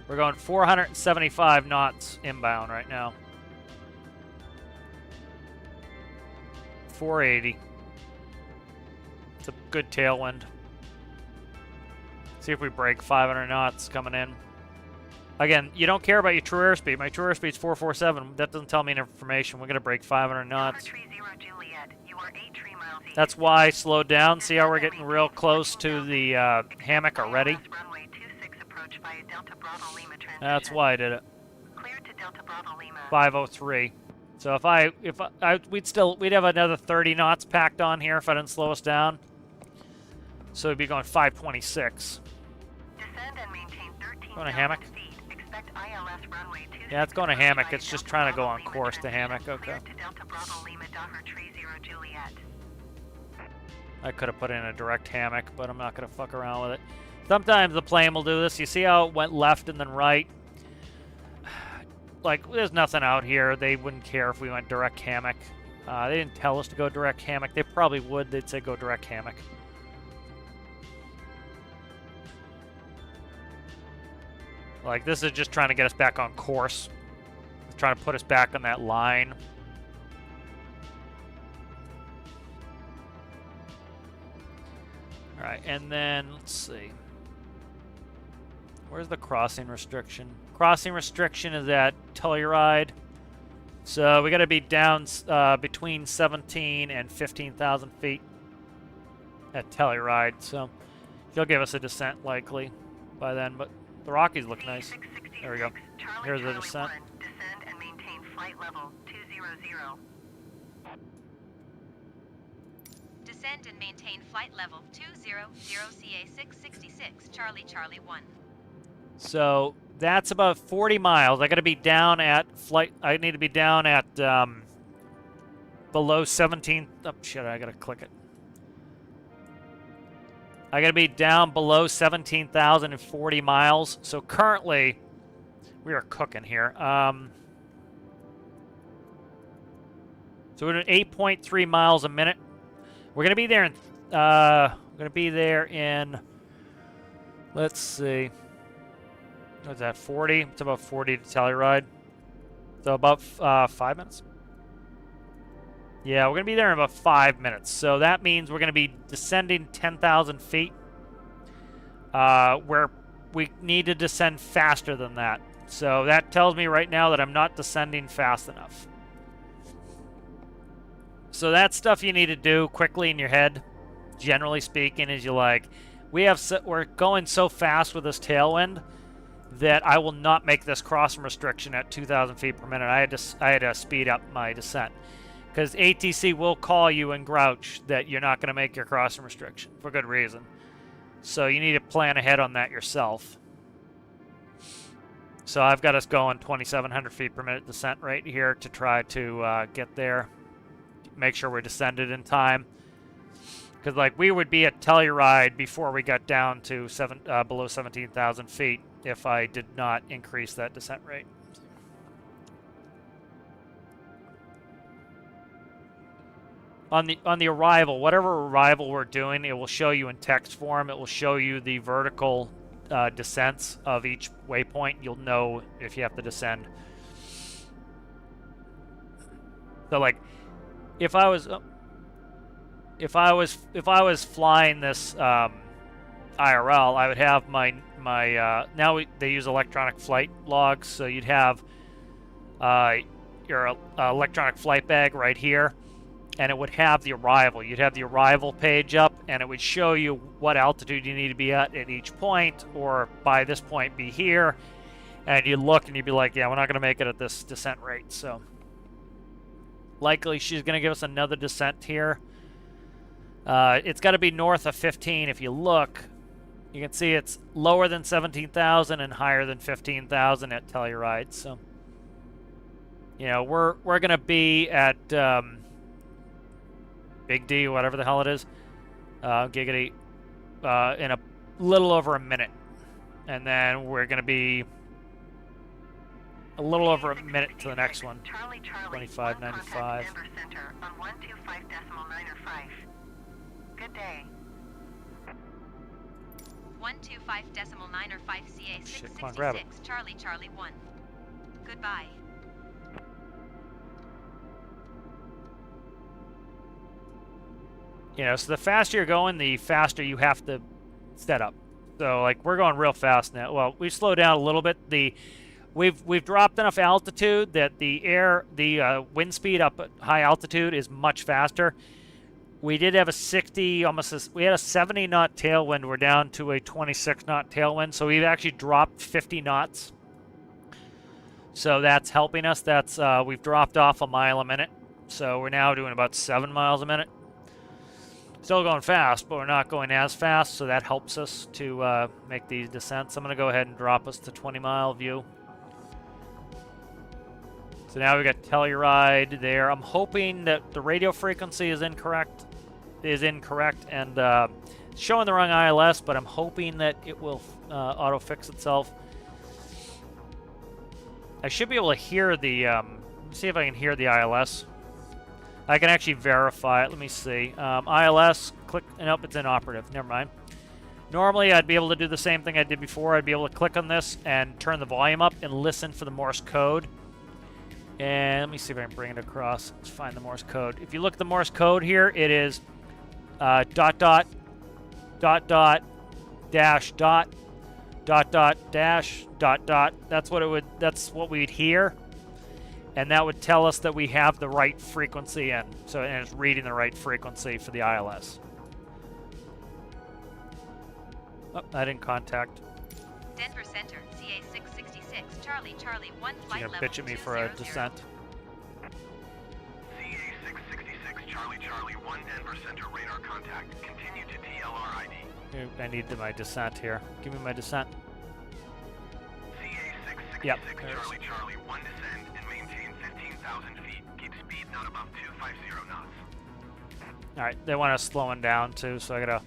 Speaker 1: We're going 475 knots inbound right now. 480. It's a good tailwind. See if we break 500 knots coming in. Again, you don't care about your true airspeed. My true airspeed's 447. That doesn't tell me any information. We're going to break 500 knots.
Speaker 2: Denver 30 Juliet, you are 8 tree miles east.
Speaker 1: That's why I slowed down. See how we're getting real close to the Hammock already?
Speaker 2: ILS runway 26 approach via Delta Bravo Lima transition.
Speaker 1: That's why I did it.
Speaker 2: Cleared to Delta Bravo Lima.
Speaker 1: 503. So we'd have another 30 knots packed on here if I didn't slow us down. So we'd be going 526.
Speaker 2: Descend and maintain 13,000
Speaker 1: Going to Hammock?
Speaker 2: feet. Expect ILS runway 26
Speaker 1: Yeah, it's going to
Speaker 2: approach
Speaker 1: Hammock.
Speaker 2: via
Speaker 1: It's just
Speaker 2: Delta
Speaker 1: trying to go
Speaker 2: Bravo
Speaker 1: on
Speaker 2: Lima
Speaker 1: course to
Speaker 2: transition.
Speaker 1: Hammock. Okay.
Speaker 2: Cleared to Delta Bravo Lima Daher 30 Juliet.
Speaker 1: I could have put in a direct Hammock, but I'm not going to fuck around with it. Sometimes the plane will do this. You see how it went left and then right? Like, there's nothing out here. They wouldn't care if we went direct Hammock. They didn't tell us to go direct Hammock. They probably would. They'd say go direct Hammock. Like, this is just trying to get us back on course. It's trying to put us back on that line. Alright, and then, let's see. Where's the crossing restriction? Crossing restriction is at Telluride. So we got to be down between 17 and 15,000 feet at Telluride. So he'll give us a descent likely by then. But the Rockies look nice. There we go. Here's the descent.
Speaker 2: Descend and maintain flight level 200.
Speaker 3: Descend and maintain flight level 200 CA666 Charlie Charlie 1.
Speaker 1: So that's about 40 miles. I got to be down at flight. I need to be down at below 17. Oh shit! I gotta click it. I got to be down below 17,040 miles. So currently, we are cooking here. So we're doing 8.3 miles a minute. We're gonna be there in. Let's see. What's that? 40. It's about 40 to Telluride. So about 5 minutes. Yeah, we're gonna be there in about 5 minutes. So that means we're gonna be descending 10,000 feet. Where we need to descend faster than that. So that tells me right now that I'm not descending fast enough. So that's stuff you need to do quickly in your head, generally speaking, is we're going so fast with this tailwind that I will not make this crossing restriction at 2,000 feet per minute. I had to speed up my descent because ATC will call you and grouch that you're not going to make your crossing restriction for good reason. So you need to plan ahead on that yourself. So I've got us going 2,700 feet per minute descent right here to try to get there. Make sure we're descended in time. Because like we would be at Telluride before we got down to below 17,000 feet if I did not increase that descent rate. On the arrival, whatever arrival we're doing, it will show you in text form. It will show you the vertical descents of each waypoint. You'll know if you have to descend. So like, if I was flying this IRL, I would have my they use electronic flight logs, so you'd have your electronic flight bag right here, and it would have the arrival. You'd have the arrival page up, and it would show you what altitude you need to be at each point, or by this point be here, and you'd look and you'd be like, yeah, we're not going to make it at this descent rate, so likely she's going to give us another descent here. It's got to be north of 15 if you look. You can see it's lower than 17,000 and higher than 15,000 at Telluride. So, you know, we're gonna be at Big D, whatever the hell it is, Giggity, in a little over a minute, and then we're gonna be a little over a minute to the next one.
Speaker 2: Charlie, Charlie,
Speaker 1: 2595.
Speaker 2: Denver Center on 125.905. Good day.
Speaker 3: 125.905 CA
Speaker 1: Shit, come on, grab it.
Speaker 3: 666 Charlie Charlie 1. Goodbye.
Speaker 1: You know, so the faster you're going, the faster you have to set up. So, like, we're going real fast now. Well, we slowed down a little bit. We've dropped enough altitude that the wind speed up at high altitude is much faster. We did have a 70 knot tailwind. We're down to a 26 knot tailwind, so we've actually dropped 50 knots. So that's helping us. That's we've dropped off a mile a minute, so we're now doing about 7 miles a minute. Still going fast, but we're not going as fast, so that helps us to make these descents. I'm going to go ahead and drop us to 20-mile view. So now we got Telluride there. I'm hoping that the radio frequency is incorrect, and showing the wrong ILS, but I'm hoping that it will auto-fix itself. I should be able to hear the, see if I can hear the ILS. I can actually verify it. Let me see. ILS, click, nope, it's inoperative. Never mind. Normally, I'd be able to do the same thing I did before. I'd be able to click on this and turn the volume up and listen for the Morse code. And let me see if I can bring it across. Let's find the Morse code. If you look at the Morse code here, it is dot dot dot dot dash dot dot dot dash dot dot. That's what it would. That's what we'd hear, and that would tell us that we have the right frequency in. So, and it's reading the right frequency for the ILS. Oh, I didn't contact.
Speaker 3: Denver Center, CA 666 Charlie Charlie 1 flight
Speaker 1: You're
Speaker 3: level
Speaker 1: bitching me for a
Speaker 3: 200.
Speaker 1: descent.
Speaker 4: CA 666 Charlie Charlie 1 Denver Center radar contact. Continue to TLR ID.
Speaker 1: I need my descent here. Give me my descent.
Speaker 4: CA 666
Speaker 1: Yep, there it is.
Speaker 4: Charlie Charlie 1 descend and maintain 15,000 feet. Keep speed not above 250 knots.
Speaker 1: All right, they want us slowing down too, so I gotta.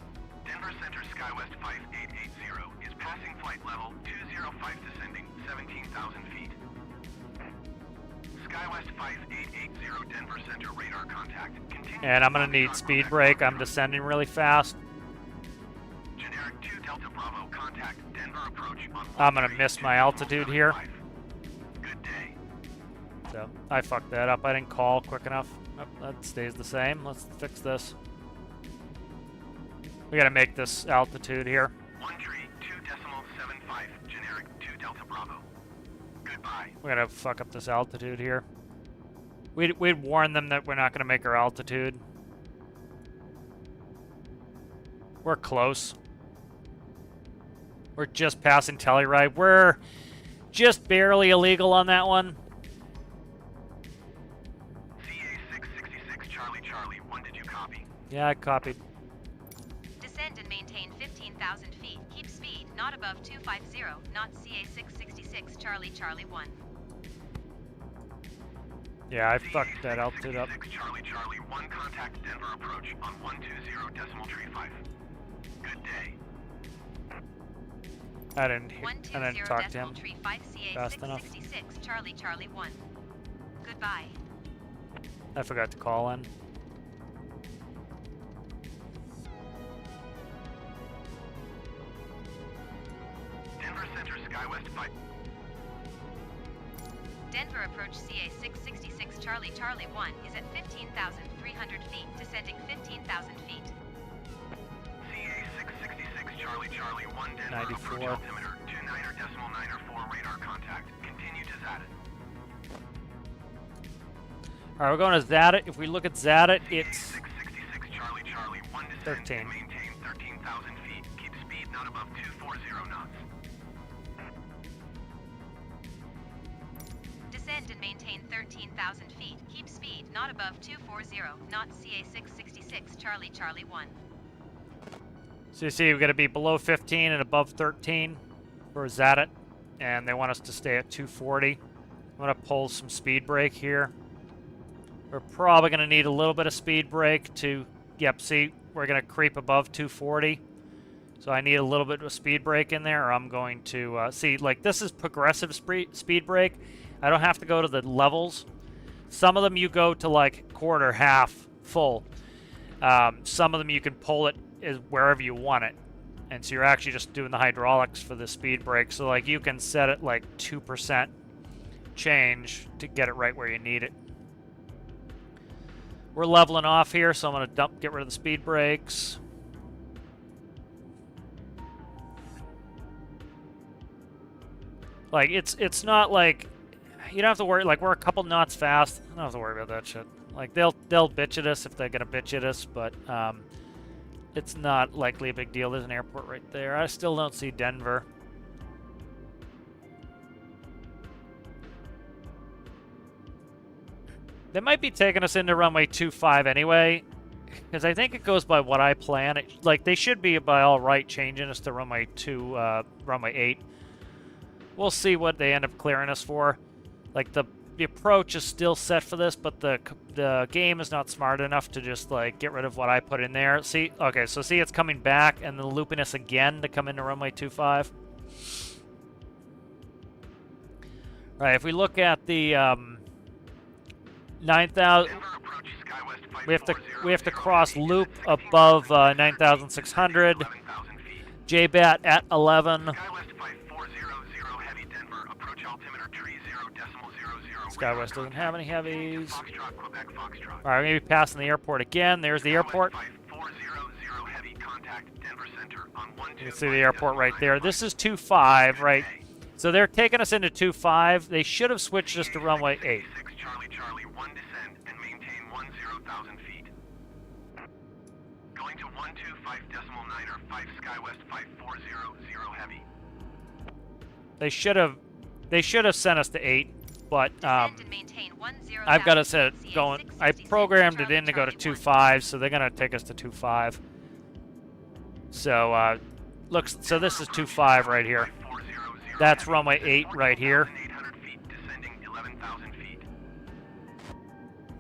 Speaker 4: Denver Center SkyWest 5880 is passing flight level 205 descending 17,000 feet. SkyWest 5880 Denver Center radar contact. Continue
Speaker 1: And I'm gonna need speed brake. I'm descending really fast.
Speaker 4: Generic 2 Delta Bravo contact Denver approach on
Speaker 1: I'm gonna miss my altitude here.
Speaker 4: 75. Good day.
Speaker 1: So I fucked that up. I didn't call quick enough. Oh, that stays the same. Let's fix this. We gotta make this altitude here.
Speaker 4: 132.75 generic 2 Delta Bravo. Goodbye.
Speaker 1: We gotta fuck up this altitude here. We'd warn them that we're not gonna make our altitude. We're close. We're just passing Telluride. We're just barely illegal on that one.
Speaker 4: CA 666 Charlie Charlie 1, did you copy?
Speaker 1: Yeah, I copied.
Speaker 3: Descend and maintain 15,000 feet. Keep speed not above 250, not CA 666 Charlie Charlie 1.
Speaker 1: Yeah, I fucked that altitude up.
Speaker 4: 666 Charlie Charlie 1 contact Denver approach on 120.35. Good day.
Speaker 1: I didn't talk to him
Speaker 3: 120.35 CA
Speaker 1: fast enough.
Speaker 3: 666 Charlie Charlie 1. Goodbye.
Speaker 1: I forgot to call in.
Speaker 4: Denver Center SkyWest 5.
Speaker 3: Denver approach CA 666 Charlie Charlie 1 is at 15,300 feet, descending 15,000 feet.
Speaker 4: CA 666 Charlie Charlie 1 Denver
Speaker 1: 94.
Speaker 4: approach altimeter 29.94 radar contact. Continue to Zadit.
Speaker 1: All right, we're going to Zadit. If we look at Zadit, it's
Speaker 4: 666 Charlie Charlie 1 descend
Speaker 1: 13.
Speaker 4: and maintain 13,000 feet. Keep speed not above 240 knots.
Speaker 3: Descend and maintain 13,000 feet. Keep speed not above 240, not CA 666 Charlie Charlie 1.
Speaker 1: So you see we're going to be below 15 and above 13 for Zadit, and they want us to stay at 240. I'm going to pull some speed brake here. We're probably going to need a little bit of speed brake to, yep, see, we're going to creep above 240. So I need a little bit of speed brake in there, or I'm going to, see, like, this is progressive speed brake. I don't have to go to the levels. Some of them you go to, like, quarter, half, full. Some of them you can pull it wherever you want it. And so you're actually just doing the hydraulics for the speed brake. So, like, you can set it, like, 2% change to get it right where you need it. We're leveling off here, so I'm going to get rid of the speed brakes. Like, it's not like, you don't have to worry, like, we're a couple knots fast. I don't have to worry about that shit. Like, they'll bitch at us if they're going to bitch at us, but it's not likely a big deal. There's an airport right there. I still don't see Denver. They might be taking us into runway 25 anyway, because I think it goes by what I plan. Like, they should be by all right changing us to runway 8. We'll see what they end up clearing us for. Like, the approach is still set for this, but the game is not smart enough to just, like, get rid of what I put in there. See, okay, so see it's coming back and then looping us again to come into runway 25. Right, if we look at the 9,000, we have to cross loop above 9,600. JBAT at 11. SkyWest doesn't have any heavies. All right, we're going to be passing the airport again. There's the airport. You can see the airport right there. This is 25, right? So they're taking us into 25. They should have switched us to runway 8.
Speaker 4: Going to 125.9 SkyWest 5400 heavy.
Speaker 1: They should have sent us to 8, but
Speaker 3: Descend and maintain 10,000
Speaker 1: I've got to set it
Speaker 3: CA
Speaker 1: going. I
Speaker 3: 666
Speaker 1: programmed it
Speaker 3: Charlie
Speaker 1: in to go to
Speaker 3: Charlie
Speaker 1: 2.5, so they're gonna take us to 2.5. So looks. So this is 2.5 right here. That's runway 8 right here.
Speaker 4: 1,800 feet, descending 11,000 feet.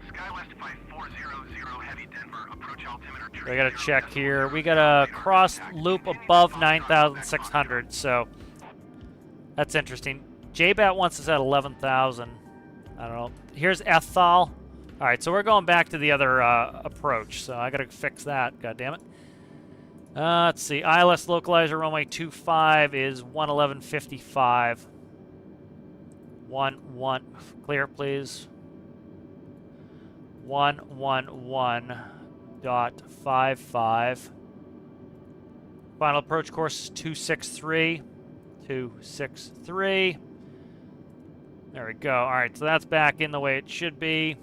Speaker 4: SkyWest 5400 heavy Denver, approach altimeter.
Speaker 1: We gotta check here. We gotta cross loop above 9,600. So that's interesting. JBAT wants us at 11,000. I don't know. Here's Ethol. All right, so we're going back to the other approach. So I gotta fix that. God damn it. Let's see. ILS localizer runway 25 is 111.55. 11. Clear, please. 111.55. Final approach course is 263. 263. There we go. All right, so that's back in the way it should be.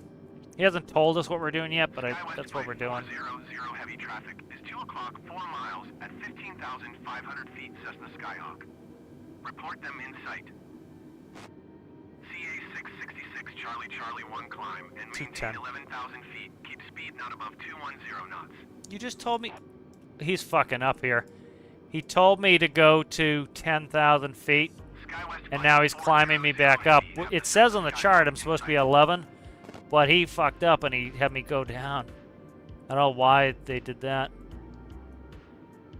Speaker 1: He hasn't told us what we're doing yet, but that's what we're doing.
Speaker 4: 400 heavy traffic is 2 o'clock, 4 miles at 15,500 feet Cessna Skyhawk. Report them in sight. CA 666 Charlie Charlie 1 climb and maintain
Speaker 1: 210.
Speaker 4: 11,000 feet. Keep speed not above 210 knots.
Speaker 1: You just told me... He's fucking up here. He told me to go to 10,000 feet, and now he's climbing me back up. It says on the chart I'm supposed to be 11, but he fucked up and he had me go down. I don't know why they did that.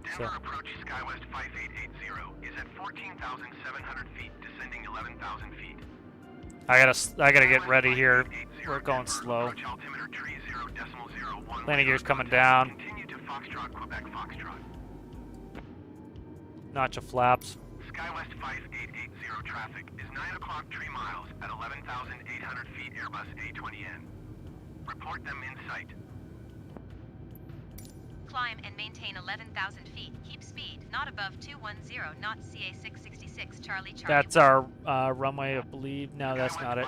Speaker 4: Denver approach SkyWest 5880 is at 14,700 feet, descending 11,000 feet.
Speaker 1: I gotta get ready here. We're going slow.
Speaker 4: Approach altimeter 30.01.
Speaker 1: Landing gear's coming down.
Speaker 4: Continue to Foxtrot, Quebec Foxtrot.
Speaker 1: Notch of flaps.
Speaker 4: SkyWest 5880 traffic is 9 o'clock 3 miles at 11,800 feet Airbus A20N. Report them in sight.
Speaker 3: Climb and maintain 11,000 feet. Keep speed not above 210 knots. CA 666 Charlie Charlie.
Speaker 1: That's our runway, I believe. No, that's not it.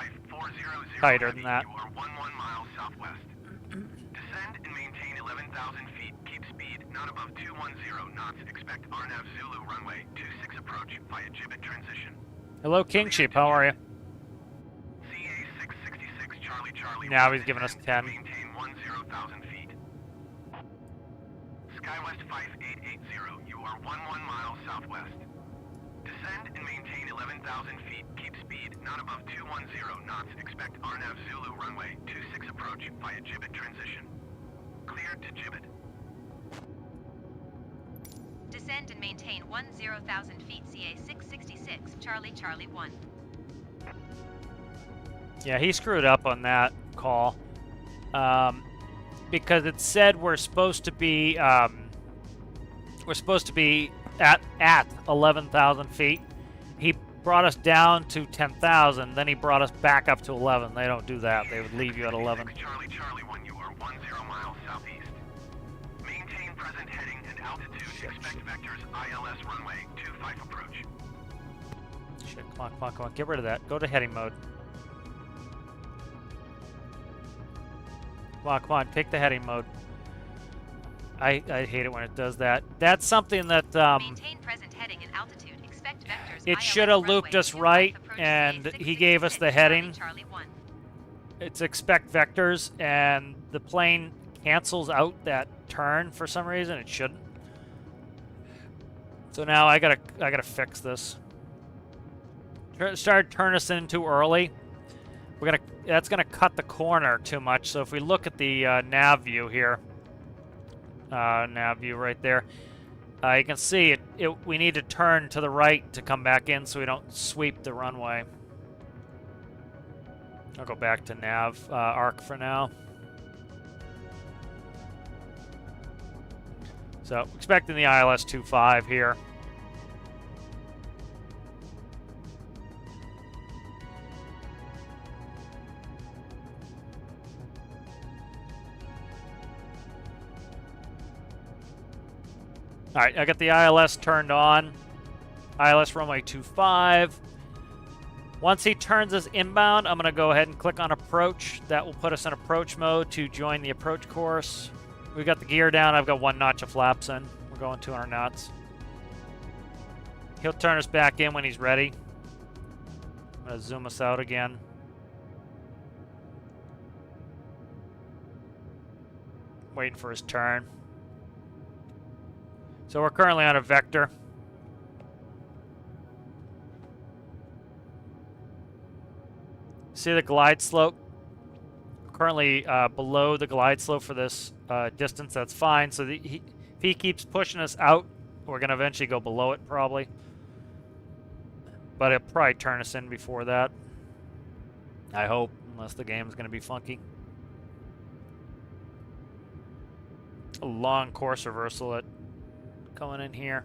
Speaker 1: Tighter than that.
Speaker 4: You are 11 miles southwest. Descend and maintain 11,000 feet. Keep speed not above 210 knots. Expect Arnav Zulu runway 26 approach via Gibbet transition.
Speaker 1: Hello, King Sheep. How are you?
Speaker 4: CA 666 Charlie Charlie.
Speaker 1: Now he's giving us 10.
Speaker 4: Maintain 10,000 feet. SkyWest 5880, you are 11 miles southwest. Descend and maintain 11,000 feet. Keep speed not above 210 knots. Expect Arnav Zulu runway 26 approach via gibbet transition. Cleared to gibbet.
Speaker 3: Descend and maintain 10,000 feet. CA 666 Charlie Charlie 1.
Speaker 1: Yeah, he screwed up on that call. Because it said we're supposed to be at 11,000 feet. He brought us down to 10,000, then he brought us back up to 11. They don't do that. They would leave you at 11.
Speaker 4: Charlie Charlie 1, you are 10 miles southeast. Maintain present heading and altitude. Expect vectors ILS runway 25 approach.
Speaker 1: Shit, come on, come on, come on. Get rid of that. Go to heading mode. Come on, come on. Take the heading mode. I hate it when it does that. That's something that
Speaker 3: Maintain present heading and altitude. Expect vectors
Speaker 1: it
Speaker 3: ILS
Speaker 1: should have
Speaker 3: runway
Speaker 1: looped us
Speaker 3: 25
Speaker 1: right,
Speaker 3: approach
Speaker 1: and
Speaker 3: CA
Speaker 1: he gave us the heading.
Speaker 3: Charlie 1.
Speaker 1: It's expect vectors, and the plane cancels out that turn for some reason. It shouldn't. So now I gotta fix this. Started turning us in too early. That's gonna cut the corner too much. So if we look at the nav view here, nav view right there, you can see we need to turn to the right to come back in so we don't sweep the runway. I'll go back to nav arc for now. So expecting the ILS 25 here. All right, I got the ILS turned on. ILS runway 25. Once he turns us inbound, I'm going to go ahead and click on approach. That will put us in approach mode to join the approach course. We got the gear down. I've got 1 notch of flaps in. We're going 200 knots. He'll turn us back in when he's ready. I'm going to zoom us out again. Waiting for his turn. So we're currently on a vector. See the glide slope? Currently below the glide slope for this distance. That's fine. So if he keeps pushing us out, we're going to eventually go below it probably. But it'll probably turn us in before that. I hope, unless the game's going to be funky. A long course reversal at going in here.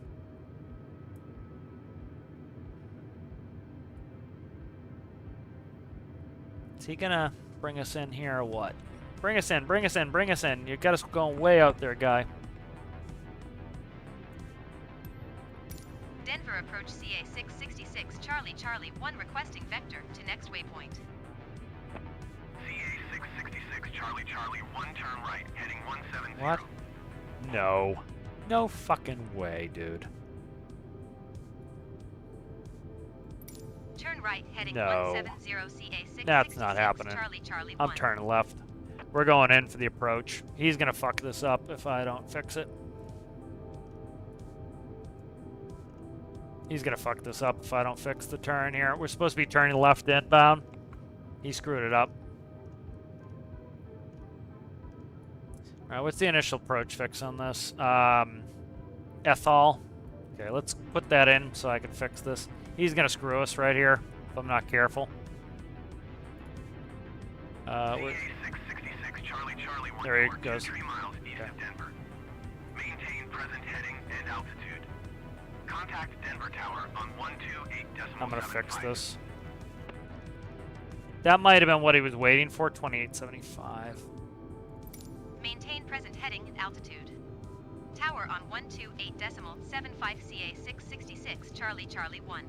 Speaker 1: Is he gonna bring us in here or what? Bring us in, bring us in, bring us in. You got us going way out there, guy.
Speaker 3: Denver approach CA 666 Charlie Charlie 1 requesting vector to next waypoint.
Speaker 4: CA 666 Charlie Charlie 1 turn right heading 170.
Speaker 1: What? No. No fucking way, dude.
Speaker 3: Turn right heading
Speaker 1: No.
Speaker 3: 170 CA 666
Speaker 1: That's not happening.
Speaker 3: Charlie Charlie 1.
Speaker 1: I'm turning left. We're going in for the approach. He's gonna fuck this up if I don't fix it. He's gonna fuck this up if I don't fix the turn here. We're supposed to be turning left inbound. He screwed it up. Alright, what's the initial approach fix on this? Ethol. Okay, let's put that in so I can fix this. He's gonna screw us right here if I'm not careful.
Speaker 4: CA 666 Charlie Charlie 1
Speaker 1: There he
Speaker 4: north,
Speaker 1: goes.
Speaker 4: 3 miles east
Speaker 1: Okay.
Speaker 4: of Denver. Maintain present heading and altitude. Contact Denver Tower on 128.75.
Speaker 1: I'm gonna fix this. That might have been what he was waiting for, 2875.
Speaker 3: Maintain present heading and altitude. Tower on 128.75 CA 666 Charlie Charlie 1.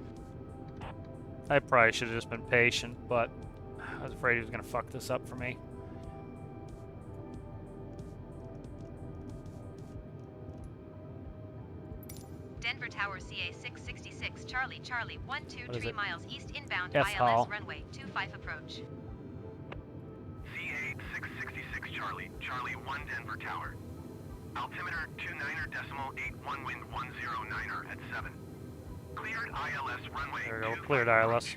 Speaker 1: I probably should have just been patient, but I was afraid he was gonna fuck this up for me.
Speaker 3: Denver Tower CA 666 Charlie Charlie 1 2
Speaker 1: What is
Speaker 3: 3
Speaker 1: it?
Speaker 3: miles east inbound
Speaker 1: F
Speaker 3: ILS
Speaker 1: Hall.
Speaker 3: runway 25 approach.
Speaker 4: CA 666 Charlie Charlie 1 Denver Tower. Altimeter 29.81 wind 109er at 7. Cleared ILS runway.
Speaker 1: There we go.
Speaker 4: 25
Speaker 1: Cleared ILS.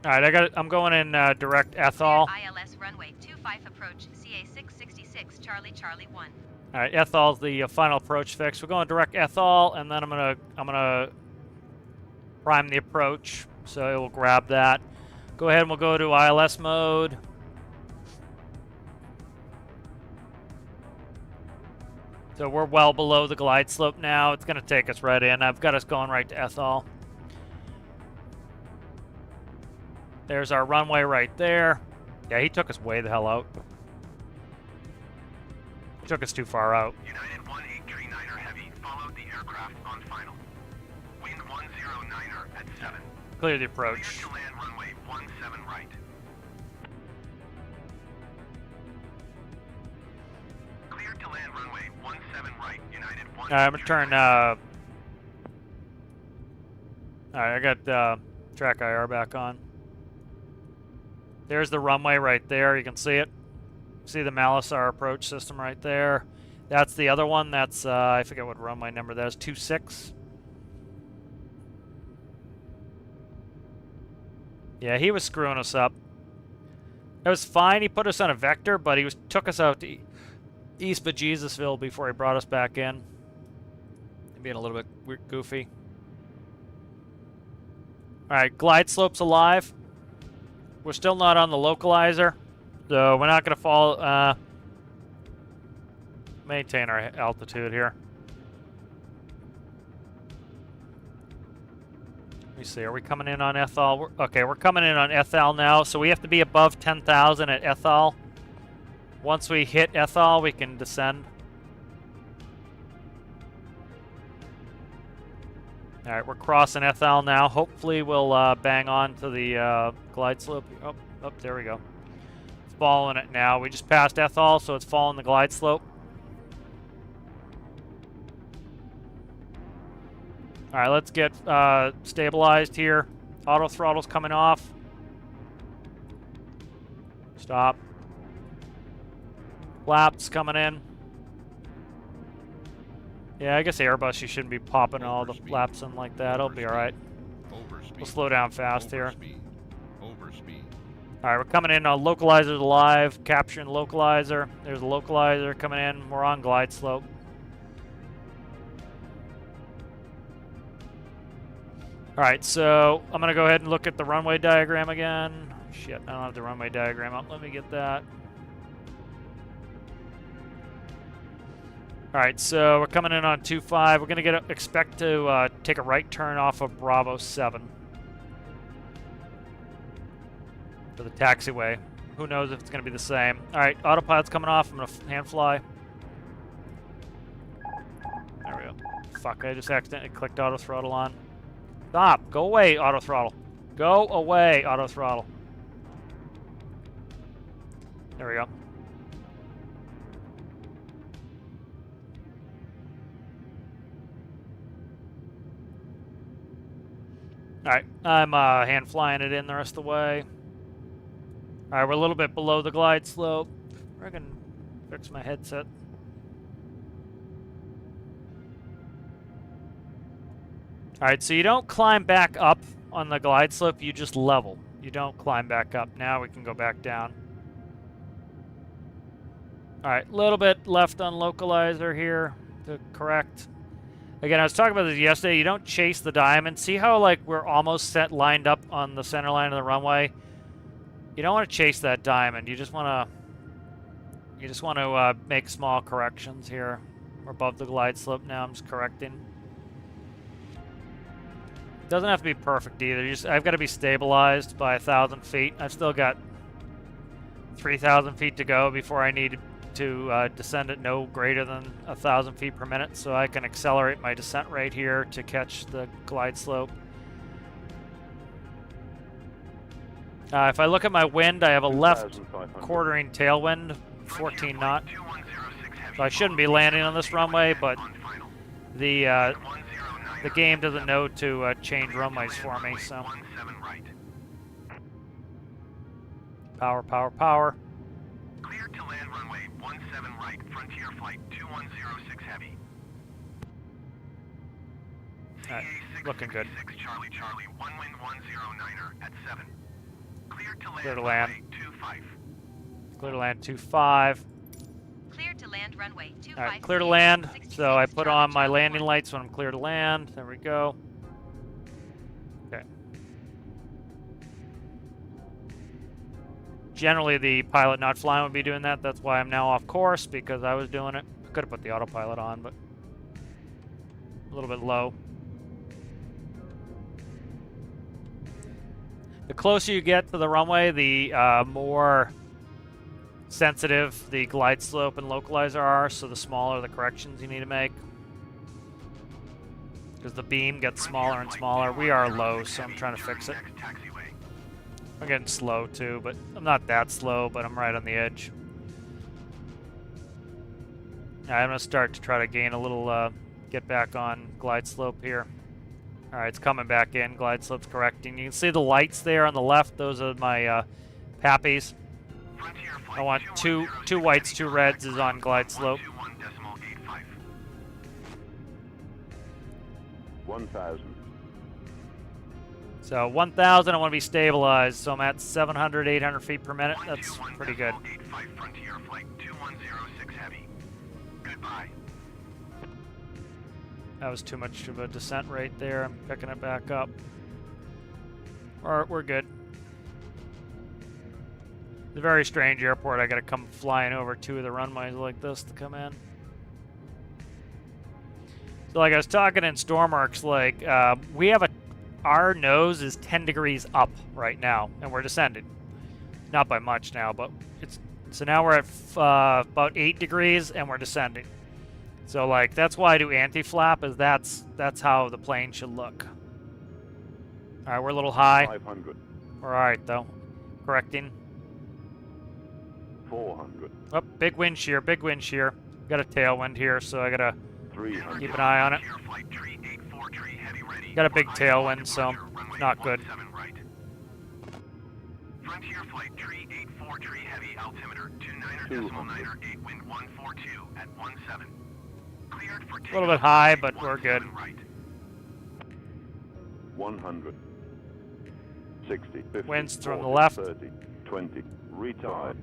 Speaker 1: All right, I'm going in direct Ethol.
Speaker 3: ILS runway 25 approach, CA 666 Charlie Charlie 1.
Speaker 1: All right, Ethol's the final approach fix. We're going direct Ethol, and then I'm gonna prime the approach, so it will grab that. Go ahead and we'll go to ILS mode. So we're well below the glide slope now. It's gonna take us right in. I've got us going right to Ethol. There's our runway right there. Yeah, he took us way the hell out. Took us too far out.
Speaker 4: United 1839er Heavy followed the aircraft on final. Wind 109er at 7.
Speaker 1: Clear the
Speaker 4: Clear
Speaker 1: approach.
Speaker 4: to land runway 17 right. Clear to land runway 17 right. United 1.
Speaker 1: All right, I'm gonna turn. All right, I got track IR back on. There's the runway right there. You can see it. See the Malisar approach system right there. That's the other one. That's I forget what runway number that is. 26. Yeah, he was screwing us up. It was fine. He put us on a vector, but he took us out to East Bejesusville before he brought us back in. Being a little bit goofy. All right, glide slope's alive. We're still not on the localizer, so we're not going to fall. Maintain our altitude here. Let me see. Are we coming in on Ethol? Okay, we're coming in on Ethol now, so we have to be above 10,000 at Ethol. Once we hit Ethol, we can descend. All right, we're crossing Ethol now. Hopefully, we'll bang on to the glide slope. Oh, there we go. It's following it now. We just passed Ethol, so it's following the glide slope. All right, let's get stabilized here. Auto throttle's coming off. Stop. Flaps coming in. Yeah, I guess Airbus, you shouldn't be popping all the flaps in like that. It'll be all right. We'll slow down fast here.
Speaker 5: Overspeed.
Speaker 1: All right, we're coming in. Localizer's alive. Capturing the localizer. There's a localizer coming in. We're on glide slope. All right, so I'm going to go ahead and look at the runway diagram again. Shit, I don't have the runway diagram up. Let me get that. All right, so we're coming in on 2-5. We're going to expect to take a right turn off of Bravo 7 to the taxiway. Who knows if it's going to be the same. All right, autopilot's coming off. I'm going to hand fly. There we go. Fuck, I just accidentally clicked auto throttle on. Stop. Go away, auto throttle. Go away, auto throttle. There we go. Alright, I'm hand flying it in the rest of the way. Alright, we're a little bit below the glide slope. I can fix my headset. Alright, so you don't climb back up on the glide slope, you just level. You don't climb back up. Now we can go back down. Alright, a little bit left on localizer here to correct. Again, I was talking about this yesterday. You don't chase the diamond. See how like we're almost lined up on the center line of the runway? You don't want to chase that diamond. You just want to make small corrections here. We're above the glide slope now. I'm just correcting. Doesn't have to be perfect either. I've got to be stabilized by 1,000 feet. I've still got 3,000 feet to go before I need to descend at no greater than 1,000 feet per minute, so I can accelerate my descent rate here to catch the glide slope. If I look at my wind, I have a left quartering tailwind, 14 knot. So I shouldn't be landing on this runway, but the game doesn't know to change runways for me, so. Power, power, power.
Speaker 4: Clear to land runway 17 right, Frontier Flight 2106 Heavy.
Speaker 1: Alright, looking good.
Speaker 4: Charlie Charlie, 1 wind 109er at 7. Clear to land
Speaker 1: Clear to land.
Speaker 4: runway 25.
Speaker 1: Clear to land 25.
Speaker 3: Clear to land runway 25.
Speaker 1: Alright, clear to land.
Speaker 3: 66,
Speaker 1: So I put on my
Speaker 3: Charlie
Speaker 1: landing
Speaker 3: 1.
Speaker 1: lights when I'm clear to land. There we go. Okay. Generally, the pilot not flying would be doing that. That's why I'm now off course, because I was doing it. I could have put the autopilot on, but a little bit low. The closer you get to the runway, the more sensitive the glide slope and localizer are, so the smaller the corrections you need to make. Because the beam gets smaller and smaller. We are low, so I'm trying to fix it. I'm getting slow too, but I'm not that slow, but I'm right on the edge. I'm going to start to try to gain a little, get back on glide slope here. Alright, it's coming back in. Glide slope's correcting. You can see the lights there on the left. Those are my pappies. I want two whites, 2 reds is on glide slope.
Speaker 6: 1,000.
Speaker 1: So 1,000, I want to be stabilized. So I'm at 700, 800 feet per minute. That's pretty good.
Speaker 4: Frontier Flight 2106 Heavy. Goodbye.
Speaker 1: That was too much of a descent rate there. I'm picking it back up. Alright, we're good. It's a very strange airport. I gotta come flying over 2 of the runways like this to come in. So like I was talking in Stormworks, like we have our nose is 10 degrees up right now, and we're descending. Not by much now, but so now we're at about 8 degrees and we're descending. So like that's why I do anti-flap, is that's how the plane should look. All right, we're a little high.
Speaker 6: 500.
Speaker 1: We're all right though. Correcting.
Speaker 6: 400.
Speaker 1: Oh, big wind shear, big wind shear. Got a tailwind here, so I gotta
Speaker 6: 300.
Speaker 1: keep an eye on it. Got a big tailwind, so not good.
Speaker 4: Frontier Flight 384 tree heavy altimeter 29er 8 wind 142 at 17. Cleared for
Speaker 1: A little bit high, but we're good.
Speaker 6: 100. 60. 50.
Speaker 1: Winds from the
Speaker 6: 40,
Speaker 1: left.
Speaker 6: 30. 20. Retard.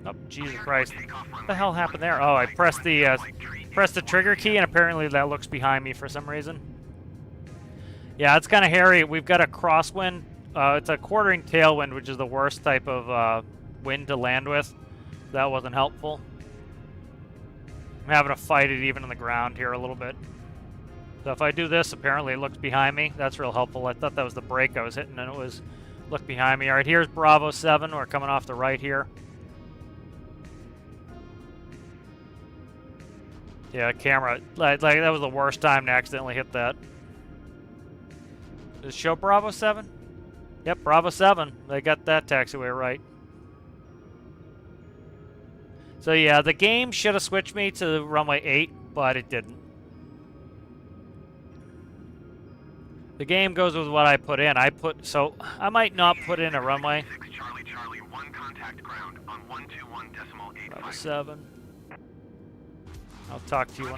Speaker 1: Oh, Jesus Christ. What the hell happened there? Oh, I pressed the trigger key, and apparently that looks behind me for some reason. Yeah, it's kind of hairy. We've got a crosswind. It's a quartering tailwind, which is the worst type of wind to land with. That wasn't helpful. I'm having to fight it even on the ground here a little bit. So if I do this, apparently it looks behind me. That's real helpful. I thought that was the brake I was hitting, and it was look behind me. All right, here's Bravo 7. We're coming off the right here. Yeah, camera. Like that was the worst time to accidentally hit that. Does it show Bravo 7? Yep, Bravo 7. They got that taxiway right. So yeah, the game should have switched me to runway 8, but it didn't. The game goes with what I put in. So I might not put in a runway.
Speaker 4: Charlie Charlie 1 contact ground on 121.85.
Speaker 1: Bravo 7. I'll talk to you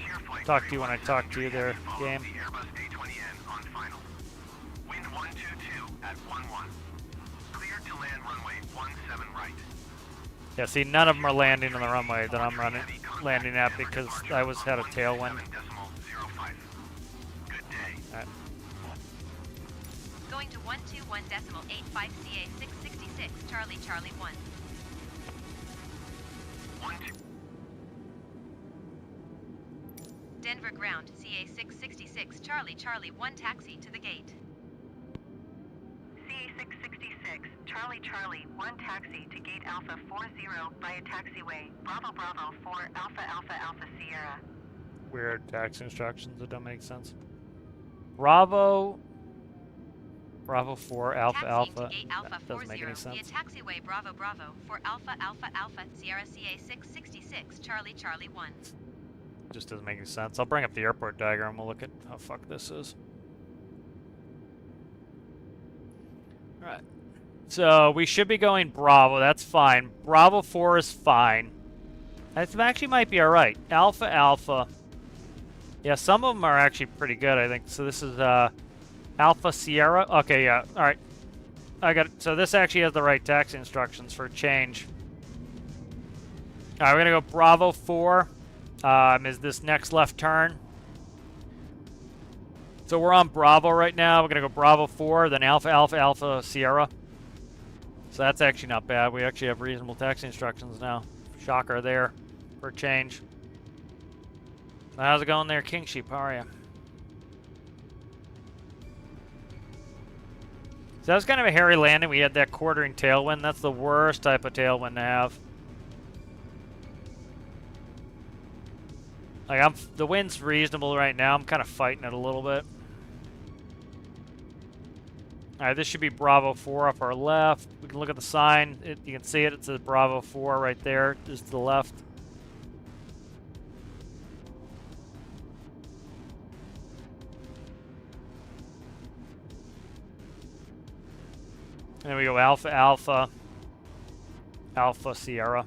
Speaker 1: when I talk to you there, game.
Speaker 4: The Airbus A20N on final. Wind 122 at 11. Cleared to land runway 17 right.
Speaker 1: Yeah, see, none of them are landing on the runway that I'm landing at because I had a tailwind.
Speaker 4: 7.05. Good day.
Speaker 1: All right.
Speaker 3: Going to 121.85 CA 666 Charlie Charlie 1.
Speaker 4: 12.
Speaker 3: Denver ground CA 666 Charlie Charlie 1 taxi to the gate.
Speaker 2: CA666, Charlie Charlie 1 taxi to gate Alpha 40 via taxiway, Bravo Bravo 4 Alpha Alpha Alpha Sierra.
Speaker 1: Weird taxi instructions that don't make sense. Bravo 4 Alpha
Speaker 3: Taxiing
Speaker 1: Alpha.
Speaker 3: to gate Alpha
Speaker 1: That doesn't make
Speaker 3: 40
Speaker 1: any
Speaker 3: via
Speaker 1: sense.
Speaker 3: taxiway Bravo Bravo for Alpha Alpha Alpha Sierra CA 666 Charlie Charlie 1.
Speaker 1: Just doesn't make any sense. I'll bring up the airport diagram. We'll look at how fuck this is. Alright. So we should be going Bravo. That's fine. Bravo 4 is fine. That actually might be all right. Alpha Alpha. Yeah, some of them are actually pretty good, I think. So this is Alpha Sierra. Okay, yeah. All right. I got it. So this actually has the right taxi instructions for change. All right, we're gonna go Bravo 4. Is this next left turn? So we're on Bravo right now. We're gonna go Bravo 4, then Alpha Alpha Alpha Sierra. So that's actually not bad. We actually have reasonable taxi instructions now. Shocker there for a change. How's it going there, King Sheep? How are you? So that was kind of a hairy landing. We had that quartering tailwind. That's the worst type of tailwind to have. Like the wind's reasonable right now. I'm kind of fighting it a little bit. All right, this should be Bravo 4 up our left. We can look at the sign. You can see it. It says Bravo 4 right there, just to the left. And then we go Alpha Alpha Alpha Sierra.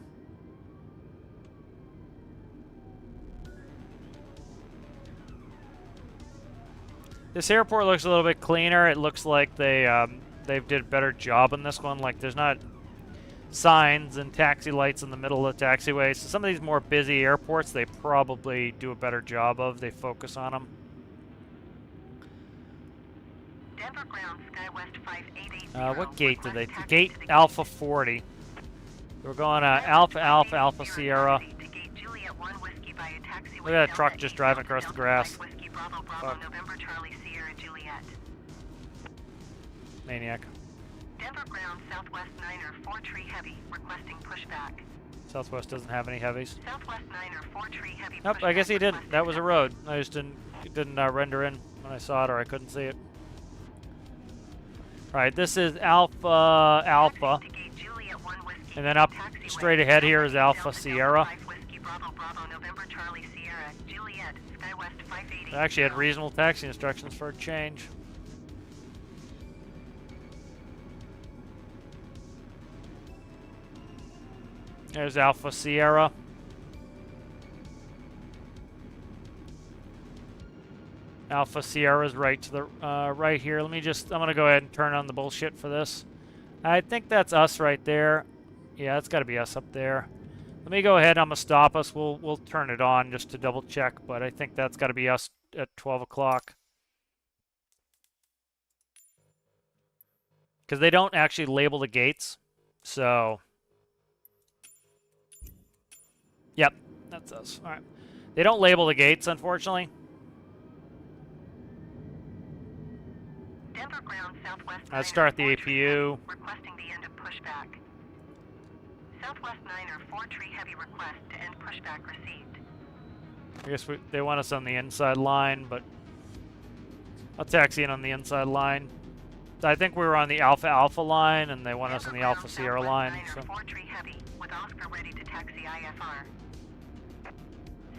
Speaker 1: This airport looks a little bit cleaner. It looks like they did a better job on this one. Like there's not signs and taxi lights in the middle of the taxiway. So some of these more busy airports, they probably do a better job of. They focus on them.
Speaker 2: Denver ground SkyWest 5880.
Speaker 1: What gate did they? Gate Alpha 40. We're going Alpha Alpha Alpha Sierra. Look at that truck just driving across the grass. Fuck.
Speaker 2: November Charlie Sierra Juliet.
Speaker 1: Maniac.
Speaker 2: Denver ground Southwest Niner 4 tree heavy requesting pushback.
Speaker 1: Southwest doesn't have any heavies.
Speaker 2: Southwest Niner 4 tree heavy.
Speaker 1: Nope, I guess he didn't.
Speaker 2: requesting
Speaker 1: That was a road. I just didn't render in when I saw it, or I couldn't see it. All right, this is Alpha Alpha,
Speaker 2: to gate Juliet 1 whiskey.
Speaker 1: and then up
Speaker 2: Taxiway.
Speaker 1: straight ahead here is Alpha
Speaker 2: Delta
Speaker 1: Sierra.
Speaker 2: 5 whiskey Bravo Bravo November Charlie Sierra Juliet SkyWest 580.
Speaker 1: I actually had reasonable taxi instructions for a change. There's Alpha Sierra. Alpha Sierra's right to the right here. I'm gonna go ahead and turn on the bullshit for this. I think that's us right there. Yeah, it's gotta be us up there. Let me go ahead. I'm gonna stop us. We'll turn it on just to double check, but I think that's gotta be us at 12 o'clock. Because they don't actually label the gates, so. Yep, that's us. All right. They don't label the gates, unfortunately.
Speaker 2: Denver ground Southwest
Speaker 1: Let's start the
Speaker 2: Niner 4 tree
Speaker 1: APU.
Speaker 2: heavy, requesting the end of pushback. Southwest Niner 4 tree heavy request to end pushback received.
Speaker 1: I guess they want us on the inside line, but I'll taxi in on the inside line. I think we were on the Alpha Alpha line, and they want us on the Alpha Sierra line. So.
Speaker 2: 4 tree heavy with Oscar ready to taxi IFR.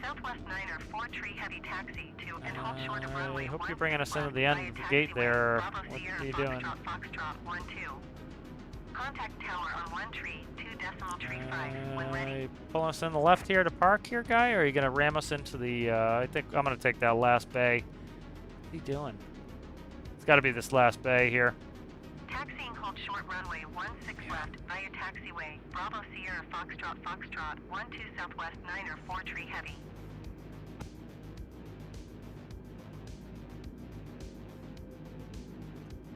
Speaker 2: Southwest Niner 4 tree heavy taxi to and hold short of runway
Speaker 1: I hope
Speaker 2: 1
Speaker 1: you're bringing us into the
Speaker 2: via
Speaker 1: end of the gate
Speaker 2: taxiway
Speaker 1: there.
Speaker 2: Bravo
Speaker 1: What
Speaker 2: Sierra
Speaker 1: are you doing?
Speaker 2: Foxtrot 1-2. Contact tower on 1 tree 2 decimal tree 5 when ready.
Speaker 1: Pulling us in the left here to park here, guy, or are you gonna ram us into the? I think I'm gonna take that last bay. What are you doing? It's got to be this last bay here.
Speaker 2: Taxiing hold short runway 16 left via taxiway Bravo Sierra Foxtrot 1-2 Southwest Niner 4 tree heavy.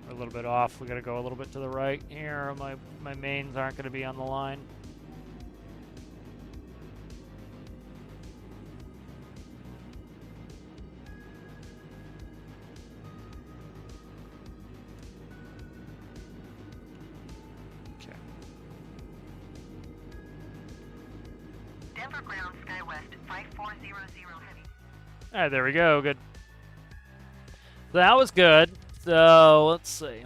Speaker 1: We're a little bit off. We got to go a little bit to the right here. My mains aren't going to be on the line. Okay.
Speaker 2: Denver ground SkyWest 5400 heavy.
Speaker 1: All right, there we go. Good. So that was good. So let's see.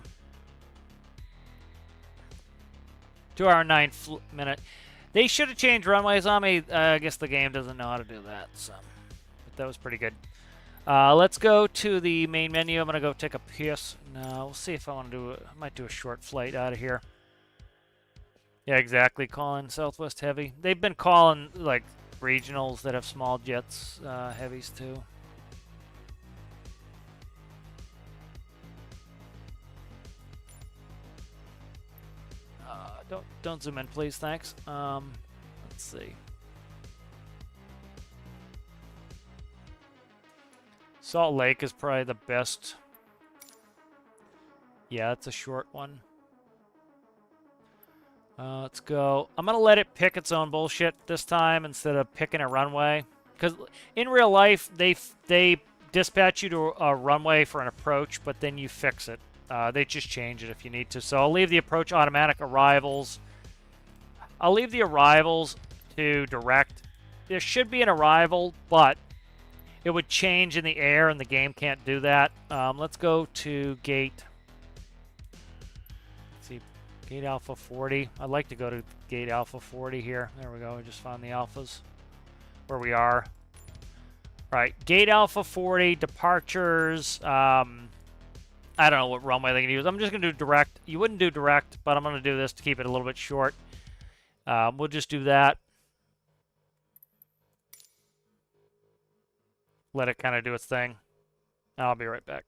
Speaker 1: 2 hour 9 minute. They should have changed runways on me. I guess the game doesn't know how to do that. So, but that was pretty good. Let's go to the main menu. I'm gonna go take a piss. No, we'll see if I want to do. I might do a short flight out of here. Yeah, exactly. Calling Southwest heavy. They've been calling like regionals that have small jets heavies too. Don't zoom in, please. Thanks. Let's see. Salt Lake is probably the best. Yeah, it's a short one. Let's go. I'm going to let it pick its own bullshit this time instead of picking a runway. Because in real life, they dispatch you to a runway for an approach, but then you fix it. They just change it if you need to. So I'll leave the approach automatic arrivals. I'll leave the arrivals to direct. There should be an arrival, but it would change in the air, and the game can't do that. Let's go to gate. Let's see, gate Alpha 40. I'd like to go to gate Alpha 40 here. There we go. We just found the alphas where we are. All right, gate Alpha 40 departures. I don't know what runway they're gonna use. I'm just gonna do direct. You wouldn't do direct, but I'm gonna do this to keep it a little bit short. We'll just do that. Let it kind of do its thing. I'll be right back.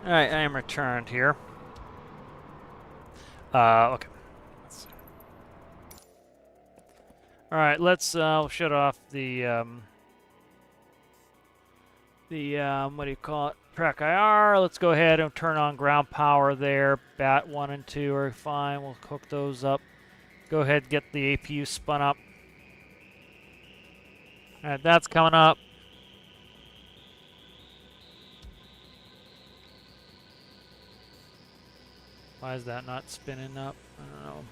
Speaker 1: All right, I am returned here. Okay. All right, let's we'll shut off the what do you call it? Track IR. Let's go ahead and turn on ground power there. BAT 1 and 2 are fine. We'll hook those up. Go ahead and get the APU spun up. All right, that's coming up. Why is that not spinning up? I don't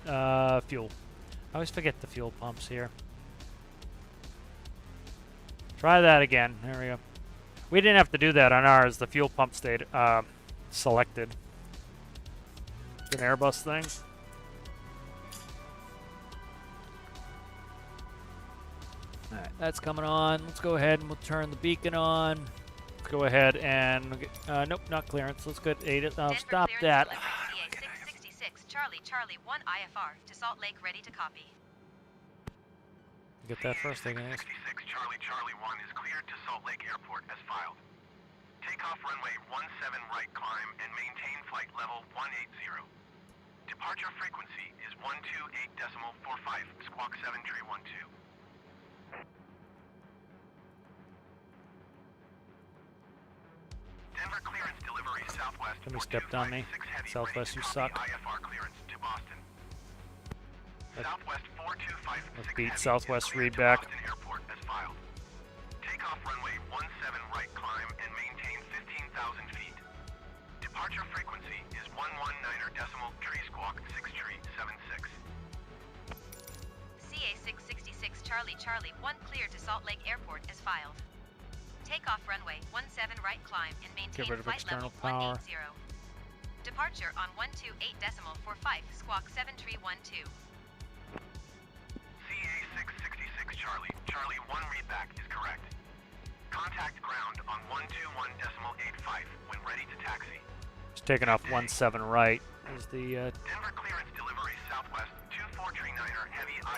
Speaker 1: know. Fuel. I always forget the fuel pumps here. Try that again. There we go. We didn't have to do that on ours. The fuel pump stayed selected. It's an Airbus thing. Alright, that's coming on. Let's go ahead and we'll turn the beacon on. Let's go ahead and... nope, not clearance. Let's go 8 it. Stop that.
Speaker 3: CA 666 Charlie Charlie 1 IFR to Salt Lake ready to copy.
Speaker 1: Get that first thing, guys.
Speaker 4: 66 Charlie Charlie 1 is cleared to Salt Lake Airport as filed. Takeoff runway 17 right climb and maintain flight level 180. Departure frequency is 128.45 squawk 7312. Denver clearance delivery Southwest.
Speaker 1: Somebody stepped on me.
Speaker 4: 425 Heavy
Speaker 1: Southwest,
Speaker 4: ready
Speaker 1: you
Speaker 4: to
Speaker 1: suck.
Speaker 4: copy IFR clearance to Boston. Southwest 425
Speaker 1: Let's beat
Speaker 4: Heavy
Speaker 1: Southwest
Speaker 4: is cleared to
Speaker 1: read back.
Speaker 4: Boston Airport as filed. Takeoff runway 17 right climb and maintain 15,000 feet. Departure frequency is 119.3 squawk 6376.
Speaker 3: CA666 Charlie Charlie 1 cleared to Salt Lake Airport as filed. Takeoff runway 17 right climb and maintain
Speaker 1: rid of
Speaker 3: flight
Speaker 1: external
Speaker 3: level
Speaker 1: power.
Speaker 3: 180. Departure on 128.45 squawk 7312.
Speaker 4: CA666 Charlie. Charlie 1 readback is correct. Contact ground on 121.85 when ready to taxi.
Speaker 1: Just taking off 17 right is the
Speaker 4: Denver clearance delivery Southwest 2439er Heavy I.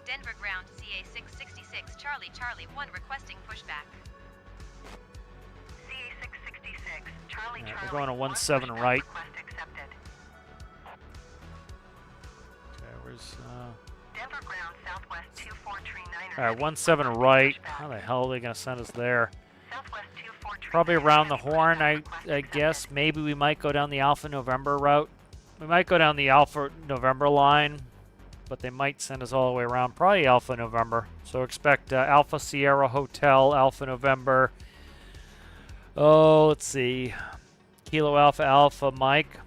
Speaker 3: Denver ground CA666 Charlie Charlie 1 requesting pushback.
Speaker 2: CA666, Charlie
Speaker 1: Yeah, we're
Speaker 2: Charlie.
Speaker 1: going to
Speaker 2: 1
Speaker 1: 17
Speaker 2: pushback
Speaker 1: right.
Speaker 2: Request accepted.
Speaker 1: okay, where's
Speaker 2: Denver ground Southwest 2439er.
Speaker 1: all right, 17 right. How the hell are they gonna send us there?
Speaker 2: Southwest 2439er.
Speaker 1: Probably around the
Speaker 2: Heavy
Speaker 1: horn,
Speaker 2: pushback
Speaker 1: I
Speaker 2: request
Speaker 1: guess.
Speaker 2: accepted.
Speaker 1: Maybe we might go down the Alpha November route. We might go down the Alpha November line, but they might send us all the way around. Probably Alpha November. So expect Alpha Sierra Hotel, Alpha November. Oh, let's see. Kilo Alpha Alpha Mike.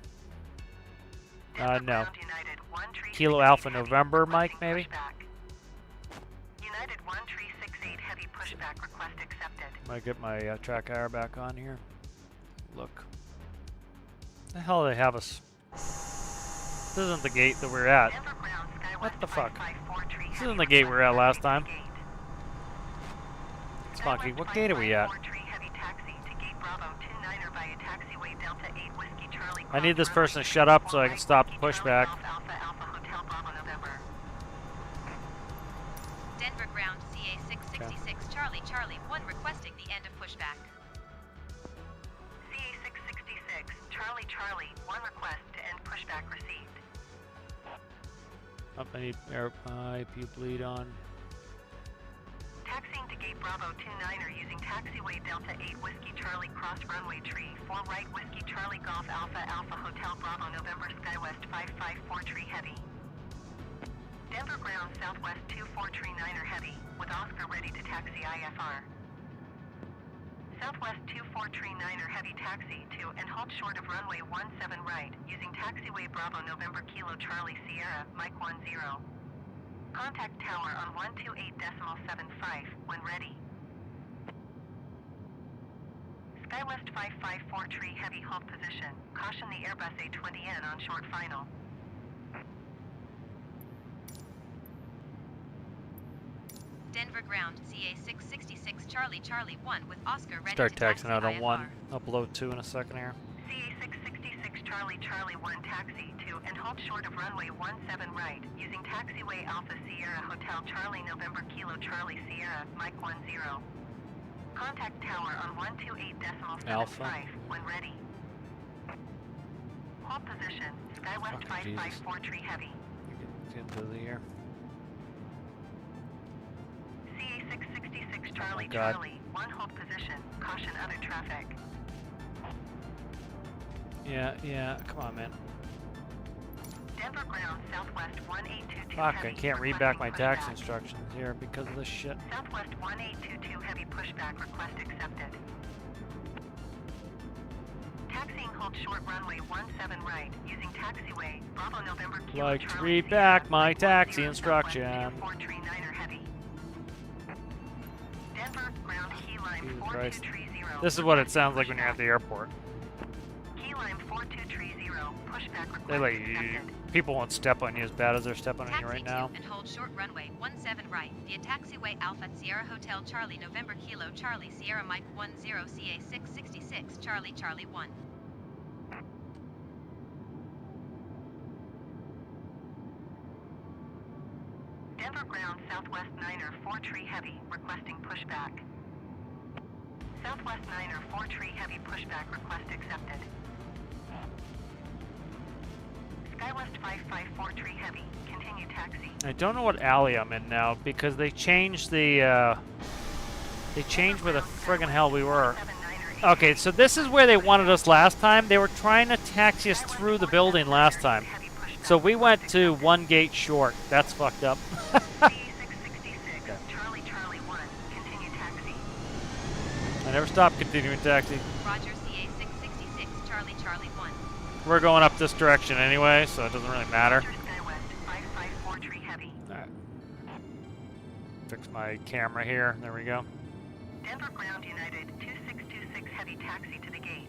Speaker 2: Denver
Speaker 1: No.
Speaker 2: ground United 1368
Speaker 1: Kilo Alpha
Speaker 2: Heavy
Speaker 1: November, Mike,
Speaker 2: requesting
Speaker 1: maybe?
Speaker 2: pushback. United 1368 Heavy pushback request accepted.
Speaker 1: Might get my track IR back on here. Look. The hell do they have us? This isn't the gate that we're at.
Speaker 2: Denver ground Skywest
Speaker 1: What the fuck?
Speaker 2: 554
Speaker 1: This
Speaker 2: Heavy
Speaker 1: isn't the gate we were at last time.
Speaker 2: gate.
Speaker 1: It's funky.
Speaker 2: Skywest
Speaker 1: What gate are we at?
Speaker 2: 554 Heavy taxi to gate Bravo 29er via taxiway Delta 8 Whiskey Charlie.
Speaker 1: I need this
Speaker 2: Cross
Speaker 1: person to
Speaker 2: runway
Speaker 1: shut up so I
Speaker 2: 34
Speaker 1: can stop the
Speaker 2: Whiskey Charlie
Speaker 1: pushback.
Speaker 2: Golf Alpha Alpha Hotel Bravo November.
Speaker 3: Denver ground CA666 Charlie Charlie 1 requesting the end of pushback.
Speaker 2: CA666 Charlie Charlie 1 request to end pushback received.
Speaker 1: Oh, I need air pipe. You bleed on.
Speaker 2: Taxiing to gate Bravo 29er using taxiway Delta 8 Whiskey Charlie cross runway tree 4 right Whiskey Charlie Golf Alpha Alpha Hotel Bravo November Skywest 554 Tree Heavy. Denver ground Southwest 2439er Heavy with Oscar ready to taxi IFR. Southwest 2439er Heavy taxi to and halt short of runway 17 right using taxiway Bravo November Kilo Charlie Sierra Mike 10. Contact tower on 128.75 when ready. Skywest 554 Tree Heavy hold position. Caution the Airbus A20N on short final.
Speaker 3: Denver ground CA666 Charlie Charlie 1 with Oscar ready
Speaker 1: Start
Speaker 3: to taxi
Speaker 1: taxing out on
Speaker 3: IFR.
Speaker 1: 1. Upload 2 in a second here.
Speaker 2: CA666 Charlie Charlie 1 taxi to and halt short of runway 17 right using taxiway Alpha Sierra Hotel Charlie November Kilo Charlie Sierra Mike 10. Contact tower on 128.75
Speaker 1: Alpha.
Speaker 2: when ready. Hold position. Skywest
Speaker 1: Fucking
Speaker 2: 554 Tree Heavy.
Speaker 1: Get into the air.
Speaker 2: CA666 Charlie
Speaker 1: God.
Speaker 2: Charlie 1 hold position. Caution other traffic.
Speaker 1: Yeah. Come on, man.
Speaker 2: Denver ground Southwest 1822
Speaker 1: Fuck, I
Speaker 2: Heavy
Speaker 1: can't read back my
Speaker 2: requesting
Speaker 1: tax
Speaker 2: pushback.
Speaker 1: instructions here because of this shit.
Speaker 2: Southwest 1822 Heavy pushback request accepted. Taxiing hold short runway 17 right using taxiway Bravo November Kilo
Speaker 1: Like to
Speaker 2: Charlie
Speaker 1: read
Speaker 2: Sierra,
Speaker 1: back my
Speaker 2: Mike
Speaker 1: taxi
Speaker 2: 10
Speaker 1: instruction.
Speaker 2: Southwest 2439er Heavy. Denver ground key line
Speaker 1: Jesus Christ.
Speaker 2: 4230.
Speaker 1: This is what it sounds like when you're at the airport.
Speaker 2: Key Skyline 4230, pushback request
Speaker 1: They let you,
Speaker 2: accepted.
Speaker 1: people won't step on you as bad as they're stepping on you
Speaker 3: Taxi
Speaker 1: right now.
Speaker 3: 2 and hold short runway 17 right via taxiway Alpha Sierra Hotel Charlie November Kilo Charlie Sierra Mike 10 CA 666 Charlie Charlie 1.
Speaker 2: Denver ground Southwest Niner 4 Tree Heavy requesting pushback. Southwest Niner 4 Tree Heavy pushback request accepted. Skywest 554 Tree Heavy, continue taxi.
Speaker 1: I don't know what alley I'm in now because they changed the, they changed where the friggin' hell we were.
Speaker 2: 79er
Speaker 1: Okay, so this is where they wanted us last time. They were trying to taxi us through the building last time.
Speaker 2: heavy pushback.
Speaker 1: So we went to one gate short. That's fucked up.
Speaker 2: CA 666, Charlie Charlie 1, continue taxi.
Speaker 1: I never stopped continuing taxi.
Speaker 3: Roger CA 666 Charlie Charlie 1.
Speaker 1: We're going up this direction anyway, so it doesn't really matter.
Speaker 2: Roger Skywest 554 Tree Heavy.
Speaker 1: Alright. Fix my camera here. There we go.
Speaker 2: Denver ground United 2626 heavy taxi to the gate.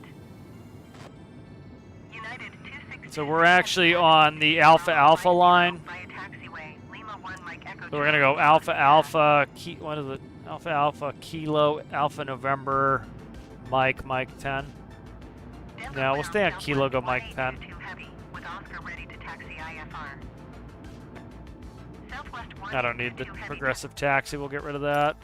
Speaker 2: United 2626.
Speaker 1: So we're actually on the Alpha Alpha line.
Speaker 2: Via taxiway, Lima 1 Mike Echo.
Speaker 1: So we're gonna go Alpha Alpha, what is it? Alpha Alpha, Kilo, Alpha November, Mike 10.
Speaker 2: Denver
Speaker 1: Yeah, we'll stay on
Speaker 2: ground
Speaker 1: Kilo, go
Speaker 2: Southwest
Speaker 1: Mike 10.
Speaker 2: 182 heavy with Oscar ready to taxi IFR. Southwest
Speaker 1: I don't need the
Speaker 2: 182 heavy
Speaker 1: progressive taxi, we'll get rid of that.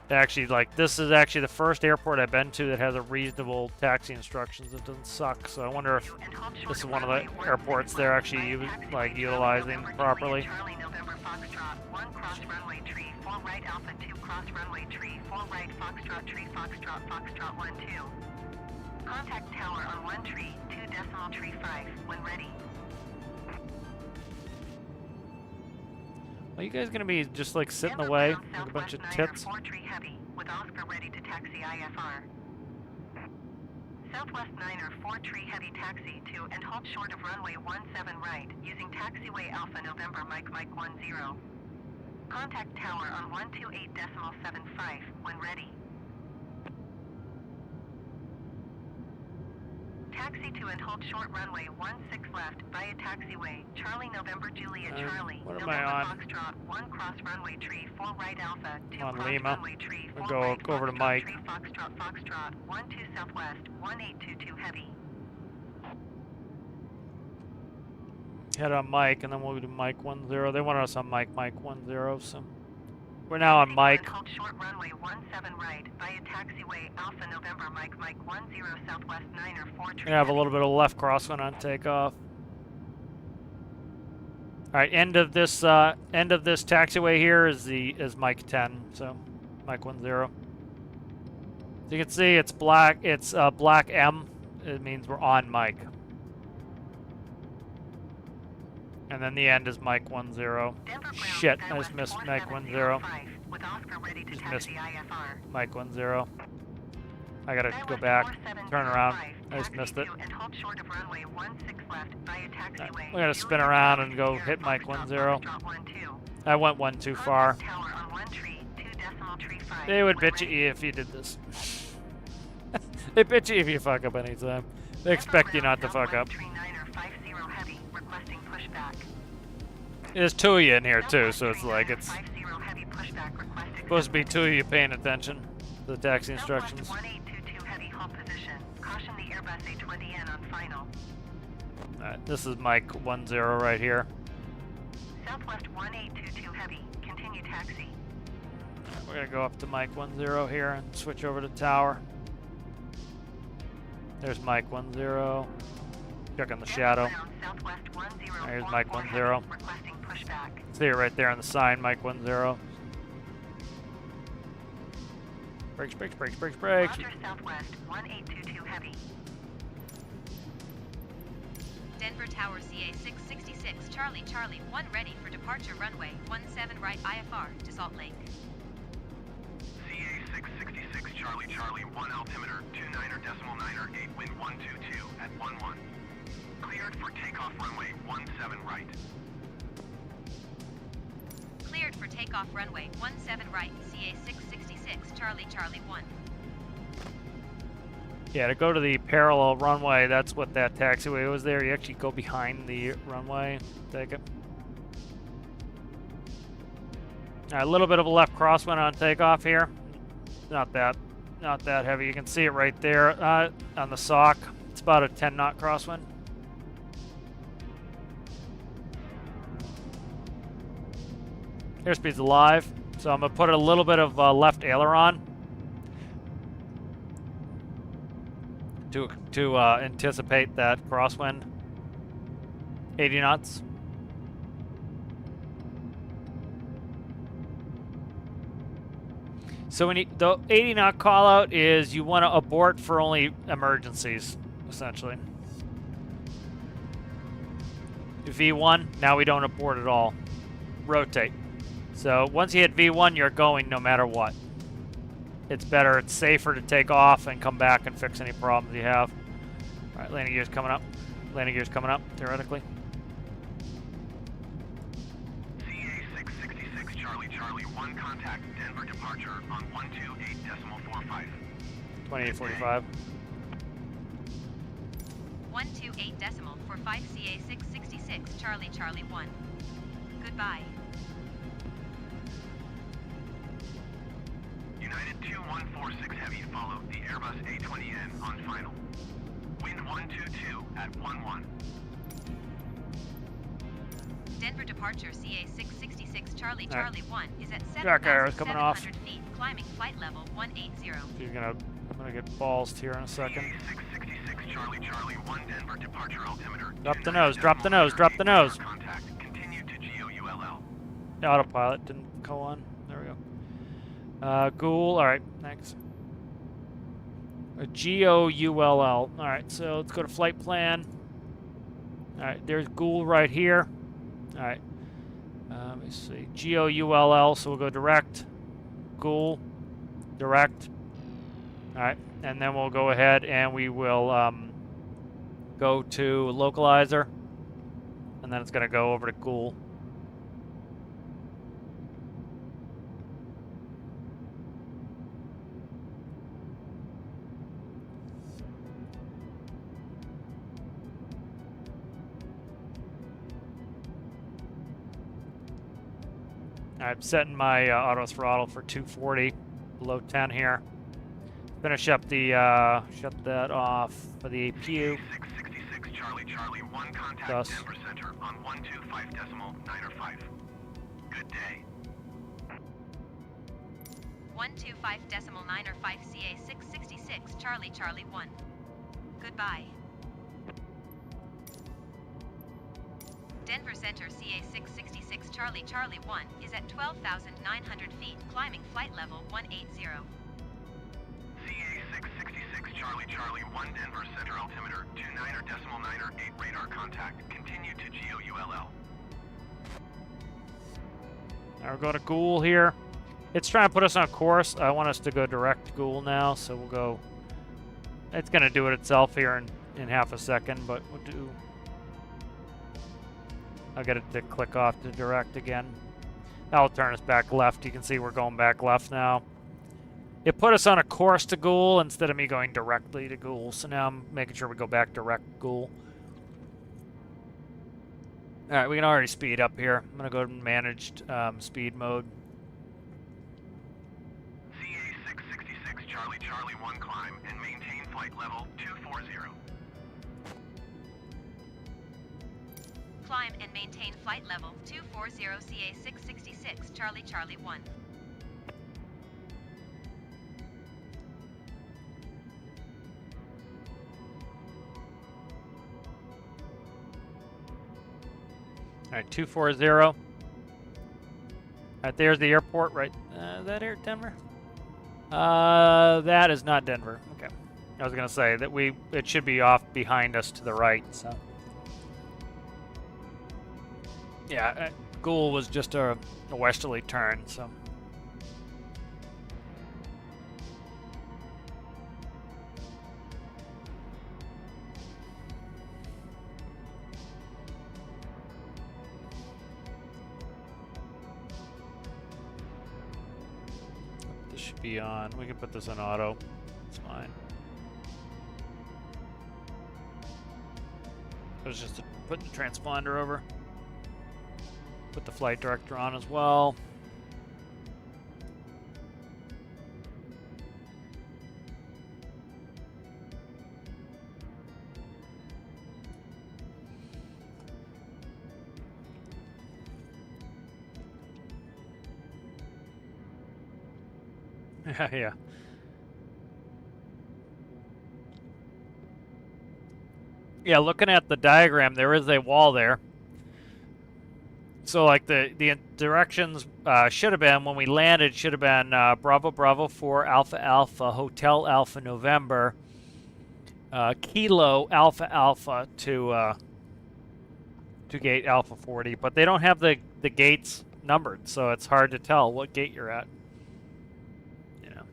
Speaker 1: Actually, like, this is actually the first airport I've been to that has a reasonable taxi instructions. It doesn't suck, so I wonder if
Speaker 2: and hold short
Speaker 1: this is
Speaker 2: of
Speaker 1: one of the
Speaker 2: runway
Speaker 1: airports they're actually like utilizing
Speaker 2: November
Speaker 1: properly.
Speaker 2: Charlie November Foxtrot 1 cross runway tree 4 right Alpha 2 cross runway tree 4 right Foxtrot tree Foxtrot Foxtrot 1 2. Contact tower on 1 tree 2 decimal tree 5 when ready.
Speaker 1: Are you guys gonna be just like sitting
Speaker 2: Denver
Speaker 1: away
Speaker 2: ground
Speaker 1: like a bunch of
Speaker 2: Southwest Niner
Speaker 1: tits?
Speaker 2: 4 tree heavy with Oscar ready to taxi IFR. Southwest Niner 4 tree heavy taxi to and hold short of runway 17 right using taxiway Alpha November Mike 10. Contact tower on 128.75 when ready. Taxi to and hold short runway 16 left via taxiway Charlie November Juliet Charlie
Speaker 1: what am
Speaker 2: November
Speaker 1: I on?
Speaker 2: Foxtrot 1 cross runway tree 4 right Alpha 2
Speaker 1: On
Speaker 2: cross
Speaker 1: Lima.
Speaker 2: runway tree 4
Speaker 1: We'll go
Speaker 2: right
Speaker 1: over to
Speaker 2: Foxtrot
Speaker 1: Mike.
Speaker 2: tree Foxtrot Foxtrot 1 2 southwest 1822 heavy.
Speaker 1: Head on Mike, and then we'll do Mike 10. They wanted us on Mike 10, so we're now on Mike.
Speaker 2: Hold short runway 17 right via taxiway Alpha November Mike 10 southwest Niner 4 tree.
Speaker 1: Gonna have a little bit of left crosswind on takeoff. All right, end of this taxiway here is Mike 10, so Mike 10. So you can see it's black. It's black M. It means we're on Mike. And then the end is Mike 10.
Speaker 2: Denver
Speaker 1: Shit, I
Speaker 2: ground
Speaker 1: just missed
Speaker 2: Skywest
Speaker 1: Mike 10.
Speaker 2: 4705 with Oscar ready to
Speaker 1: Just
Speaker 2: taxi
Speaker 1: missed
Speaker 2: IFR.
Speaker 1: Mike 10. I gotta go
Speaker 2: Skywest
Speaker 1: back,
Speaker 2: 4705,
Speaker 1: turn around. I just
Speaker 2: taxi
Speaker 1: missed it.
Speaker 2: to and hold short of runway 16 left via taxiway.
Speaker 1: We're gonna spin around and go hit Mike 10. I went one too far.
Speaker 2: Tower on 1 tree 2 decimal tree 5
Speaker 1: They would
Speaker 2: when
Speaker 1: bitch at
Speaker 2: ready.
Speaker 1: you if you did this. They bitch you if you fuck up anytime. They expect you not to fuck up.
Speaker 2: Tree 950 heavy requesting pushback.
Speaker 1: There's two of you in here too, so it's like it's
Speaker 2: 50 heavy pushback requested.
Speaker 1: supposed to be two of you paying attention to the taxi
Speaker 2: Southwest
Speaker 1: instructions.
Speaker 2: 1822 heavy hold position. Caution the Airbus A20N on final.
Speaker 1: Alright, this is Mike 10 right here.
Speaker 2: Southwest 1822 heavy. Continue taxi.
Speaker 1: We're gonna go up to Mike 10 here and switch over to tower. There's Mike 10. Check on the shadow.
Speaker 2: Ground, Southwest 1044
Speaker 1: There's Mike 10.
Speaker 2: heavy, requesting pushback.
Speaker 1: See it right there on the sign, Mike 10. Brakes, brakes, brakes, brakes, brakes.
Speaker 2: Roger Southwest 1822 heavy.
Speaker 3: Denver Tower CA 666 Charlie Charlie 1 ready for departure runway 17 right IFR to Salt Lake.
Speaker 4: CA 666 Charlie Charlie 1 altimeter 29.9 8 wind 122 at 11. Cleared for takeoff runway 17 right.
Speaker 3: Cleared for takeoff runway 17 right CA 666 Charlie Charlie 1.
Speaker 1: Yeah, to go to the parallel runway, that's what that taxiway was there. You actually go behind the runway. Take it. All right, a little bit of a left crosswind on takeoff here. Not that heavy. You can see it right there on the sock. It's about a 10 knot crosswind. Airspeed's alive, so I'm gonna put a little bit of left aileron to anticipate that crosswind. 80 knots. So when the 80 knot call out is you want to abort for only emergencies, essentially. V1, now we don't abort at all. Rotate. So once you hit V1, you're going no matter what. It's better, it's safer to take off and come back and fix any problems you have. All right, landing gear's coming up. Landing gear's coming up, theoretically.
Speaker 4: CA666 Charlie Charlie 1 contact Denver departure on 128.45.
Speaker 1: 2845.
Speaker 3: 128.45 CA666 Charlie Charlie 1. Goodbye.
Speaker 4: United 2146 Heavy follow the Airbus A20N on final. Wind 122 at 11.
Speaker 3: Denver departure CA666 Charlie
Speaker 1: All right.
Speaker 3: Charlie 1 is at
Speaker 1: Track arrow's coming off.
Speaker 3: 7,700 feet, climbing flight level 180.
Speaker 1: I'm gonna get ballsed here in a second.
Speaker 4: CA666 Charlie Charlie 1 Denver departure altimeter.
Speaker 1: Drop the nose, drop the nose, drop the nose.
Speaker 4: Contact continue to GOULL.
Speaker 1: The autopilot didn't go on. There we go. Ghoul, alright, thanks. GOULL. Alright, so let's go to flight plan. Alright, there's Ghoul right here. Alright. Let me see. GOULL, so we'll go direct. Ghoul. Direct. Alright, and then we'll go ahead and we will go to localizer. And then it's going to go over to Ghoul. I'm setting my auto throttle for 240, below 10 here. Finish up the, shut that off for the APU.
Speaker 4: 666 Charlie Charlie 1 contact
Speaker 1: Thus.
Speaker 4: Denver Center on 125.905. Good day.
Speaker 3: 125.905 CA666 Charlie Charlie 1. Goodbye. Denver Center CA666 Charlie Charlie 1 is at 12,900 feet, climbing flight level 180.
Speaker 4: CA666 Charlie Charlie 1 Denver Center altimeter 29.908 radar contact. Continue to GOULL.
Speaker 1: Now we're going to Ghoul here. It's trying to put us on course. I want us to go direct Ghoul now, so we'll go. It's going to do it itself here in half a second, but we'll do. I'll get it to click off to direct again. That'll turn us back left. You can see we're going back left now. It put us on a course to Ghoul instead of me going directly to Ghoul. So now I'm making sure we go back direct Ghoul. All right, we can already speed up here. I'm going to go to managed speed mode.
Speaker 4: CA666 Charlie Charlie 1 climb and maintain flight level 240.
Speaker 3: Climb and maintain flight level 240 CA666 Charlie Charlie 1.
Speaker 1: All right, 240. All right, there's the airport, right? Is that Denver? That is not Denver. Okay. I was gonna say that it should be off behind us to the right. So. Yeah, Ghoul was just a westerly turn, so. This should be on. We can put this on auto. It's fine. It was just putting the transponder over. Put the flight director on as well. Yeah. Yeah, looking at the diagram, there is a wall there. So, like, the directions should have been, when we landed, should have been Bravo Bravo 4 Alpha Alpha Hotel Alpha November Kilo Alpha Alpha to gate Alpha 40, but they don't have the gates numbered, so it's hard to tell what gate you're at. You know.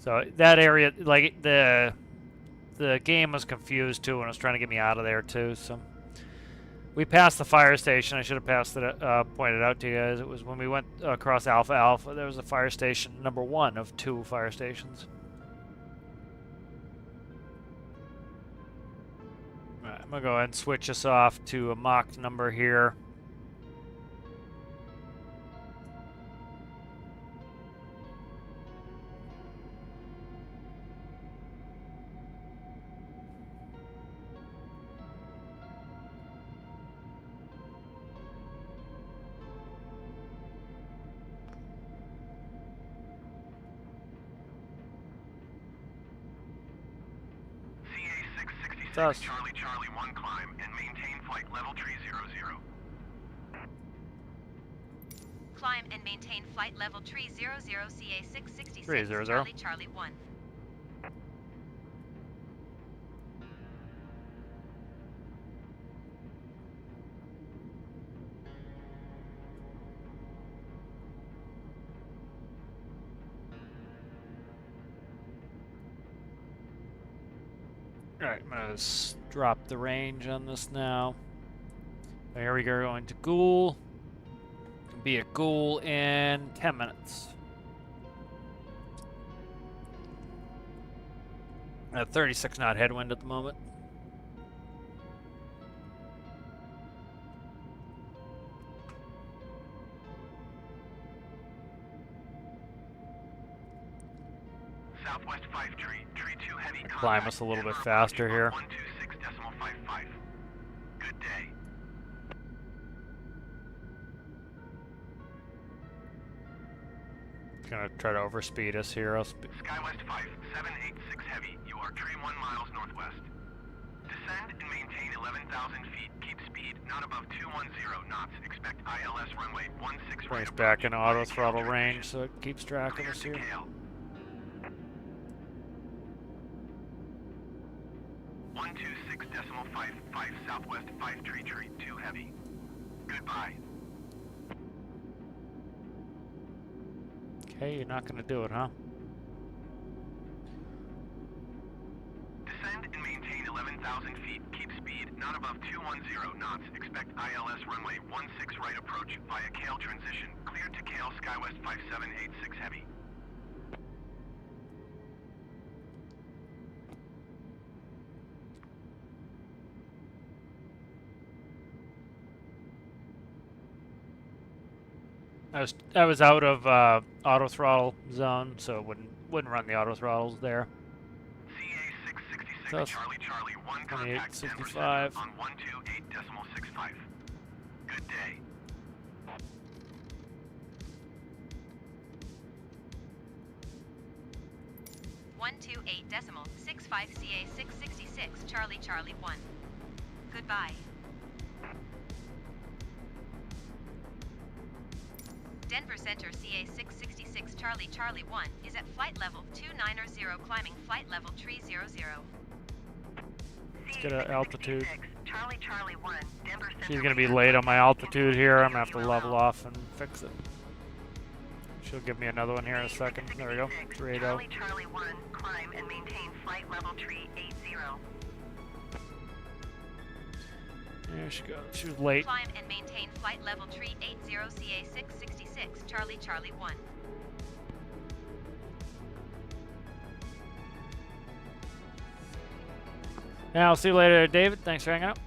Speaker 1: So that area, like, the game was confused too and was trying to get me out of there too. So we passed the fire station. I should have passed it, pointed out to you guys. It was when we went across Alpha Alpha. There was a fire station, number 1 of 2 fire stations. All right, I'm gonna go ahead and switch us off to a Mach number here. Us.
Speaker 4: Charlie Charlie 1 climb and maintain flight level 300.
Speaker 3: Climb and maintain flight level 300 CA666
Speaker 1: 300.
Speaker 3: Charlie Charlie 1.
Speaker 1: Alright, I'm gonna drop the range on this now. Here we go, going to Ghoul. Be at Ghoul in 10 minutes. A 36 knot headwind at the moment.
Speaker 4: Southwest 5 tree 2 heavy.
Speaker 1: Climb us a little bit faster here.
Speaker 4: 126.55. Good day.
Speaker 1: Gonna try to overspeed us here.
Speaker 4: Skywest 5 786 heavy. You are tree 1 miles northwest. Descend and maintain 11,000 feet. Keep speed not above 210 knots. Expect ILS runway 16
Speaker 1: Brings
Speaker 4: right
Speaker 1: back
Speaker 4: approach.
Speaker 1: in auto
Speaker 4: Via
Speaker 1: throttle
Speaker 4: Kale
Speaker 1: range,
Speaker 4: transition.
Speaker 1: so it keeps track of
Speaker 4: Clear
Speaker 1: us
Speaker 4: to
Speaker 1: here.
Speaker 4: Kale. 126.55 Southwest 5 tree 2 heavy. Goodbye.
Speaker 1: Okay, you're not gonna do it, huh?
Speaker 4: Descend and maintain 11,000 feet. Keep speed not above 210 knots. Expect ILS runway 16 right approach via Kale transition. Clear to Kale Skywest 5786 heavy.
Speaker 1: I was out of auto throttle zone, so it wouldn't run the auto throttles there.
Speaker 4: CA666
Speaker 1: So
Speaker 4: Charlie Charlie 1 contact Denver
Speaker 1: 2865.
Speaker 4: Center on 128.65. Good day.
Speaker 3: .65 CA666 Charlie Charlie 1. Goodbye. Denver Center CA666 Charlie Charlie 1 is at flight level 290 climbing flight level 300.
Speaker 1: Let's get an altitude.
Speaker 2: Charlie Charlie 1, Denver Center.
Speaker 1: She's gonna be late on my altitude here. I'm gonna have to level off and fix it. She'll give me another one here in a second. There we go. 380.
Speaker 2: Charlie Charlie 1, climb and maintain flight level 380.
Speaker 1: There she goes. She was late.
Speaker 3: Climb and maintain flight level 380 CA666 Charlie Charlie 1.
Speaker 1: Now, see you later, David. Thanks for hanging out.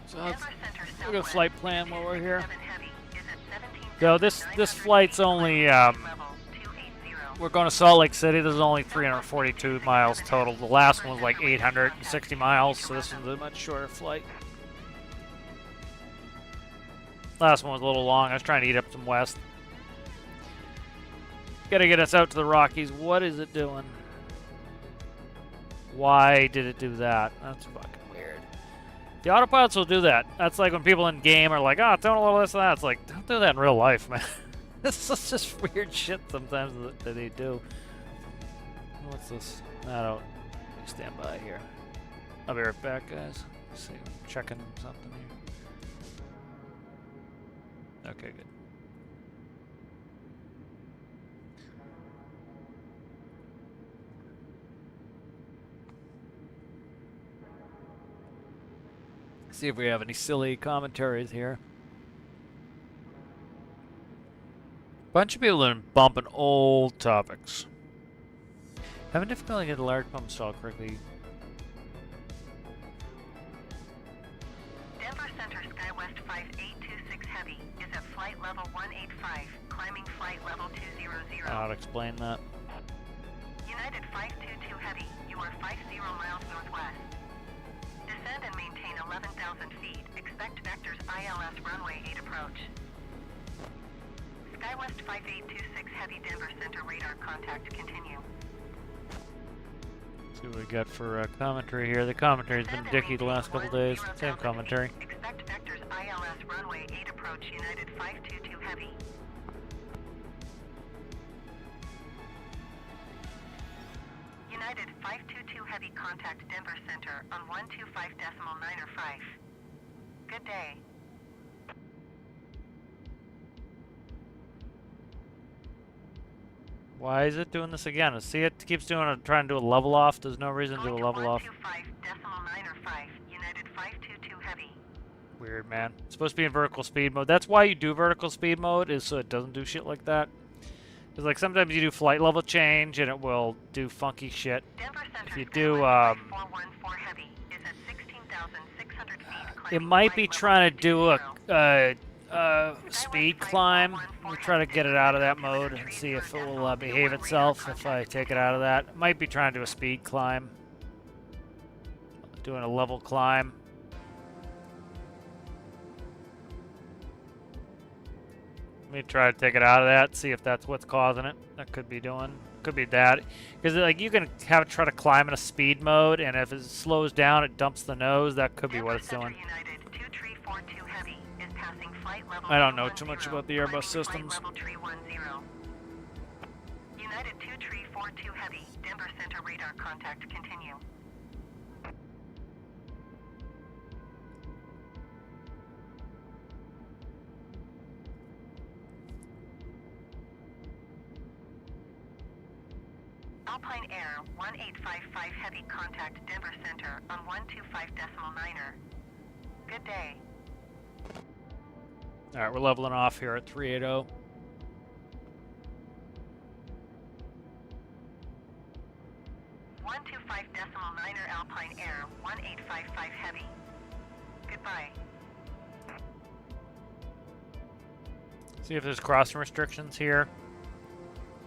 Speaker 1: So let's look at flight plan while we're here. So this flight's only we're going to Salt Lake City. This is only 342 miles total. The last one was like 860 miles, so this one's a much shorter flight. Last one was a little long. I was trying to eat up some west. Gotta get us out to the Rockies. What is it doing? Why did it do that? That's fucking weird. The autopilots will do that. That's like when people in game are like, oh, it's doing a little this and that. It's like, don't do that in real life, man. This is just weird shit sometimes that they do. What's this? I don't. Stand by here. I'll be right back, guys. Let's see, I'm checking something here. Okay, good. See if we have any silly commentaries here. Bunch of people have been bumping old topics. Having difficulty getting the large pump installed correctly.
Speaker 2: Denver Center SkyWest 5826 Heavy is at flight level 185, climbing flight level 200.
Speaker 1: I'll explain that.
Speaker 2: United 522 Heavy, you are 50 miles northwest. Descend and maintain 11,000 feet. Expect vectors ILS runway 8 approach. SkyWest 5826 Heavy Denver Center radar contact continue.
Speaker 1: See what we got for commentary here. The commentary's been dicky the last couple days. Same commentary.
Speaker 2: Expect vectors ILS runway 8 approach United 522 Heavy. United 522 Heavy contact Denver Center on 125.905. Good day.
Speaker 1: Why is it doing this again? See, it keeps doing it, trying to do a level off. There's no reason to do a level off.
Speaker 2: 125.905, United 522 Heavy.
Speaker 1: Weird, man. It's supposed to be in vertical speed mode. That's why you do vertical speed mode, is so it doesn't do shit like that. Because, like, sometimes you do flight level change and it will do funky shit. If you do, it might be trying to do a speed climb. We'll try to get it out of that mode and see if it will behave itself if I take it out of that. It might be trying to do a speed climb. Doing a level climb. Let me try to take it out of that, see if that's what's causing it. That could be doing, could be that. Because like you can have it try to climb in a speed mode, and if it slows down, it dumps the nose. That could be what it's doing. I don't know too much about the Airbus systems.
Speaker 2: United 2342 Heavy, Denver Center radar contact continue. Alpine Air 1855 Heavy contact Denver Center on 125.9er. Good day.
Speaker 1: Alright, we're leveling off here at 380.
Speaker 2: Alpine Air 1855 Heavy. Goodbye.
Speaker 1: See if there's crossing restrictions here.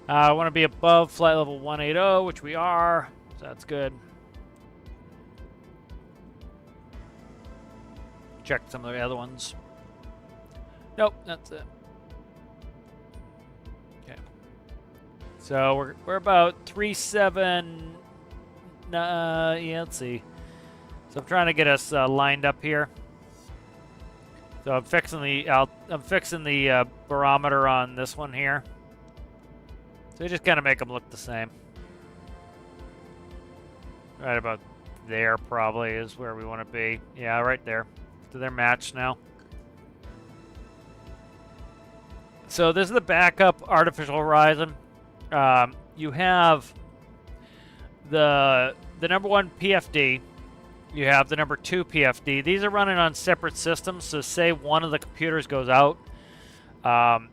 Speaker 1: I want to be above flight level 180, which we are. So that's good. Check some of the other ones. Nope, that's it. Okay. So we're about 37. Yeah, let's see. So I'm trying to get us lined up here. So I'm fixing the barometer on this one here. So you just kind of make them look the same. Right about there probably is where we want to be. Yeah, right there. So they're matched now. So this is the backup artificial horizon. You have the number 1 PFD, you have the number 2 PFD. These are running on separate systems, so say one of the computers goes out,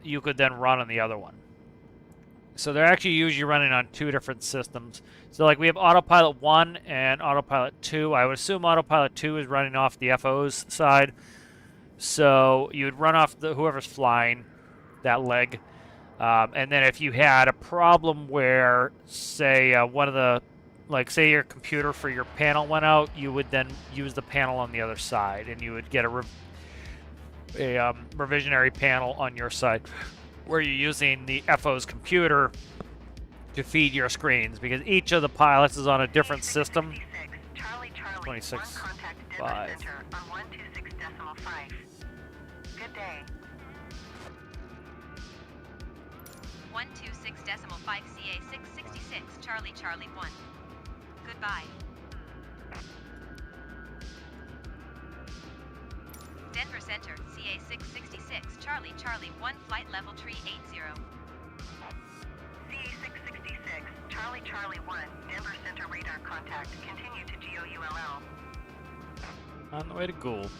Speaker 1: you could then run on the other one. So they're actually usually running on 2 different systems. So like we have Autopilot 1 and Autopilot 2. I would assume Autopilot 2 is running off the FO's side. So you would run off whoever's flying that leg. And then if you had a problem where, say, one of the, like say your computer for your panel went out, you would then use the panel on the other side, and you would get a revisionary panel on your side, where you're using the FO's computer to feed your screens, because each of the pilots is on a different system. 26.5.
Speaker 2: 126.5. Good day.
Speaker 3: 126.5 CA 666 Charlie Charlie 1. Goodbye. Denver Center, CA 666 Charlie Charlie 1 flight level tree 80.
Speaker 2: CA 666, Charlie Charlie 1, Denver Center radar contact. Continue to GOULL.
Speaker 1: On the way to Gould.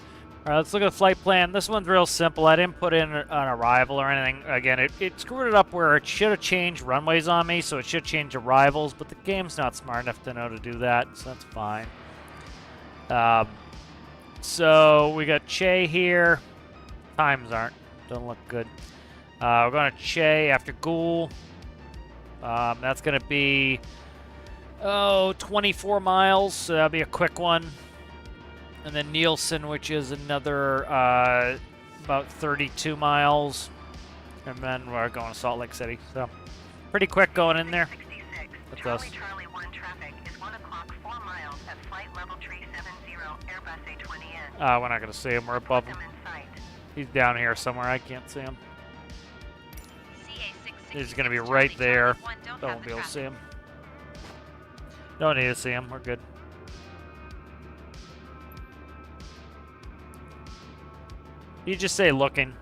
Speaker 1: All right, let's look at the flight plan. This one's real simple. I didn't put in an arrival or anything. Again, it screwed it up where it should have changed runways on me, so it should change arrivals, but the game's not smart enough to know to do that, so that's fine. So we got Che here. Times don't look good. We're going to Che after Gould. That's going to be 24 miles, so that'll be a quick one. And then Nielsen, which is another about 32 miles. And then we're going to Salt Lake City. So pretty quick going in there.
Speaker 2: 66,
Speaker 1: That's us.
Speaker 2: Charlie Charlie 1 traffic is 1 o'clock 4 miles at flight level 370 Airbus A20N.
Speaker 1: We're not going to see him. We're above him.
Speaker 2: Them in sight.
Speaker 1: He's down here somewhere. I can't see him.
Speaker 3: CA 666
Speaker 1: He's going to be
Speaker 3: Charlie
Speaker 1: right
Speaker 3: Charlie
Speaker 1: there.
Speaker 3: 1 don't
Speaker 1: I
Speaker 3: have
Speaker 1: won't
Speaker 3: the
Speaker 1: be able to see
Speaker 3: traffic.
Speaker 1: him. Don't need to see him. We're good. You just say looking.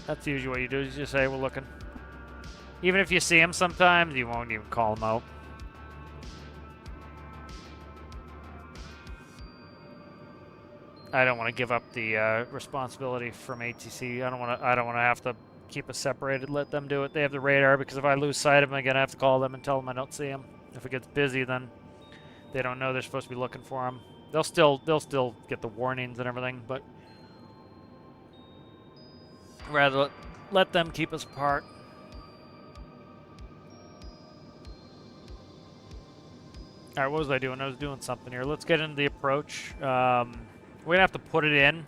Speaker 1: That's usually what you do. You just say we're looking. Even if you see him sometimes, you won't even call him out. I don't want to give up the responsibility from ATC. I don't want to have to keep us separated. Let them do it. They have the radar, because if I lose sight of him again, I have to call them and tell them I don't see him. If it gets busy, then they don't know they're supposed to be looking for him. They'll still get the warnings and everything, but rather let them keep us apart. All right, what was I doing? I was doing something here. Let's get into the approach. We're gonna have to put it in.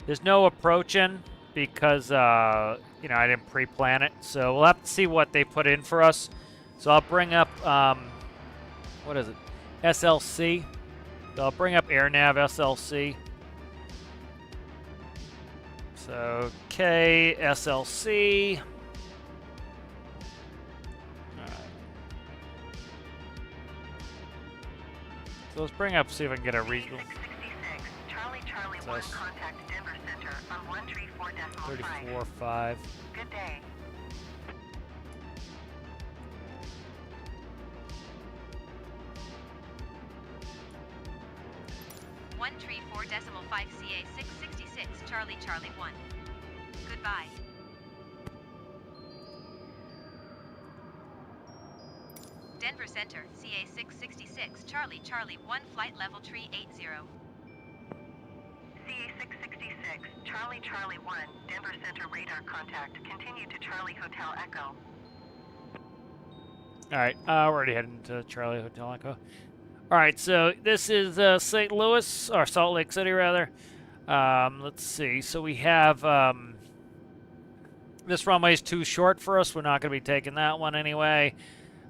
Speaker 1: There's no approach in because I didn't pre-plan it, so we'll have to see what they put in for us. So I'll bring up what is it? SLC. So I'll bring up AirNav SLC. So KSLC. Alright. So let's bring up, see if I can get a regional.
Speaker 2: 666, Charlie Charlie 1
Speaker 1: That's us.
Speaker 2: contact Denver Center on 134.5.
Speaker 1: 34.5.
Speaker 2: Good day.
Speaker 3: One tree 4.5 CA 666 Charlie Charlie 1. Goodbye. Denver Center, CA 666 Charlie Charlie 1 flight level tree 80.
Speaker 2: CA 666, Charlie Charlie 1, Denver Center radar contact. Continue to Charlie Hotel Echo.
Speaker 1: All right, we're already heading to Charlie Hotel Echo. All right, so this is St. Louis, or Salt Lake City, rather. Let's see. So we have this runway is too short for us. We're not going to be taking that one anyway.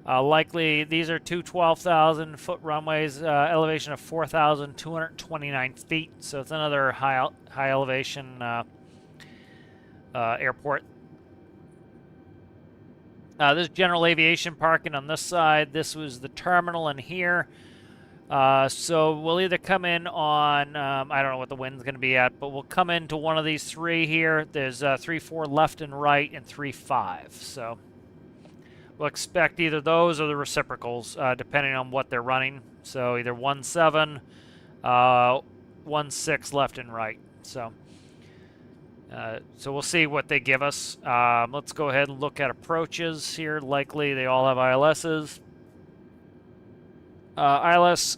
Speaker 1: Likely, these are two 12,000-foot runways, elevation of 4,229 feet. So it's another high elevation airport. This is general aviation parking on this side. This was the terminal in here. So we'll either come in on, I don't know what the wind's going to be at, but we'll come into one of these three here. There's 3-4 left and right and 3-5. So we'll expect either those or the reciprocals, depending on what they're running. So either 17, 16 left and right. So we'll see what they give us. Let's go ahead and look at approaches here. Likely they all have ILSs. ILS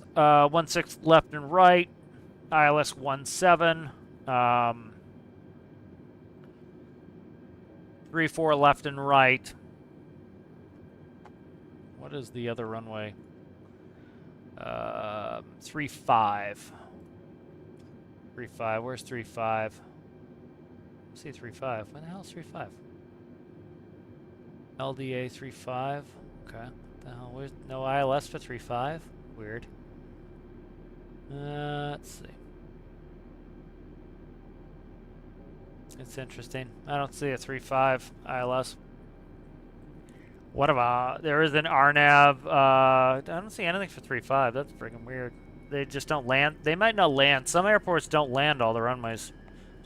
Speaker 1: 16 left and right. ILS 17. 34 left and right. What is the other runway? 35. 35. Where's 35? See 35. When the hell is 35? LDA 35. Okay. What the hell? Where's no ILS for 35? Weird. Let's see. It's interesting. I don't see a 35 ILS. What about there is an RNAV? I don't see anything for 35. That's freaking weird. They just don't land. They might not land. Some airports don't land all the runways.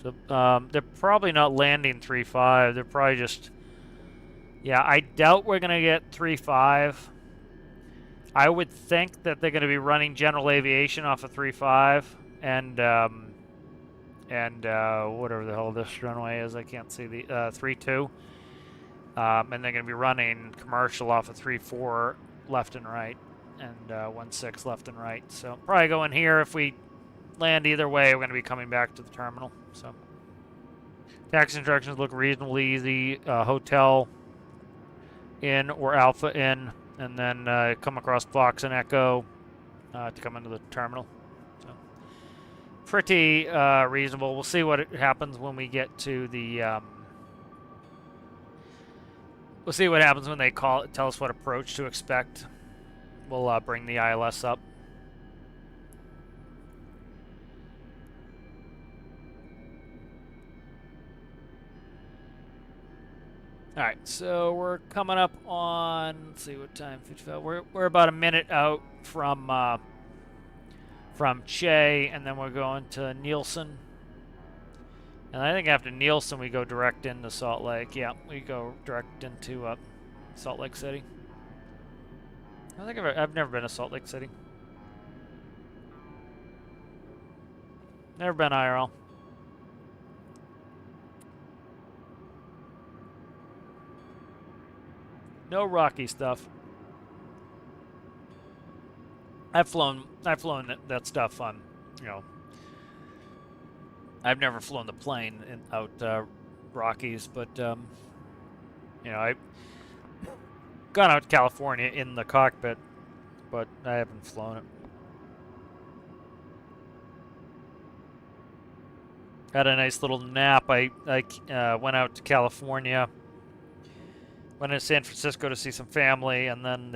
Speaker 1: So they're probably not landing 35. They're probably just... Yeah, I doubt we're going to get 35. I would think that they're going to be running general aviation off of 35 and whatever the hell this runway is. I can't see the 32. And they're going to be running commercial off of 34 left and right and 16 left and right. So probably go in here. If we land either way, we're going to be coming back to the terminal. So taxi instructions look reasonably easy. Hotel in or Alpha in, and then come across Fox and Echo to come into the terminal. So pretty reasonable. We'll see what happens when we get to the... we'll see what happens when they tell us what approach to expect. We'll bring the ILS up. All right, so we're coming up on, let's see what time, 55. We're about a minute out from Che, and then we're going to Nielsen. And I think after Nielsen, we go direct into Salt Lake. Yeah, we go direct into Salt Lake City. I think I've never been to Salt Lake City. Never been IRL. No Rocky stuff. I've flown that stuff on, you know. I've never flown the plane out Rockies, but you know, I've gone out to California in the cockpit, but I haven't flown it. Had a nice little nap. I went out to California. Went to San Francisco to see some family, and then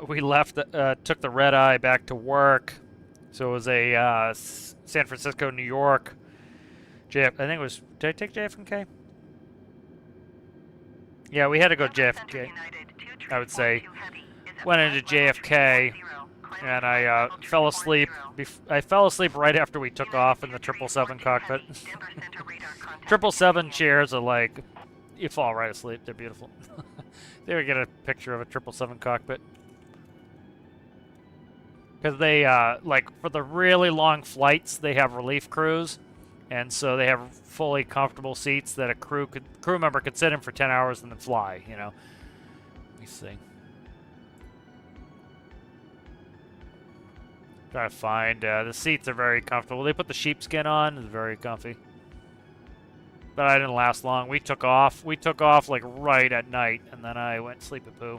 Speaker 1: we left. Took the red eye back to work. So it was a San Francisco, New York. I think it was. Did I take JFK? Yeah, we had to go JFK. I would say went into JFK, and I fell asleep. I fell asleep right after we took off in the 777 cockpit. 777 chairs are like. You fall right asleep. They're beautiful. There we get a picture of a 777 cockpit. Because they, like, for the really long flights, they have relief crews. And so they have fully comfortable seats that a crew member could sit in for 10 hours and then fly, you know. Let me see. Try to find, the seats are very comfortable. They put the sheepskin on. It's very comfy. But I didn't last long. We took off. We took off like right at night, and then I went sleepy poo.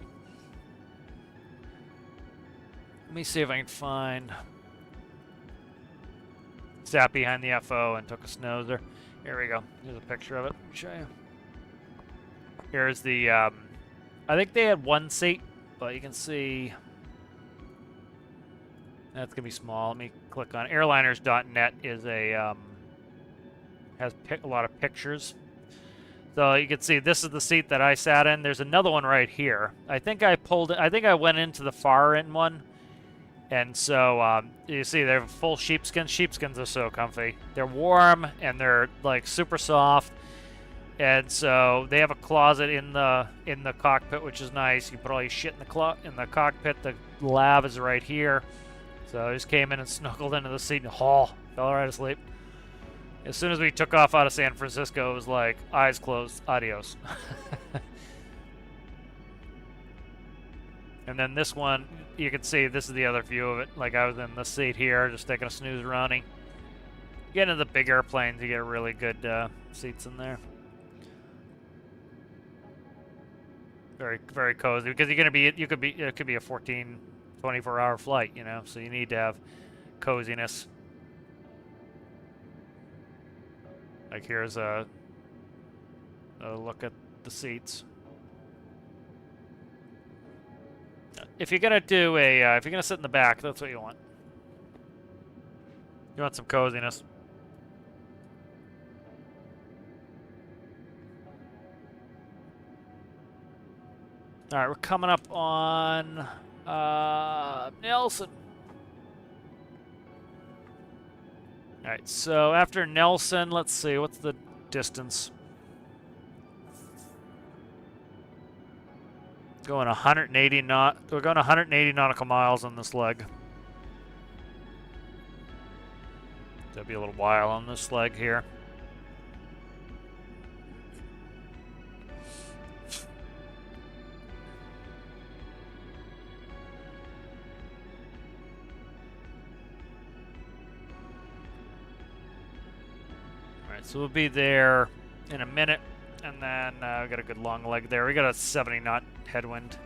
Speaker 1: Let me see if I can find. Sat behind the FO and took a snoozer. Here we go. Here's a picture of it. I'll show you. Here's the. I think they had one seat, but you can see. That's gonna be small. Let me click on airliners.net. Is a. Has a lot of pictures. So you can see this is the seat that I sat in. There's another one right here. I think I pulled it. I think I went into the far end one. And so you see they have full sheepskin. Sheepskins are so comfy. They're warm and they're like super soft. And so they have a closet in the cockpit, which is nice. You put all your shit in the cockpit. The lab is right here. So I just came in and snuggled into the seat and fell right asleep. As soon as we took off out of San Francisco, it was like, eyes closed, adios. And then this one, you can see, this is the other view of it. Like, I was in the seat here, just taking a snooze running. You get into the big airplanes, you get really good seats in there. Very, very cozy, because it could be a 14, 24-hour flight, you know, so you need to have coziness. Like, here's a look at the seats. If you're gonna do if you're gonna sit in the back, that's what you want. You want some coziness. All right, we're coming up on Nelson. All right, so after Nelson, let's see, what's the distance? Going 180 we're going 180 nautical miles on this leg. There'll be a little while on this leg here. So we'll be there in a minute, and then we got a good long leg there. We got a 70 knot headwind.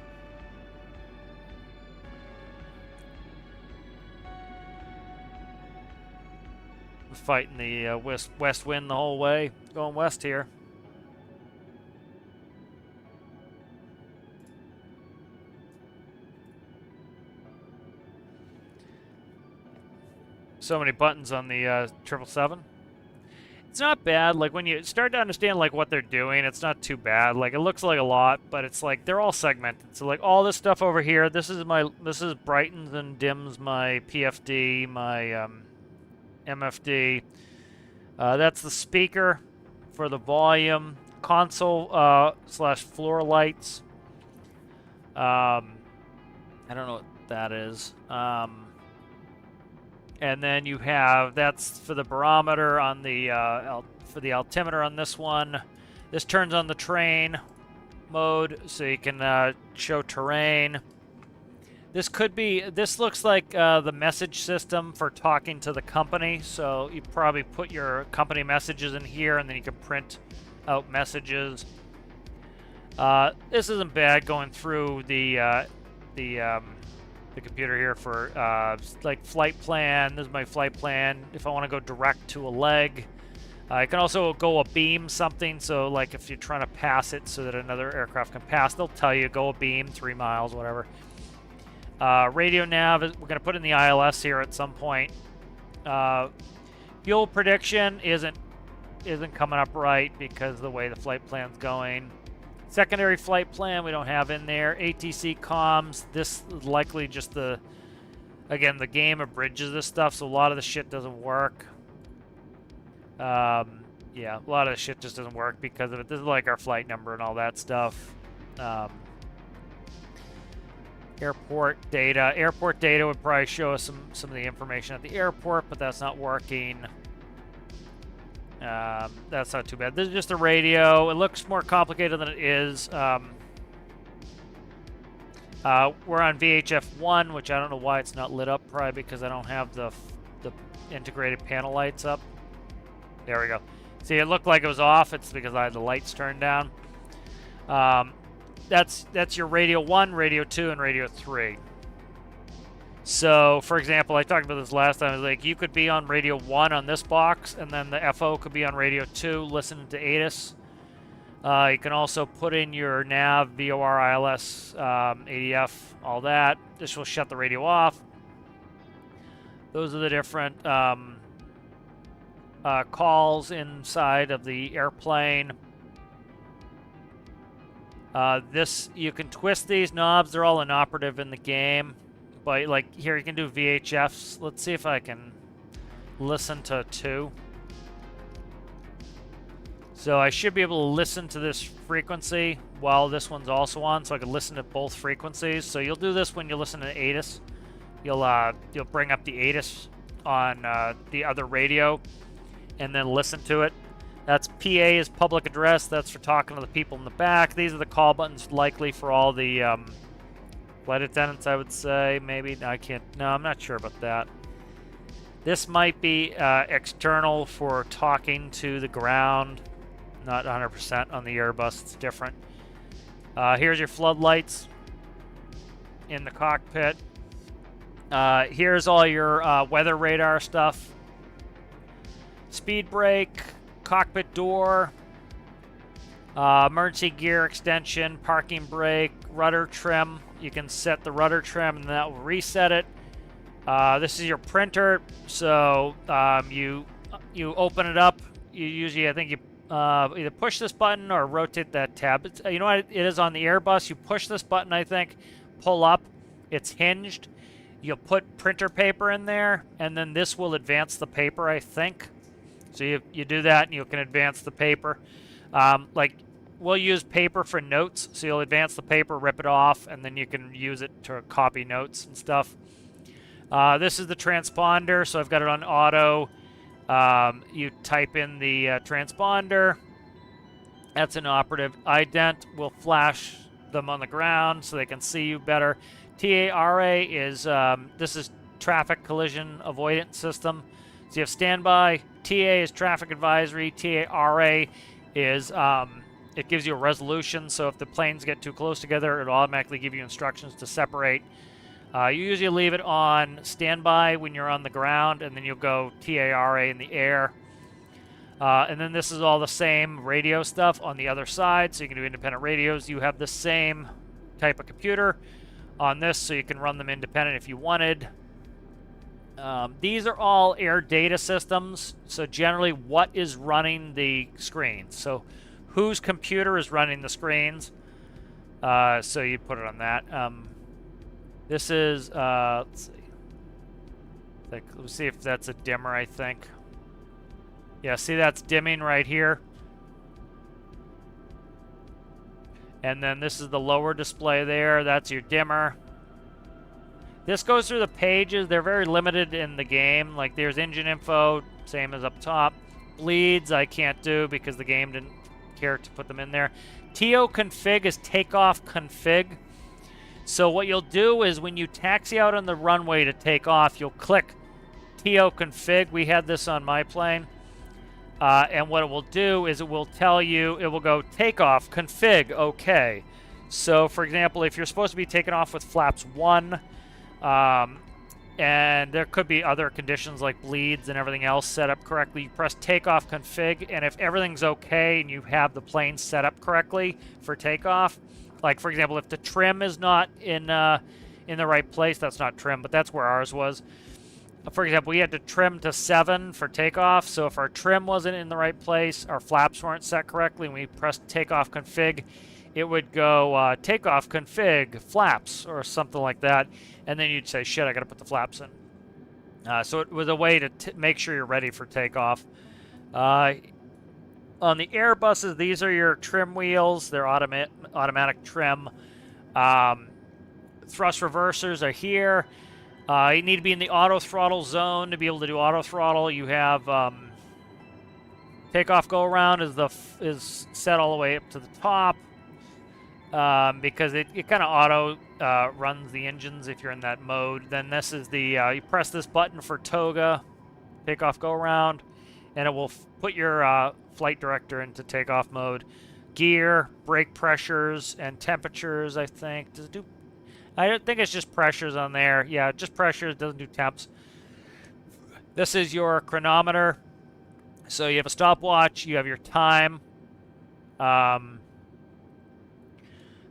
Speaker 1: We're fighting the west wind the whole way, going west here. So many buttons on the 777. It's not bad. Like, when you start to understand, like, what they're doing, it's not too bad. Like, it looks like a lot, but it's like they're all segmented. So, like, all this stuff over here, this is brightens and dims my PFD, my MFD. That's the speaker for the volume, console slash floor lights. I don't know what that is. And then you have, that's for the barometer on the, for the altimeter on this one. This turns on the terrain mode, so you can show terrain. This looks like the message system for talking to the company. So you probably put your company messages in here, and then you can print out messages. This isn't bad going through the computer here for like flight plan. This is my flight plan. If I want to go direct to a leg, I can also go a beam something. So like if you're trying to pass it so that another aircraft can pass, they'll tell you go a beam 3 miles, whatever. Radio nav, we're going to put in the ILS here at some point. Fuel prediction isn't coming up right because of the way the flight plan's going. Secondary flight plan we don't have in there. ATC comms, this is likely just the game abridges this stuff, so a lot of the shit doesn't work. Yeah, a lot of the shit just doesn't work because of it. This is like our flight number and all that stuff. Airport data. Airport data would probably show us some of the information at the airport, but that's not working. That's not too bad. This is just a radio. It looks more complicated than it is. We're on VHF 1, which I don't know why it's not lit up, probably because I don't have the integrated panel lights up. There we go. See, it looked like it was off. It's because I had the lights turned down. That's your radio 1, radio 2, and radio 3. So, for example, I talked about this last time. It's like you could be on radio 1 on this box, and then the FO could be on radio 2 listening to ATIS. You can also put in your nav, VOR, ILS, ADF, all that. This will shut the radio off. Those are the different calls inside of the airplane. You can twist these knobs. They're all inoperative in the game. But like here, you can do VHFs. Let's see if I can listen to 2. So I should be able to listen to this frequency while this one's also on, so I can listen to both frequencies. So you'll do this when you listen to ATIS. You'll bring up the ATIS on the other radio, and then listen to it. That's PA is public address. That's for talking to the people in the back. These are the call buttons likely for all the flight attendants, I would say. Maybe. No, I can't. No, I'm not sure about that. This might be external for talking to the ground. Not 100% on the Airbus. It's different. Here's your floodlights in the cockpit. Here's all your weather radar stuff. Speed brake, cockpit door, emergency gear extension, parking brake, rudder trim. You can set the rudder trim and that will reset it. This is your printer, so you open it up. You usually, I think you either push this button or rotate that tab. You know what it is on the Airbus? You push this button, I think, pull up. It's hinged. You'll put printer paper in there, and then this will advance the paper, I think. So you do that, and you can advance the paper. Like, we'll use paper for notes, so you'll advance the paper, rip it off, and then you can use it to copy notes and stuff. This is the transponder, so I've got it on auto. You type in the transponder. That's an operative. ident will flash them on the ground so they can see you better. TARA is, this is traffic collision avoidance system. So you have standby. TA is traffic advisory. TARA is, it gives you a resolution. So if the planes get too close together, it'll automatically give you instructions to separate. You usually leave it on standby when you're on the ground, and then you'll go TARA in the air. And then this is all the same radio stuff on the other side, so you can do independent radios. You have the same type of computer on this, so you can run them independent if you wanted. These are all air data systems, so generally what is running the screens. So whose computer is running the screens? So you put it on that. This is, let's see. Let's see if that's a dimmer, I think. Yeah, see that's dimming right here. And then this is the lower display there. That's your dimmer. This goes through the pages. They're very limited in the game. Like there's engine info, same as up top. Bleeds I can't do because the game didn't care to put them in there. TO config is takeoff config. So what you'll do is when you taxi out on the runway to take off, you'll click TO config. We had this on my plane. And what it will do is it will tell you, it will go takeoff config, okay. So for example, if you're supposed to be taking off with flaps 1, and there could be other conditions like bleeds and everything else set up correctly, you press takeoff config, and if everything's okay and you have the plane set up correctly for takeoff, like for example, if the trim is not in the right place, that's not trim, but that's where ours was. For example, we had to trim to 7 for takeoff, so if our trim wasn't in the right place, our flaps weren't set correctly, and we pressed takeoff config, it would go takeoff config flaps or something like that, and then you'd say, shit, I gotta put the flaps in. So it was a way to make sure you're ready for takeoff. On the Airbuses, these are your trim wheels. They're automatic trim. Thrust reversers are here. You need to be in the auto throttle zone to be able to do auto throttle. You have takeoff go around is set all the way up to the top because it kind of auto runs the engines if you're in that mode. Then this is the you press this button for toga, takeoff go around, and it will put your flight director into takeoff mode. Gear, brake pressures, and temperatures. I think does it do? I don't think it's just pressures on there. Yeah, just pressures, doesn't do temps. This is your chronometer. So you have a stopwatch, you have your time.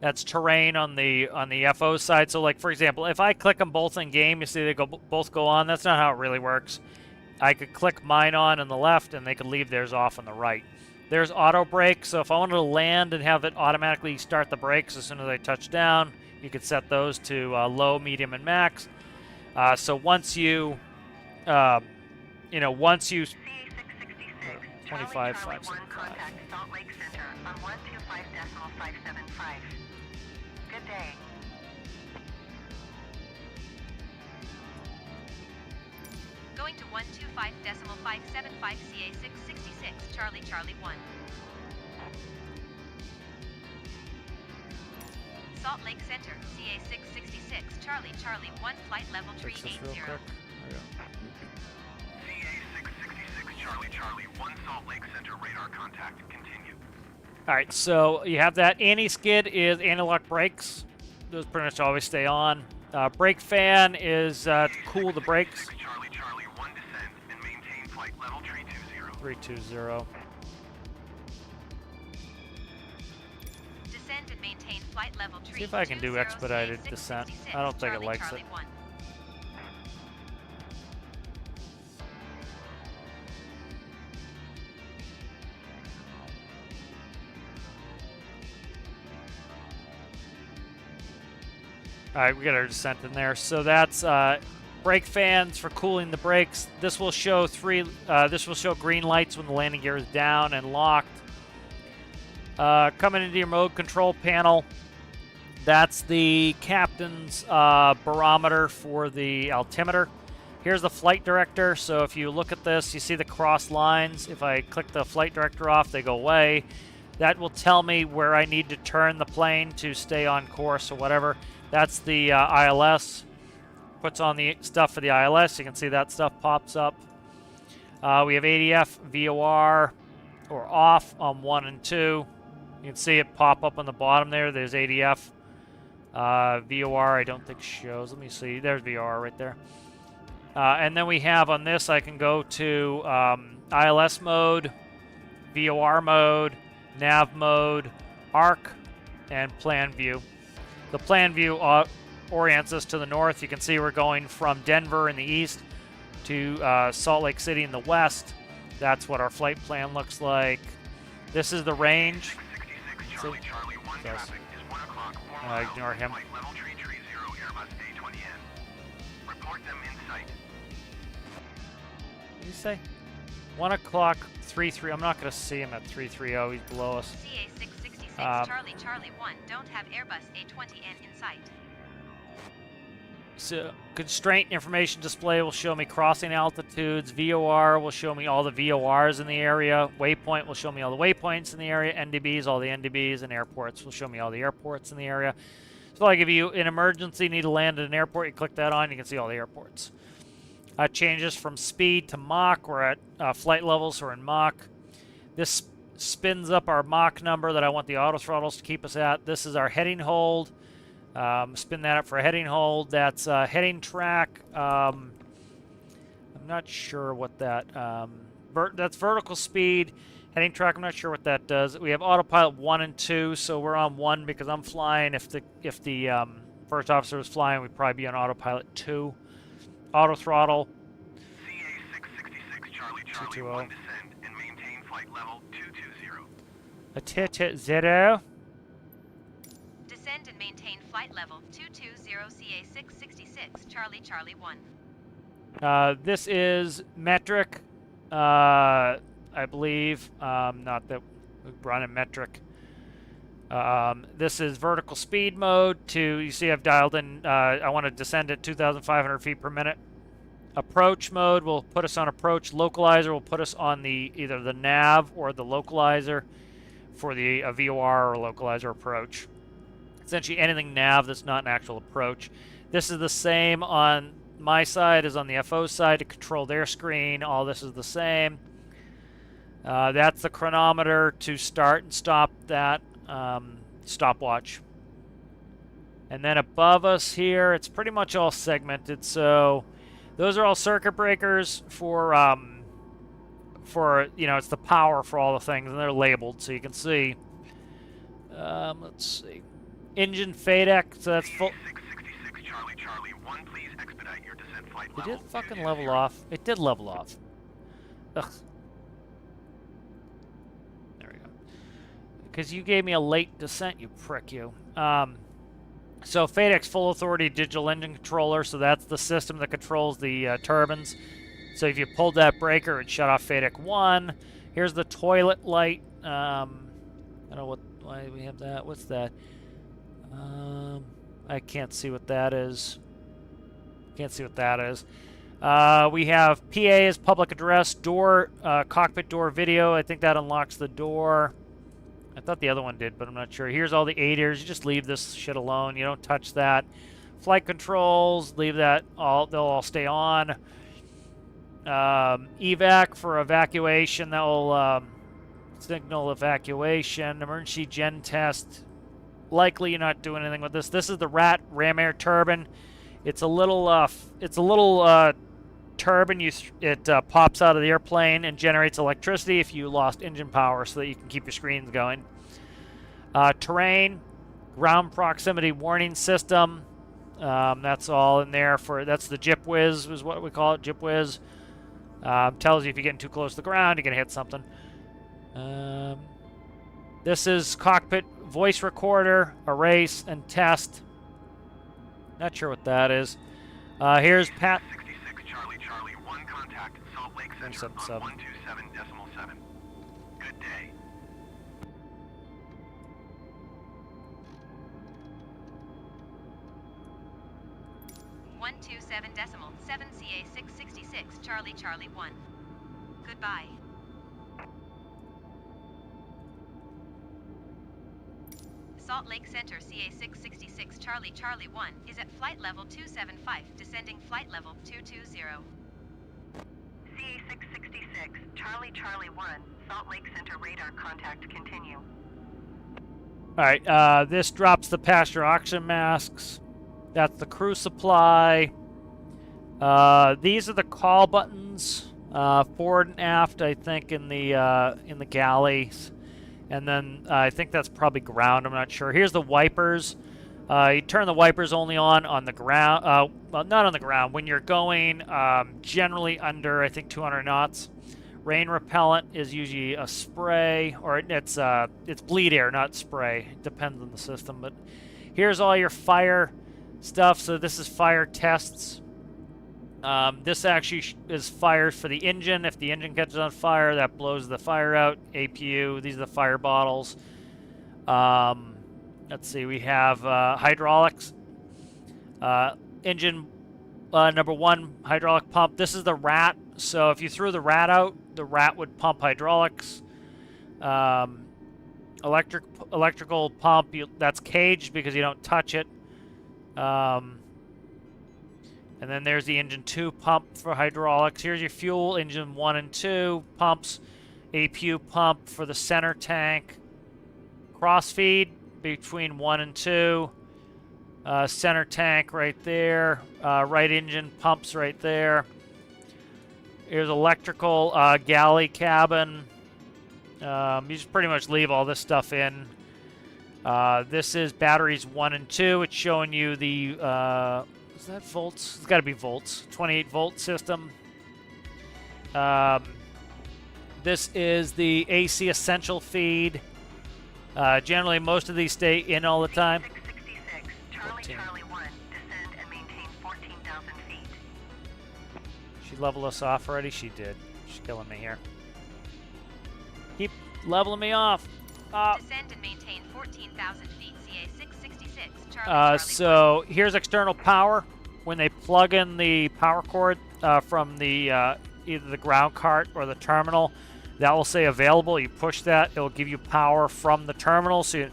Speaker 1: That's terrain on the FO side. So like for example, if I click them both in game, you see they both go on. That's not how it really works. I could click mine on the left and they could leave theirs off on the right. There's auto brake, so if I wanted to land and have it automatically start the brakes as soon as I touch down, you could set those to low, medium, and max. So once you, once you... 25,
Speaker 2: Charlie 1,
Speaker 1: 575.
Speaker 2: contact Salt Lake Center on 125.575. Good day.
Speaker 3: Going to 125.575 CA 666 Charlie Charlie 1. Salt Lake Center, CA 666 Charlie Charlie 1, flight level
Speaker 1: Fix this real
Speaker 3: 380.
Speaker 1: quick. There we go.
Speaker 4: CA 666 Charlie Charlie 1 Salt Lake Center radar contact. Continue.
Speaker 1: All right, so you have that. Anti-skid is anti-lock brakes. Those pretty much always stay on. Brake fan is to cool the brakes.
Speaker 4: Charlie Charlie 1 descend and maintain flight level 320.
Speaker 1: 320.
Speaker 3: Descend and maintain flight level 320.
Speaker 1: See if I can do expedited descent. I don't think it likes it.
Speaker 3: Charlie 1.
Speaker 1: All right, we got our descent in there. So that's brake fans for cooling the brakes. This will show green lights when the landing gear is down and locked. Coming into your mode control panel, that's the captain's barometer for the altimeter. Here's the flight director. So if you look at this, you see the cross lines. If I click the flight director off, they go away. That will tell me where I need to turn the plane to stay on course or whatever. That's the ILS. Puts on the stuff for the ILS. You can see that stuff pops up. We have ADF, VOR, or off on 1 and 2. You can see it pop up on the bottom there. There's ADF. VOR, I don't think shows. Let me see. There's VOR right there. And then we have on this, I can go to ILS mode, VOR mode, nav mode, ARC, and plan view. The plan view orients us to the north. You can see we're going from Denver in the east to Salt Lake City in the west. That's what our flight plan looks like. This is the range.
Speaker 4: 666 Charlie Charlie 1
Speaker 1: Yes.
Speaker 4: traffic is 1 o'clock 4 miles.
Speaker 1: Ignore him.
Speaker 4: Flight level 330 Airbus A20N. Report them in sight.
Speaker 1: What did you say? 1 o'clock, 3-3. I'm not going to see him at 330. He's below us.
Speaker 3: CA 666 Charlie Charlie 1, don't have Airbus A20N in sight.
Speaker 1: So constraint information display will show me crossing altitudes. VOR will show me all the VORs in the area. Waypoint will show me all the waypoints in the area. NDBs, all the NDBs, and airports will show me all the airports in the area. So like if you, in emergency, need to land at an airport, you click that on, you can see all the airports. Changes from speed to Mach. We're at flight levels, so we're in Mach. This spins up our Mach number that I want the auto throttles to keep us at. This is our heading hold. Spin that up for a heading hold. That's heading track. I'm not sure what that. That's vertical speed. Heading track. I'm not sure what that does. We have autopilot 1 and 2, so we're on 1 because I'm flying. If the first officer was flying, we'd probably be on autopilot 2. Auto throttle.
Speaker 4: CA 666 Charlie Charlie
Speaker 1: 220.
Speaker 4: 1 descend and maintain flight level 220.
Speaker 1: A tit 0.
Speaker 3: Descend and maintain flight level 220 CA 666 Charlie Charlie 1.
Speaker 1: This is metric, I believe. Not that we run in metric. This is vertical speed mode. You see I've dialed in, I want to descend at 2,500 feet per minute. Approach mode will put us on approach. Localizer will put us on either the nav or the localizer for the VOR or localizer approach. Essentially anything nav that's not an actual approach. This is the same on my side as on the FO side to control their screen. All this is the same. That's the chronometer to start and stop that stopwatch. And then above us here, it's pretty much all segmented. So those are all circuit breakers for it's the power for all the things, and they're labeled so you can see. Let's see. Engine FADEC, so that's full.
Speaker 4: 666 Charlie Charlie 1, please expedite your descent flight
Speaker 1: Did
Speaker 4: level.
Speaker 1: it fucking
Speaker 4: 220.
Speaker 1: level off? It did level off. Ugh. There we go. Because you gave me a late descent, you prick, you. So FADEC's full authority digital engine controller, so that's the system that controls the turbines. So if you pulled that breaker, it shut off FADEC 1. Here's the toilet light. I don't know why we have that. What's that? I can't see what that is. Can't see what that is. We have PA as public address, door, cockpit door video. I think that unlocks the door. I thought the other one did, but I'm not sure. Here's all the ADERs. You just leave this shit alone. You don't touch that. Flight controls, leave that all. They'll all stay on. Evac for evacuation. That will signal evacuation. Emergency gen test. Likely you're not doing anything with this. This is the RAT ram air turbine. It's a little turbine. It pops out of the airplane and generates electricity if you lost engine power, so that you can keep your screens going. Terrain, ground proximity warning system. That's all in there for. That's the JIPWIZ is what we call it. JIPWIZ tells you if you're getting too close to the ground, you're gonna hit something. This is cockpit voice recorder, erase, and test. Not sure what that is. Here's Pat.
Speaker 4: 66 Charlie Charlie 1 contact Salt Lake Center on 127.7. Good day.
Speaker 3: One two seven decimal 7 CA 666 Charlie Charlie 1. Goodbye. Salt Lake Center CA 666 Charlie Charlie 1 is at flight level 275, descending flight level 220.
Speaker 2: CA 666, Charlie Charlie 1, Salt Lake Center radar contact continue.
Speaker 1: Alright, this drops the passenger oxygen masks. That's the crew supply. These are the call buttons, forward and aft, I think, in the galleys. And then I think that's probably ground. I'm not sure. Here's the wipers. You turn the wipers only on the ground. Well, not on the ground. When you're going generally under, I think, 200 knots. Rain repellent is usually a spray, or it's bleed air, not spray. It depends on the system. But here's all your fire stuff. So this is fire tests. This actually is fire for the engine. If the engine catches on fire, that blows the fire out. APU, these are the fire bottles. Let's see, we have hydraulics. Engine number 1, hydraulic pump. This is the RAT. So if you threw the RAT out, the RAT would pump hydraulics. Electrical pump, that's caged because you don't touch it. And then there's the engine 2 pump for hydraulics. Here's your fuel, engine 1 and 2 pumps. APU pump for the center tank. Crossfeed between 1 and 2. Center tank right there. Right engine pumps right there. Here's electrical galley cabin. You just pretty much leave all this stuff in. This is batteries 1 and 2. It's showing you the... is that volts? It's got to be volts. 28-volt system. This is the AC essential feed. Generally, most of these stay in all the time.
Speaker 2: 666, Charlie Charlie 1, descend and maintain 14,000 feet.
Speaker 1: She leveled us off already? She did. She's killing me here. Keep leveling me off.
Speaker 3: Descend and maintain 14,000 feet CA 666 Charlie Charlie 1.
Speaker 1: So here's external power. When they plug in the power cord from the either the ground cart or the terminal, that will say available. You push that, it will give you power from the terminal, so you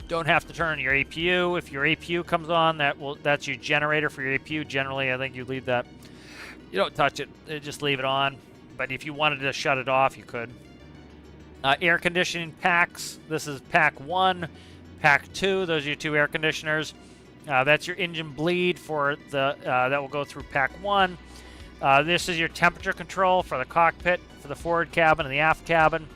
Speaker 1: don't have to turn your APU. If your APU comes on, that's your generator for your APU. Generally, I think you leave that. You don't touch it; just leave it on. But if you wanted to shut it off, you could. Air conditioning packs. This is pack 1, pack 2. Those are your 2 air conditioners. That's your engine bleed for the that will go through pack 1. This is your temperature control for the cockpit, for the forward cabin and the aft cabin.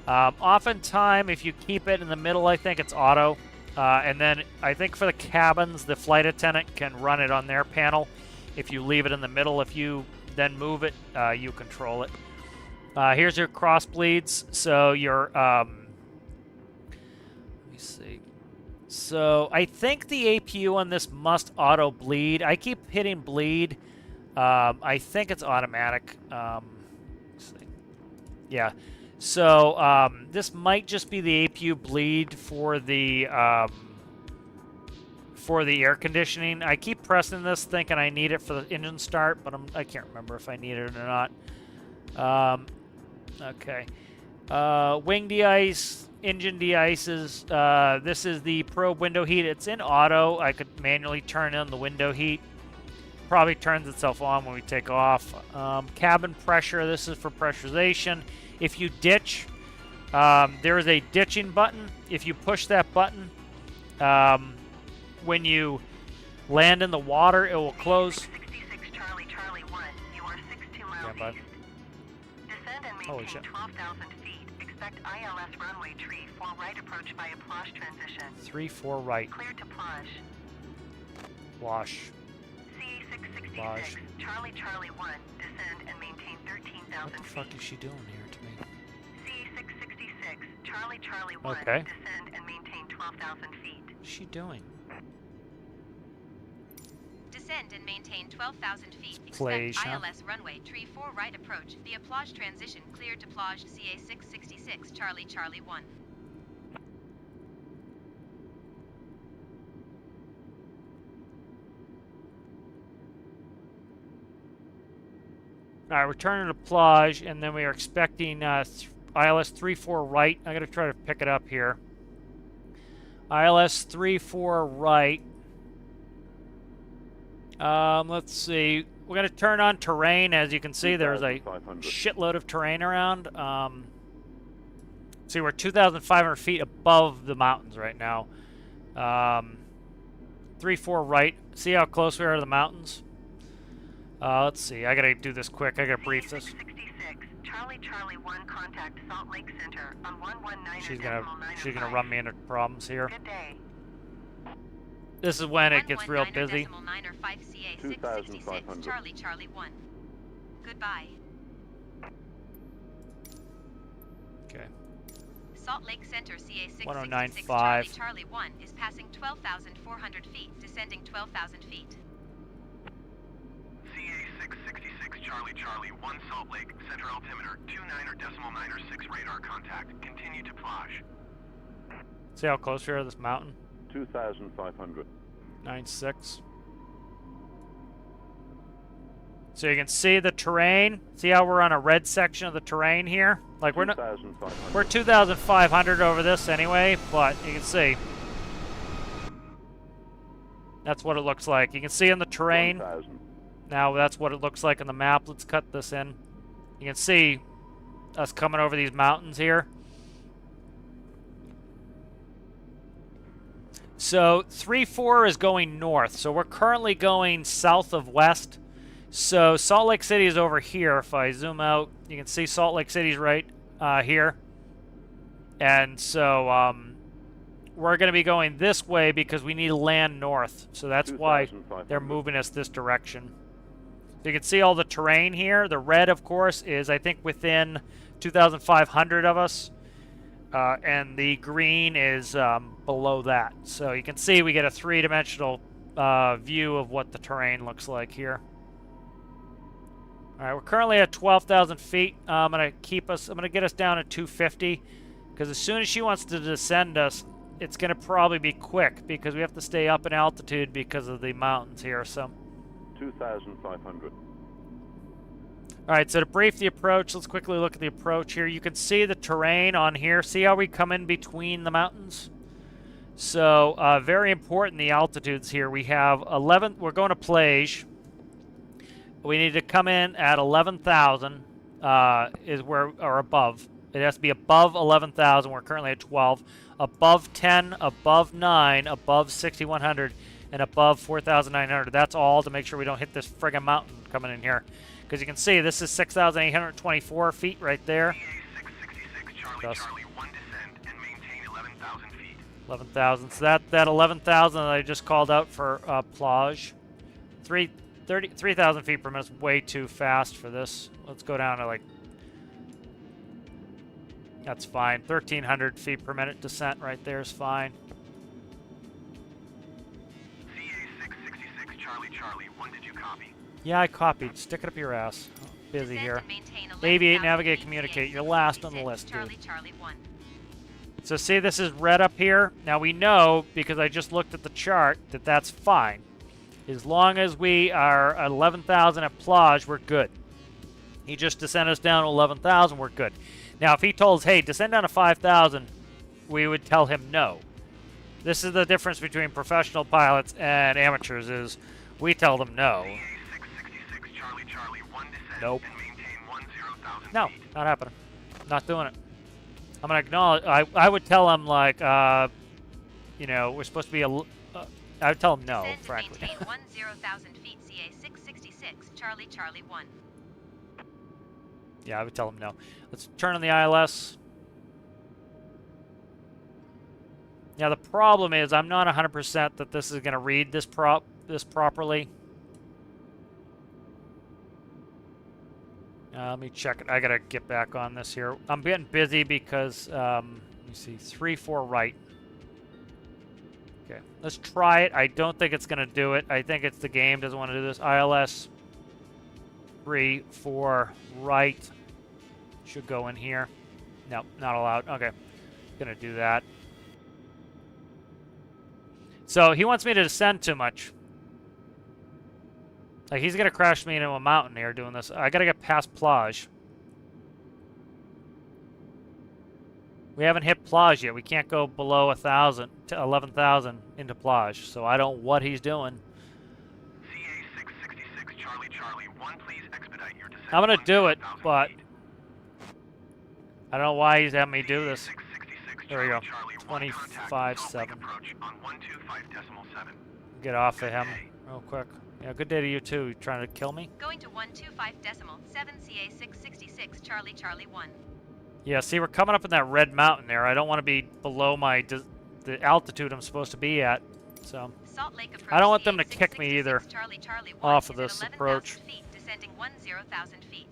Speaker 1: Oftentimes, if you keep it in the middle, I think it's auto. And then I think for the cabins, the flight attendant can run it on their panel. If you leave it in the middle, if you then move it, you control it. Here's your cross bleeds. So your let me see. So I think the APU on this must auto bleed. I keep hitting bleed. I think it's automatic. Let's see. Yeah. So this might just be the APU bleed for the air conditioning. I keep pressing this thinking I need it for the engine start, but I can't remember if I need it or not. Okay. Wing de-ice, engine de-ices. This is the probe window heat. It's in auto. I could manually turn on the window heat. Probably turns itself on when we take off. Cabin pressure. This is for pressurization. If you ditch, there is a ditching button. If you push that button, when you land in the water, it will close.
Speaker 2: 66 Charlie Charlie 1, you are 62 miles
Speaker 1: Yeah, bud.
Speaker 2: east. Descend and
Speaker 1: Holy
Speaker 2: maintain
Speaker 1: shit.
Speaker 2: 12,000 feet. Expect ILS runway tree for right approach by a plage transition.
Speaker 1: 3-4 right.
Speaker 2: Clear to plage.
Speaker 1: Wash.
Speaker 2: CA666
Speaker 1: Plage.
Speaker 2: Charlie Charlie 1, descend and maintain 13,000
Speaker 1: What the fuck
Speaker 2: feet.
Speaker 1: is she doing here to me?
Speaker 2: CA666 Charlie Charlie 1,
Speaker 1: Okay.
Speaker 2: descend and maintain 12,000 feet.
Speaker 1: What's she doing?
Speaker 3: Descend and maintain 12,000 feet.
Speaker 1: Plage,
Speaker 3: Expect
Speaker 1: huh?
Speaker 3: ILS runway tree 4 right approach via plage transition clear to plage CA666 Charlie Charlie 1.
Speaker 1: All right, we're turning to plage, and then we are expecting ILS 3-4 right. I'm going to try to pick it up here. ILS 3-4 right. Let's see. We're going to turn on terrain. As you can see, there's a
Speaker 6: 2,500.
Speaker 1: shitload of terrain around. See, we're 2,500 feet above the mountains right now. 3-4 right. See how close we are to the mountains? Let's see. I gotta do this quick. I gotta brief this.
Speaker 2: CA666 Charlie Charlie 1, contact Salt Lake Center on 119.
Speaker 1: She's gonna run me into problems here.
Speaker 2: Good day.
Speaker 1: This is when it gets real busy.
Speaker 3: 119.95 CA 666
Speaker 6: 2,500.
Speaker 3: Charlie Charlie 1. Goodbye.
Speaker 1: Okay.
Speaker 3: Salt Lake Center CA 666
Speaker 1: 109.5.
Speaker 3: Charlie Charlie 1 is passing 12,400 feet, descending 12,000 feet.
Speaker 4: CA666 Charlie Charlie 1 Salt Lake, center altimeter 29.906 radar contact. Continue to plage.
Speaker 1: See how close we are to this mountain?
Speaker 6: 2,500.
Speaker 1: 9.6. So you can see the terrain. See how we're on a red section of the terrain here? Like we're
Speaker 6: 2,500.
Speaker 1: we're 2,500 over this anyway, but you can see. That's what it looks like. You can see in the terrain.
Speaker 6: 1,000.
Speaker 1: Now that's what it looks like on the map. Let's cut this in. You can see us coming over these mountains here. So 3-4 is going north. So we're currently going south of west. So Salt Lake City is over here. If I zoom out, you can see Salt Lake City's right here. And so we're going to be going this way because we need to land north. So that's why
Speaker 6: 2,500.
Speaker 1: they're moving us this direction. So you can see all the terrain here. The red, of course, is, I think, within 2,500 of us. And the green is below that. So you can see we get a three-dimensional view of what the terrain looks like here. All right, we're currently at 12,000 feet. I'm gonna get us down at 250, because as soon as she wants to descend us, it's gonna probably be quick because we have to stay up in altitude because of the mountains here. So,
Speaker 6: 2,500.
Speaker 1: all right. So to brief the approach, let's quickly look at the approach here. You can see the terrain on here. See how we come in between the mountains? So very important, the altitudes here. We have 11. We're going to plage. We need to come in at 11,000 is where, or above. It has to be above 11,000. We're currently at 12. Above 10, above 9, above 6,100, and above 4,900. That's all to make sure we don't hit this friggin' mountain coming in here. Because you can see this is 6,824 feet right there.
Speaker 4: CA666 Charlie
Speaker 1: Thus.
Speaker 4: Charlie 1 descend and maintain 11,000 feet.
Speaker 1: 11,000. So that 11,000 that I just called out for plage. 3,000 feet per minute is way too fast for this. Let's go down to like, that's fine. 1,300 feet per minute descent right there is fine.
Speaker 4: CA666 Charlie Charlie 1, did you copy?
Speaker 1: Yeah, I copied. Stick it up your ass. busy
Speaker 3: Descend
Speaker 1: here.
Speaker 3: and maintain
Speaker 1: Aviate,
Speaker 3: 11,000
Speaker 1: navigate,
Speaker 3: feet,
Speaker 1: communicate.
Speaker 3: CA
Speaker 1: You're last on the
Speaker 3: 666,
Speaker 1: list,
Speaker 3: Charlie,
Speaker 1: dude.
Speaker 3: Charlie 1.
Speaker 1: So see, this is red up here. Now we know, because I just looked at the chart, that that's fine. As long as we are at 11,000 at Plage, we're good. He just descended us down to 11,000, we're good. Now, if he told us, hey, descend down to 5,000, we would tell him no. This is the difference between professional pilots and amateurs, is we tell them no.
Speaker 4: CA 666 Charlie Charlie 1 descend
Speaker 1: Nope.
Speaker 4: and maintain 10,000
Speaker 1: No,
Speaker 4: feet.
Speaker 1: not happening. Not doing it. I'm going to acknowledge, I would tell him, like, you know, we're supposed to be I would tell him no,
Speaker 3: Descend and
Speaker 1: frankly.
Speaker 3: maintain 10,000 feet, CA 666, Charlie, Charlie 1.
Speaker 1: Yeah, I would tell him no. Let's turn on the ILS. Now the problem is I'm not 100% that this is going to read this properly. Let me check it. I got to get back on this here. I'm getting busy because let me see, 3-4 right. Okay, let's try it. I don't think it's going to do it. I think it's the game doesn't want to do this. ILS 3-4 right. Should go in here. No, not allowed. Okay, gonna do that. So he wants me to descend too much. Like he's gonna crash me into a mountain here doing this. I gotta get past Plage. We haven't hit Plage yet. We can't go below 1,000 to 11,000 into Plage. So I don't know what he's doing.
Speaker 4: CA 666 Charlie Charlie 1, please expedite your descent.
Speaker 1: I'm gonna do it,
Speaker 4: 10,000
Speaker 1: but
Speaker 4: feet.
Speaker 1: I don't know why he's having me do this.
Speaker 4: 666
Speaker 1: There we go.
Speaker 4: Charlie, Charlie 1,
Speaker 1: 25.7.
Speaker 4: contact approach on 125.7.
Speaker 1: Get off of him
Speaker 4: Good day.
Speaker 1: real quick. Yeah, good day to you too. You trying to kill me?
Speaker 3: Going to 125.7, CA 666, Charlie, Charlie 1.
Speaker 1: Yeah, see, we're coming up in that red mountain there. I don't want to be below the altitude I'm supposed to be at. So,
Speaker 3: Salt Lake approach,
Speaker 1: I don't want them
Speaker 3: CA
Speaker 1: to kick me either
Speaker 3: 666, Charlie, Charlie 1
Speaker 1: off of
Speaker 3: is at
Speaker 1: this
Speaker 3: 11,000
Speaker 1: approach.
Speaker 3: feet, descending 10,000 feet.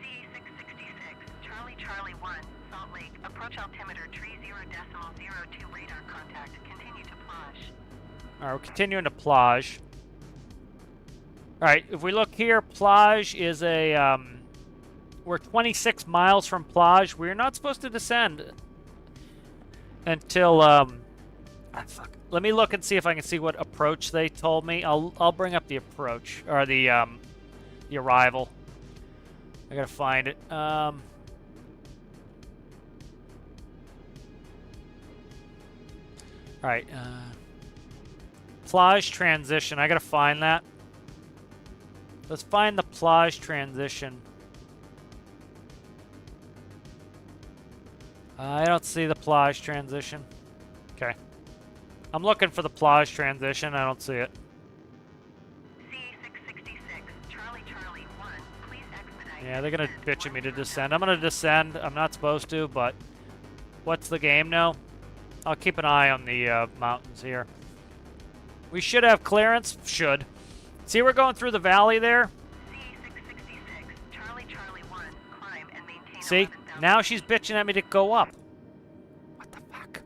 Speaker 2: CA 666, Charlie Charlie 1, Salt Lake. Approach altimeter 30.02 radar contact. Continue to Plage.
Speaker 1: All right, we're continuing to Plage. All right, if we look here, Plage is a we're 26 miles from Plage. We're not supposed to descend until fuck. Let me look and see if I can see what approach they told me. I'll bring up the approach or the arrival. I gotta find it. All right, Plage transition. I gotta find that. Let's find the Plage transition. I don't see the Plage transition. Okay. I'm looking for the Plage transition. I don't see it.
Speaker 2: CA 666, Charlie Charlie 1, please expedite.
Speaker 1: Yeah, they're gonna bitch at me to descend. I'm gonna descend. I'm not supposed to, but what's the game now? I'll keep an eye on the mountains here. We should have clearance. Should. See, we're going through the valley there.
Speaker 2: CA 666, Charlie Charlie 1, climb and maintain.
Speaker 1: See,
Speaker 2: 11,000
Speaker 1: now she's bitching at me to go up. What the fuck?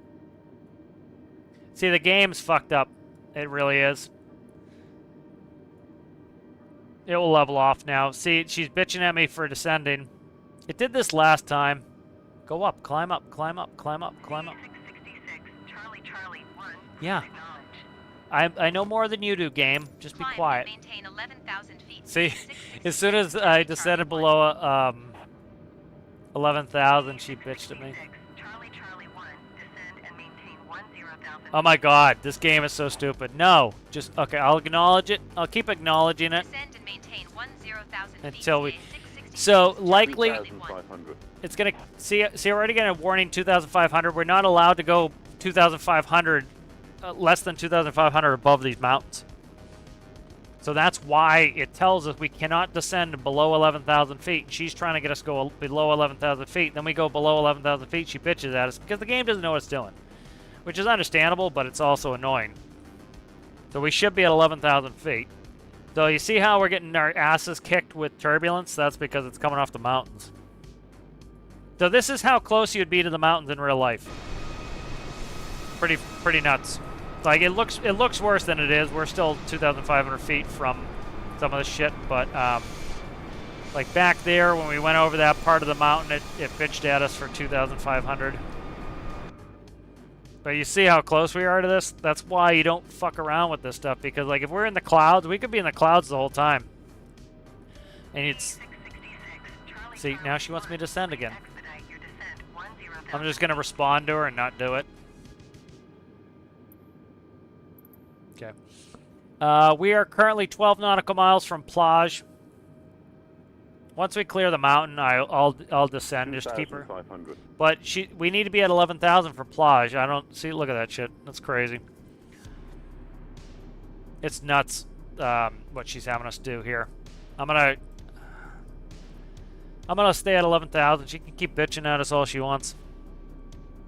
Speaker 1: See, the game's fucked up. It really is. It will level off now. See, she's bitching at me for descending. It did this last time. Go up, climb up, climb up, climb up, climb up.
Speaker 2: 666, Charlie Charlie 1,
Speaker 1: Yeah.
Speaker 2: acknowledge.
Speaker 1: I know more than you do, game. Just be
Speaker 3: Climb
Speaker 1: quiet.
Speaker 3: and maintain 11,000 feet.
Speaker 1: See,
Speaker 3: CA 666,
Speaker 1: as soon as I
Speaker 3: Charlie,
Speaker 1: descended
Speaker 3: Charlie
Speaker 1: below 11,000, she bitched at me.
Speaker 2: 666, Charlie Charlie 1, descend and maintain 10,000.
Speaker 1: Oh my god, this game is so stupid. No, just, okay, I'll acknowledge it. I'll keep acknowledging it.
Speaker 3: Descend and maintain 10,000 feet.
Speaker 1: Until we-
Speaker 3: CA 666,
Speaker 1: So,
Speaker 3: Charlie,
Speaker 1: likely-
Speaker 3: Charlie 1.
Speaker 6: 2,500.
Speaker 1: It's gonna, see, we're already getting a warning 2,500. We're not allowed to go 2,500, less than 2,500 above these mountains. So that's why it tells us we cannot descend below 11,000 feet. She's trying to get us to go below 11,000 feet. Then we go below 11,000 feet. She bitches at us because the game doesn't know what it's doing. Which is understandable, but it's also annoying. So we should be at 11,000 feet. So you see how we're getting our asses kicked with turbulence? That's because it's coming off the mountains. So this is how close you'd be to the mountains in real life. Pretty nuts. Like it looks worse than it is. We're still 2,500 feet from some of the shit, but Like back there when we went over that part of the mountain, it bitched at us for 2,500. But you see how close we are to this? That's why you don't fuck around with this stuff, because like if we're in the clouds, we could be in the clouds the whole time. And it's... See, now she wants me to descend again. I'm just going to respond to her and not do it. Okay. We are currently 12 nautical miles from Plage. Once we clear the mountain, I'll descend. Just keep her.
Speaker 6: 2,500.
Speaker 1: But we need to be at 11,000 for Plage. I don't see. Look at that shit. That's crazy. It's nuts. What she's having us do here. I'm gonna stay at 11,000. She can keep bitching at us all she wants.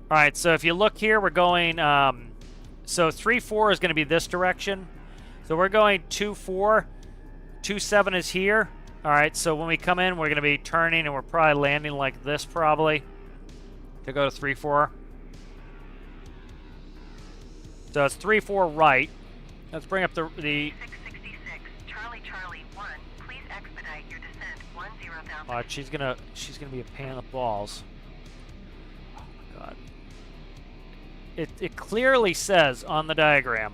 Speaker 1: All right. So if you look here, we're going. So 3-4 is going to be this direction. So we're going 2-4. 2-7 is here. All right, so when we come in, we're going to be turning, and we're probably landing like this, probably, to go to 3-4. So it's 3-4 right. Let's bring up the
Speaker 2: 666, Charlie Charlie 1, please expedite your descent 10,000.
Speaker 1: she's gonna be a pain in the balls. Oh my god. It clearly says on the diagram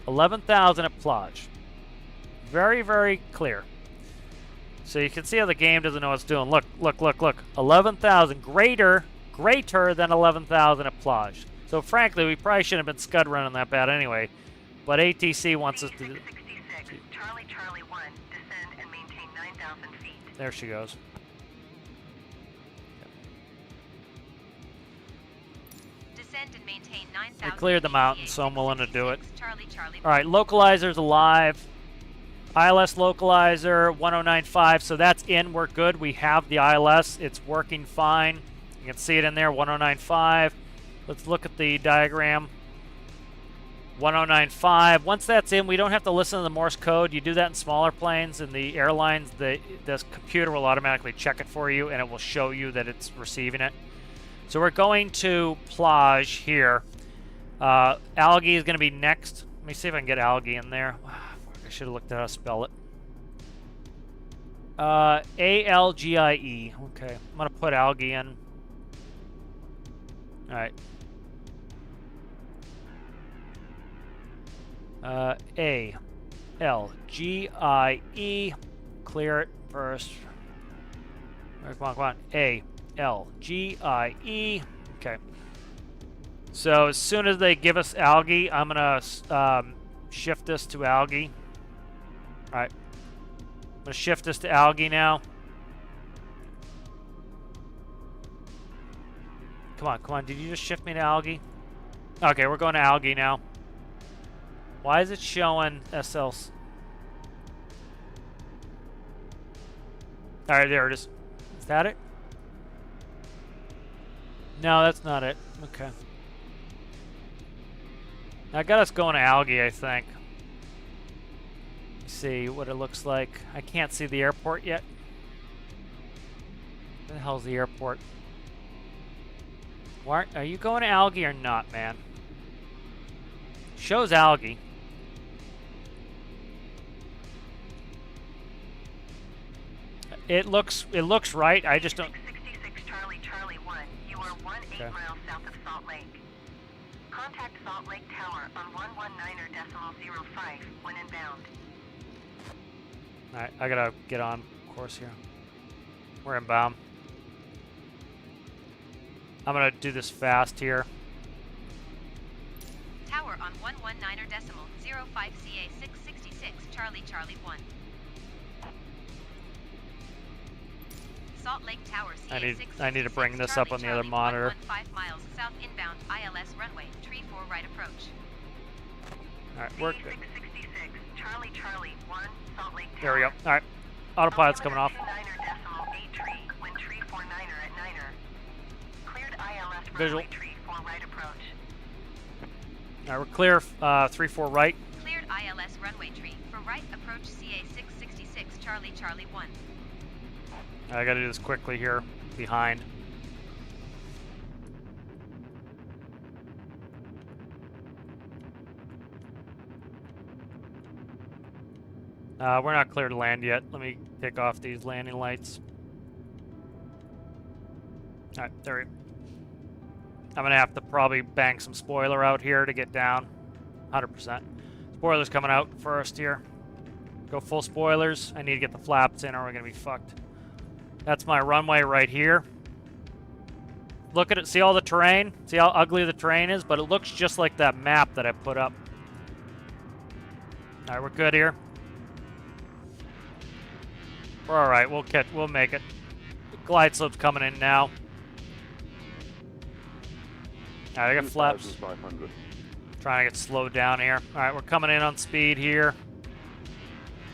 Speaker 1: 11,000 at Plage. Very, very clear. So you can see how the game doesn't know what it's doing. Look, look, look, look. 11,000 greater than 11,000 at Plage. So frankly, we probably shouldn't have been scud running that bad anyway. But ATC wants us to...
Speaker 2: 666, Charlie Charlie 1, descend and maintain 9,000 feet.
Speaker 1: There she goes.
Speaker 3: Descend and maintain 9,000.
Speaker 1: We cleared the mountain, so I'm willing to do it.
Speaker 3: Charlie Charlie.
Speaker 1: All right, localizer's alive. ILS localizer 1095, so that's in. We're good. We have the ILS. It's working fine. You can see it in there, 1095. Let's look at the diagram. 1095. Once that's in, we don't have to listen to the Morse code. You do that in smaller planes, and the airlines, the computer will automatically check it for you, and it will show you that it's receiving it. So we're going to Plage here. Algae is going to be next. Let me see if I can get Algae in there. I should have looked at how to spell it. A-L-G-I-E. Okay, I'm going to put Algae in. All right. A-L-G-I-E. Clear it first. Come on, come on. A-L-G-I-E. Okay. So as soon as they give us Algae, I'm going to shift this to Algae. All right. I'm going to shift this to Algae now. Come on, come on. Did you just shift me to Algae? Okay, we're going to Algae now. Why is it showing SLs? All right, there it is. Is that it? No, that's not it. Okay. I got us going to Algae, I think. Let's see what it looks like. I can't see the airport yet. Where the hell's the airport? Why, are you going to Algae or not, man? Shows Algae. It looks right. I just don't.
Speaker 2: 666 Charlie Charlie 1. You are 18 miles south of Salt Lake. Contact Salt Lake Tower on 119.05 when inbound.
Speaker 1: All right, I gotta get on course here. We're inbound. I'm gonna do this fast here.
Speaker 3: Tower on 119.05 CA 666 Charlie Charlie 1. Salt Lake Tower CA
Speaker 1: I need to bring this up on the other monitor.
Speaker 3: 5 miles south inbound ILS runway, tree 4 right approach.
Speaker 1: All right, we're good.
Speaker 2: 666 Charlie Charlie 1 Salt Lake Tower.
Speaker 1: There we go. All right, autopilot's coming off.
Speaker 2: 9.8 tree when tree 4 niner at niner. Cleared ILS
Speaker 1: Visual.
Speaker 2: runway tree 4 right approach.
Speaker 1: All right, we're clear. 3-4 right.
Speaker 3: Cleared ILS runway tree for right approach CA 666 Charlie Charlie 1.
Speaker 1: I gotta do this quickly here. Behind. We're not clear to land yet. Let me take off these landing lights. Alright, there we go. I'm gonna have to probably bang some spoiler out here to get down. 100%. Spoiler's coming out first here. Go full spoilers. I need to get the flaps in or we're gonna be fucked. That's my runway right here. Look at it. See all the terrain? See how ugly the terrain is? But it looks just like that map that I put up. Alright, we're good here. We're alright. We'll make it. The glide slope's coming in now. Alright, I got flaps.
Speaker 6: 2,500.
Speaker 1: Trying to get slowed down here. Alright, we're coming in on speed here.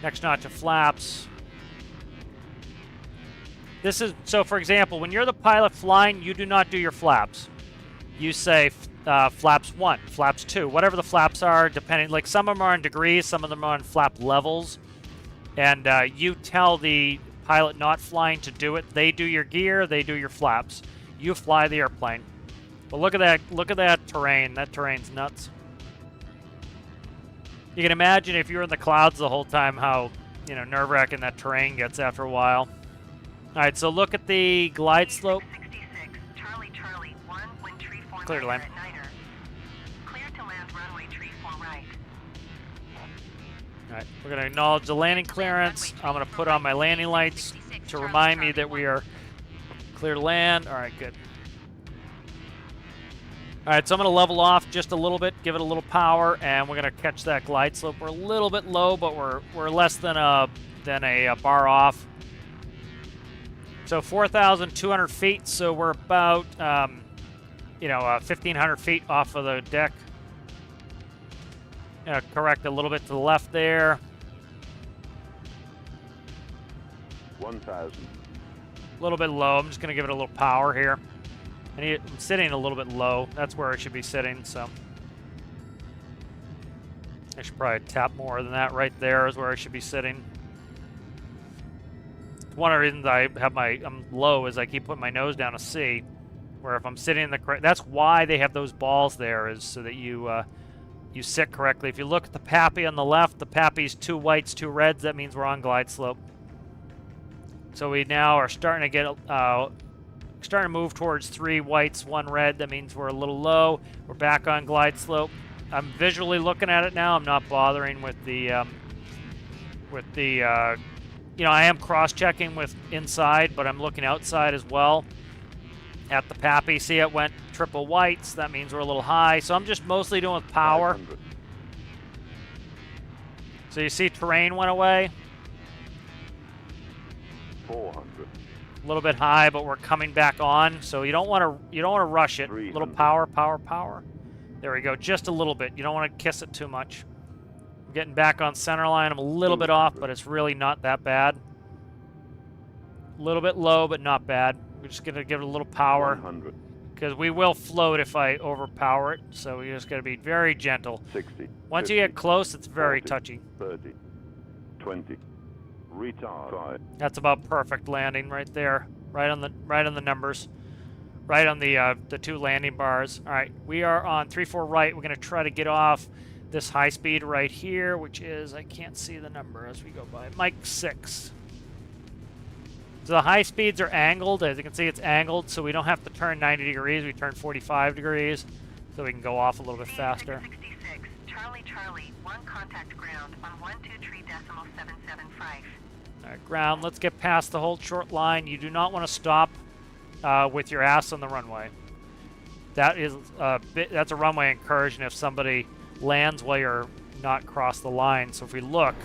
Speaker 1: Next notch of flaps. This is, so for example, when you're the pilot flying, you do not do your flaps. You say flaps 1, flaps 2, whatever the flaps are, depending, like some of them are in degrees, some of them are on flap levels. And you tell the pilot not flying to do it. They do your gear, they do your flaps. You fly the airplane. But look at that terrain. That terrain's nuts. You can imagine if you're in the clouds the whole time how, you know, nerve-wracking that terrain gets after a while. Alright, so look at the glide slope.
Speaker 2: 66, Charlie Charlie 1, wind tree 4
Speaker 1: Clear to land.
Speaker 2: at Niner. Clear to land runway tree 4 right.
Speaker 1: Alright, we're going to acknowledge the landing clearance. I'm going to put on my landing lights to remind me that we are clear to land. Alright, good. Alright, so I'm going to level off just a little bit, give it a little power, and we're going to catch that glide slope. We're a little bit low, but we're less than a bar off. So 4,200 feet, so we're about, 1,500 feet off of the deck. Correct a little bit to the left there.
Speaker 6: 1,000.
Speaker 1: A little bit low. I'm just going to give it a little power here. I'm sitting a little bit low. That's where I should be sitting, so. I should probably tap more than that. Right there is where I should be sitting. One of the reasons I'm low is I keep putting my nose down to C, where if I'm sitting in the correct, that's why they have those balls there, is so that you sit correctly. If you look at the PAPI on the left, the PAPI's 2 whites, 2 reds. That means we're on glide slope. So we now are starting to get starting to move towards 3 whites, 1 red. That means we're a little low. We're back on glide slope. I'm visually looking at it now. I'm not bothering with the I am cross-checking with inside, but I'm looking outside as well at the PAPI. See, it went triple whites. That means we're a little high. So I'm just mostly doing with power.
Speaker 6: 500.
Speaker 1: So you see terrain went away.
Speaker 6: 400.
Speaker 1: A little bit high, but we're coming back on. So you don't want to rush it. A little
Speaker 6: 300.
Speaker 1: power. There we go. Just a little bit. You don't want to kiss it too much. I'm getting back on center line. I'm a little bit off, but it's really not that bad. A little bit low, but not bad. We're just going to give it a little power
Speaker 6: 100.
Speaker 1: because we will float if I overpower it. So we just got to be very gentle.
Speaker 6: 60.
Speaker 1: Once
Speaker 6: 50,
Speaker 1: you get close, it's very
Speaker 6: 40,
Speaker 1: touchy.
Speaker 6: 30. 20. Retard. 5.
Speaker 1: That's about perfect landing right there. Right on the numbers. Right on the 2 landing bars. All right, we are on 3-4 right. We're going to try to get off this high speed right here, which is, I can't see the number as we go by. Mike 6. So the high speeds are angled. As you can see, it's angled, so we don't have to turn 90 degrees. We turn 45 degrees, so we can go off a little bit faster.
Speaker 2: 66, Charlie Charlie 1, contact ground on 123.775.
Speaker 1: All right, ground. Let's get past the whole short line. You do not want to stop with your ass on the runway. That's a runway incursion if somebody lands while you're not across the line. So if we look,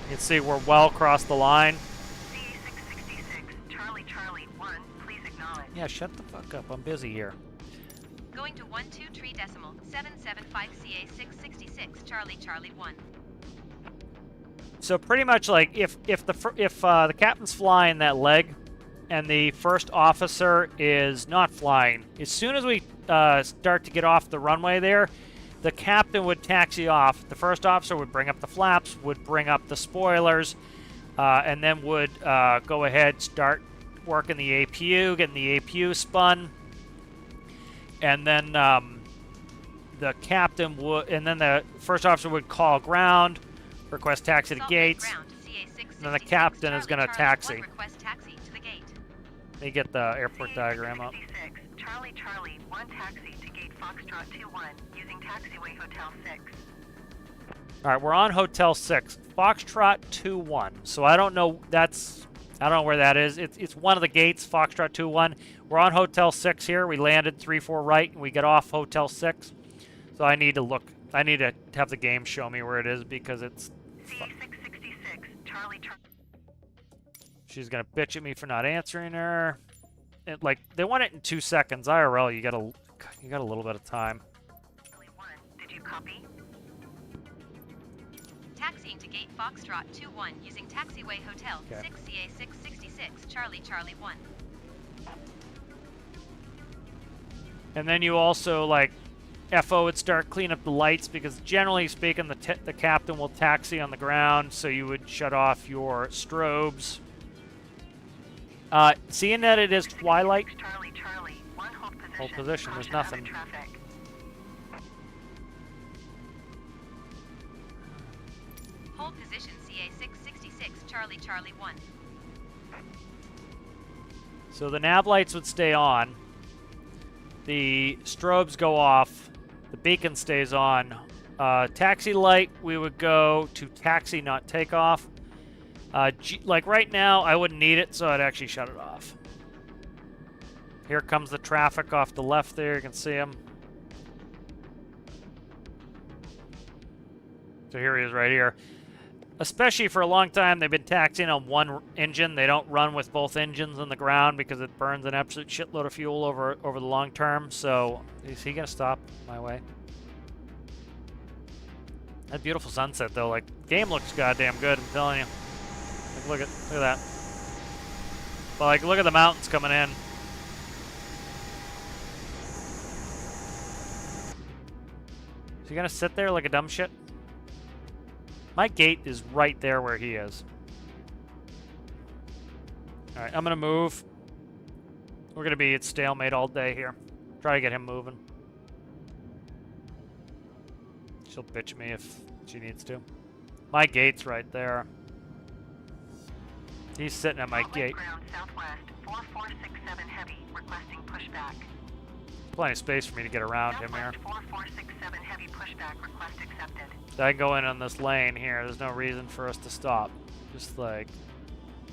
Speaker 1: you can see we're well across the line.
Speaker 2: CA666, Charlie Charlie 1, please acknowledge.
Speaker 1: Yeah, shut the fuck up. I'm busy here.
Speaker 3: Going to 123.775 CA 666 Charlie Charlie 1.
Speaker 1: So pretty much like if the captain's flying that leg, and the first officer is not flying, as soon as we start to get off the runway there, the captain would taxi off. The first officer would bring up the flaps, would bring up the spoilers, and then would go ahead, start working the APU, getting the APU spun, and then the captain would, and then the first officer would call ground, request taxi to
Speaker 3: Salt Lake
Speaker 1: gates.
Speaker 3: ground, CA666,
Speaker 1: then the captain is
Speaker 3: Charlie,
Speaker 1: gonna
Speaker 3: Charlie,
Speaker 1: taxi.
Speaker 3: 1 request taxi to the gate.
Speaker 1: Let me get the airport diagram up.
Speaker 2: CA666, Charlie Charlie 1 taxi to gate Foxtrot 21 using taxiway Hotel 6.
Speaker 1: All right, we're on Hotel 6, Foxtrot 21. So I don't know. I don't know where that is. It's one of the gates, Foxtrot 21. We're on Hotel 6 here. We landed 3-4 right, and we get off Hotel 6. So I need to look. I need to have the game show me where it is because it's.
Speaker 2: CA666, Charlie Charlie.
Speaker 1: She's gonna bitch at me for not answering her. And like they want it in 2 seconds. IRL, you got a little bit of time.
Speaker 2: 1, did you copy?
Speaker 3: Taxiing to gate Foxtrot 21 using taxiway Hotel
Speaker 1: Okay.
Speaker 3: 6 CA666 Charlie Charlie 1.
Speaker 1: And then you also like FO would start clean up the lights because generally speaking the captain will taxi on the ground, so you would shut off your strobes. Seeing that it is twilight,
Speaker 2: Charlie Charlie 1 hold position.
Speaker 1: Hold position, there's
Speaker 2: Caution other
Speaker 1: nothing.
Speaker 2: Traffic.
Speaker 3: Hold position CA666 Charlie Charlie 1.
Speaker 1: so the nav lights would stay on. The strobes go off. The beacon stays on. Taxi light, we would go to taxi, not takeoff. Like right now, I wouldn't need it, so I'd actually shut it off. Here comes the traffic off the left there. You can see him. So here he is right here. Especially for a long time, they've been taxiing on one engine. They don't run with both engines on the ground because it burns an absolute shitload of fuel over the long term. So is he gonna stop my way? That beautiful sunset though, like game looks goddamn good. I'm telling you. Like, look at that. But like, look at the mountains coming in. Is he gonna sit there like a dumb shit? My gate is right there where he is. Alright, I'm gonna move. We're gonna be at stalemate all day here. Try to get him moving. She'll bitch me if she needs to. My gate's right there. He's sitting at my
Speaker 2: Salt Lake
Speaker 1: gate.
Speaker 2: ground southwest 4467 heavy requesting pushback.
Speaker 1: Plenty of space for me to get around him here.
Speaker 2: Southwest 4467 heavy pushback request accepted.
Speaker 1: I can go in on this lane here. There's no reason for us to stop. Just like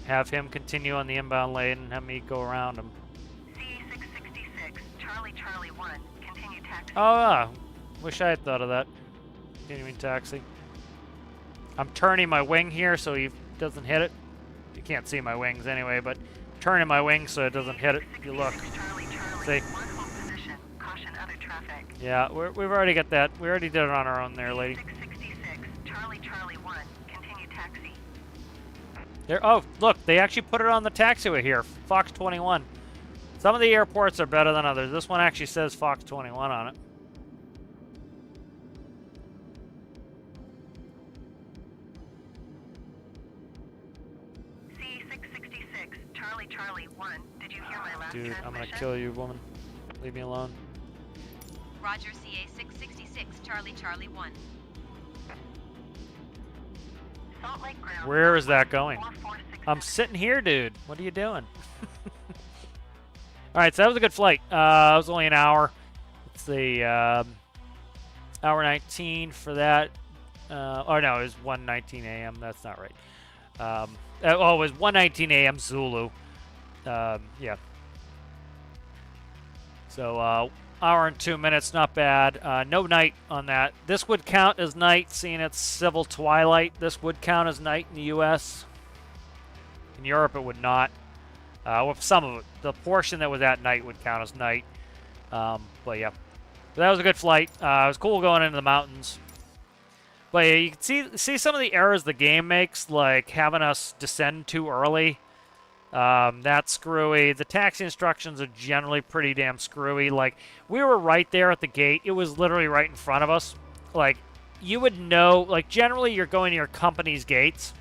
Speaker 1: have him continue on the inbound lane and have me go around him.
Speaker 2: CA666 Charlie Charlie 1 continue taxi.
Speaker 1: Oh, yeah. Wish I had thought of that. Continuing taxi. I'm turning my wing here so he doesn't hit it. You can't see my wings anyway, but turning my wing so it doesn't hit it. If you look.
Speaker 2: Charlie Charlie
Speaker 1: See?
Speaker 2: 1 hold position. Caution other traffic.
Speaker 1: Yeah, we've already got that. We already did it on our own there, lady.
Speaker 2: 666 Charlie Charlie 1 continue taxi.
Speaker 1: There. Oh, look, they actually put it on the taxiway here. Fox 21. Some of the airports are better than others. This one actually says Fox 21 on it.
Speaker 2: CA666 Charlie Charlie 1 did you hear my last
Speaker 1: Dude,
Speaker 2: transmission?
Speaker 1: I'm gonna kill you, woman. Leave me alone.
Speaker 3: Roger CA666 Charlie Charlie 1.
Speaker 2: Salt Lake ground
Speaker 1: Where is that going?
Speaker 2: 4467
Speaker 1: I'm sitting here, dude. What are you doing? All right, so that was a good flight. It was only an hour. It's the hour 19 for that. Oh no, it was 1:19 a.m. That's not right. It was 1:19 a.m. Zulu. Yeah. So hour and 2 minutes, not bad. No night on that. This would count as night, seeing it's civil twilight. This would count as night in the U.S. In Europe, it would not. Well, some of it, the portion that was at night would count as night. But yeah, but that was a good flight. It was cool going into the mountains. But yeah, you can see some of the errors the game makes, like having us descend too early. That's screwy. The taxi instructions are generally pretty damn screwy. Like, we were right there at the gate. It was literally right in front of us. Like, you would know, like, generally you're going to your company's gates.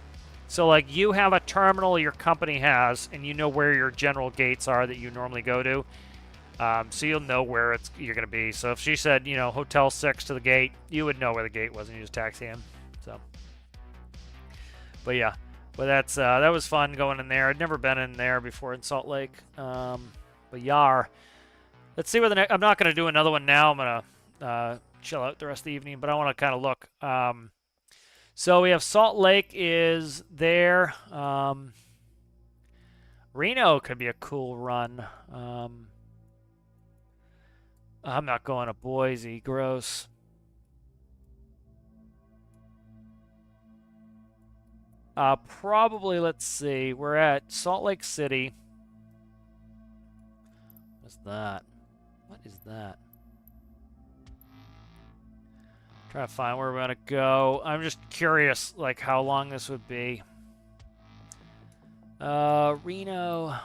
Speaker 1: So, like, you have a terminal your company has, and you know where your general gates are that you normally go to. So you'll know where you're going to be. So if she said, you know, Hotel 6 to the gate, you would know where the gate was, and you just taxi in. So, But yeah, but that's that was fun going in there. I'd never been in there before in Salt Lake. But Yar. Let's see what the next. I'm not gonna do another one now. I'm gonna chill out the rest of the evening, but I want to kind of look. So we have Salt Lake is there. Reno could be a cool run. I'm not going to Boise. Gross. Probably, let's see. We're at Salt Lake City. What's that? What is that? Trying to find where we're gonna go. I'm just curious, like how long this would be. Reno.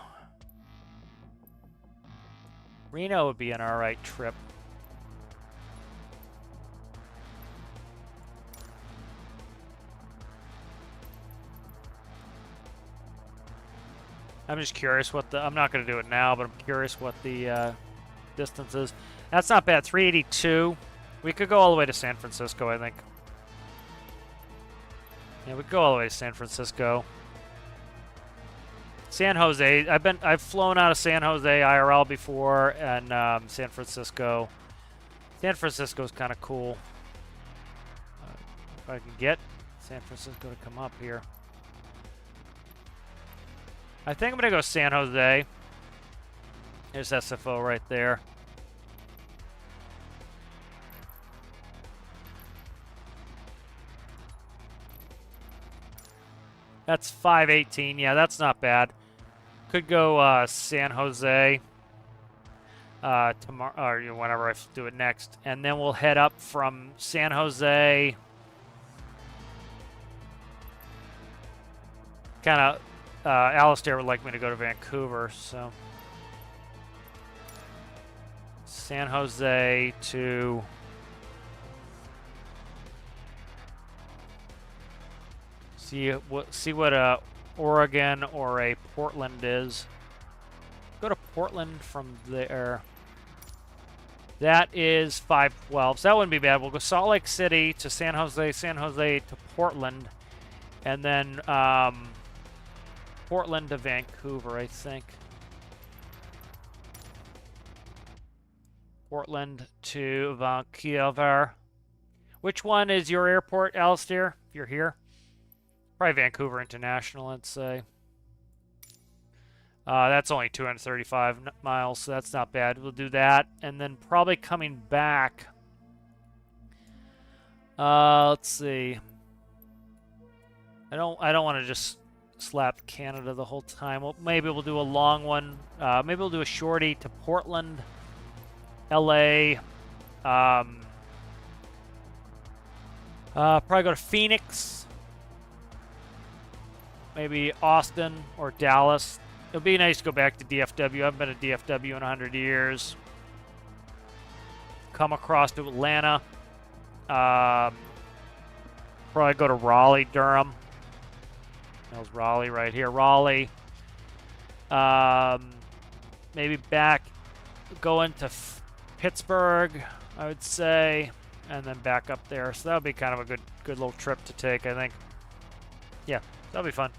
Speaker 1: Reno would be an alright trip. I'm just curious what the... I'm not going to do it now, but I'm curious what the distance is. That's not bad. 382. We could go all the way to San Francisco, I think. Yeah, we could go all the way to San Francisco. San Jose. I've flown out of San Jose IRL before, and San Francisco. San Francisco's kind of cool. If I can get San Francisco to come up here. I think I'm going to go San Jose. There's SFO right there. That's 518. Yeah, that's not bad. Could go San Jose tomorrow, or whenever I do it next. And then we'll head up from San Jose. Kind of... Alistair would like me to go to Vancouver, so San Jose to see what a Oregon or a Portland is. Go to Portland from there. That is 512. So that wouldn't be bad. We'll go Salt Lake City to San Jose, San Jose to Portland, and then Portland to Vancouver, I think. Portland to Vancouver. Which one is your airport, Alistair, if you're here? Probably Vancouver International, I'd say. That's only 235 miles, so that's not bad. We'll do that. And then probably coming back. Let's see. I don't want to just slap Canada the whole time. Well, maybe we'll do a long one. Maybe we'll do a shorty to Portland, LA. Probably go to Phoenix. Maybe Austin or Dallas. It would be nice to go back to DFW. I haven't been to DFW in 100 years. Come across to Atlanta. Probably go to Raleigh, Durham. There's Raleigh right here. Raleigh. Maybe back, go into Pittsburgh, I would say, and then back up there. So that would be kind of a good little trip to take, I think. Yeah, that'll be fun.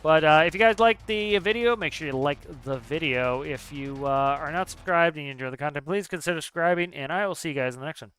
Speaker 1: But if you guys like the video, make sure you like the video. If you are not subscribed and you enjoy the content, please consider subscribing, and I will see you guys in the next one.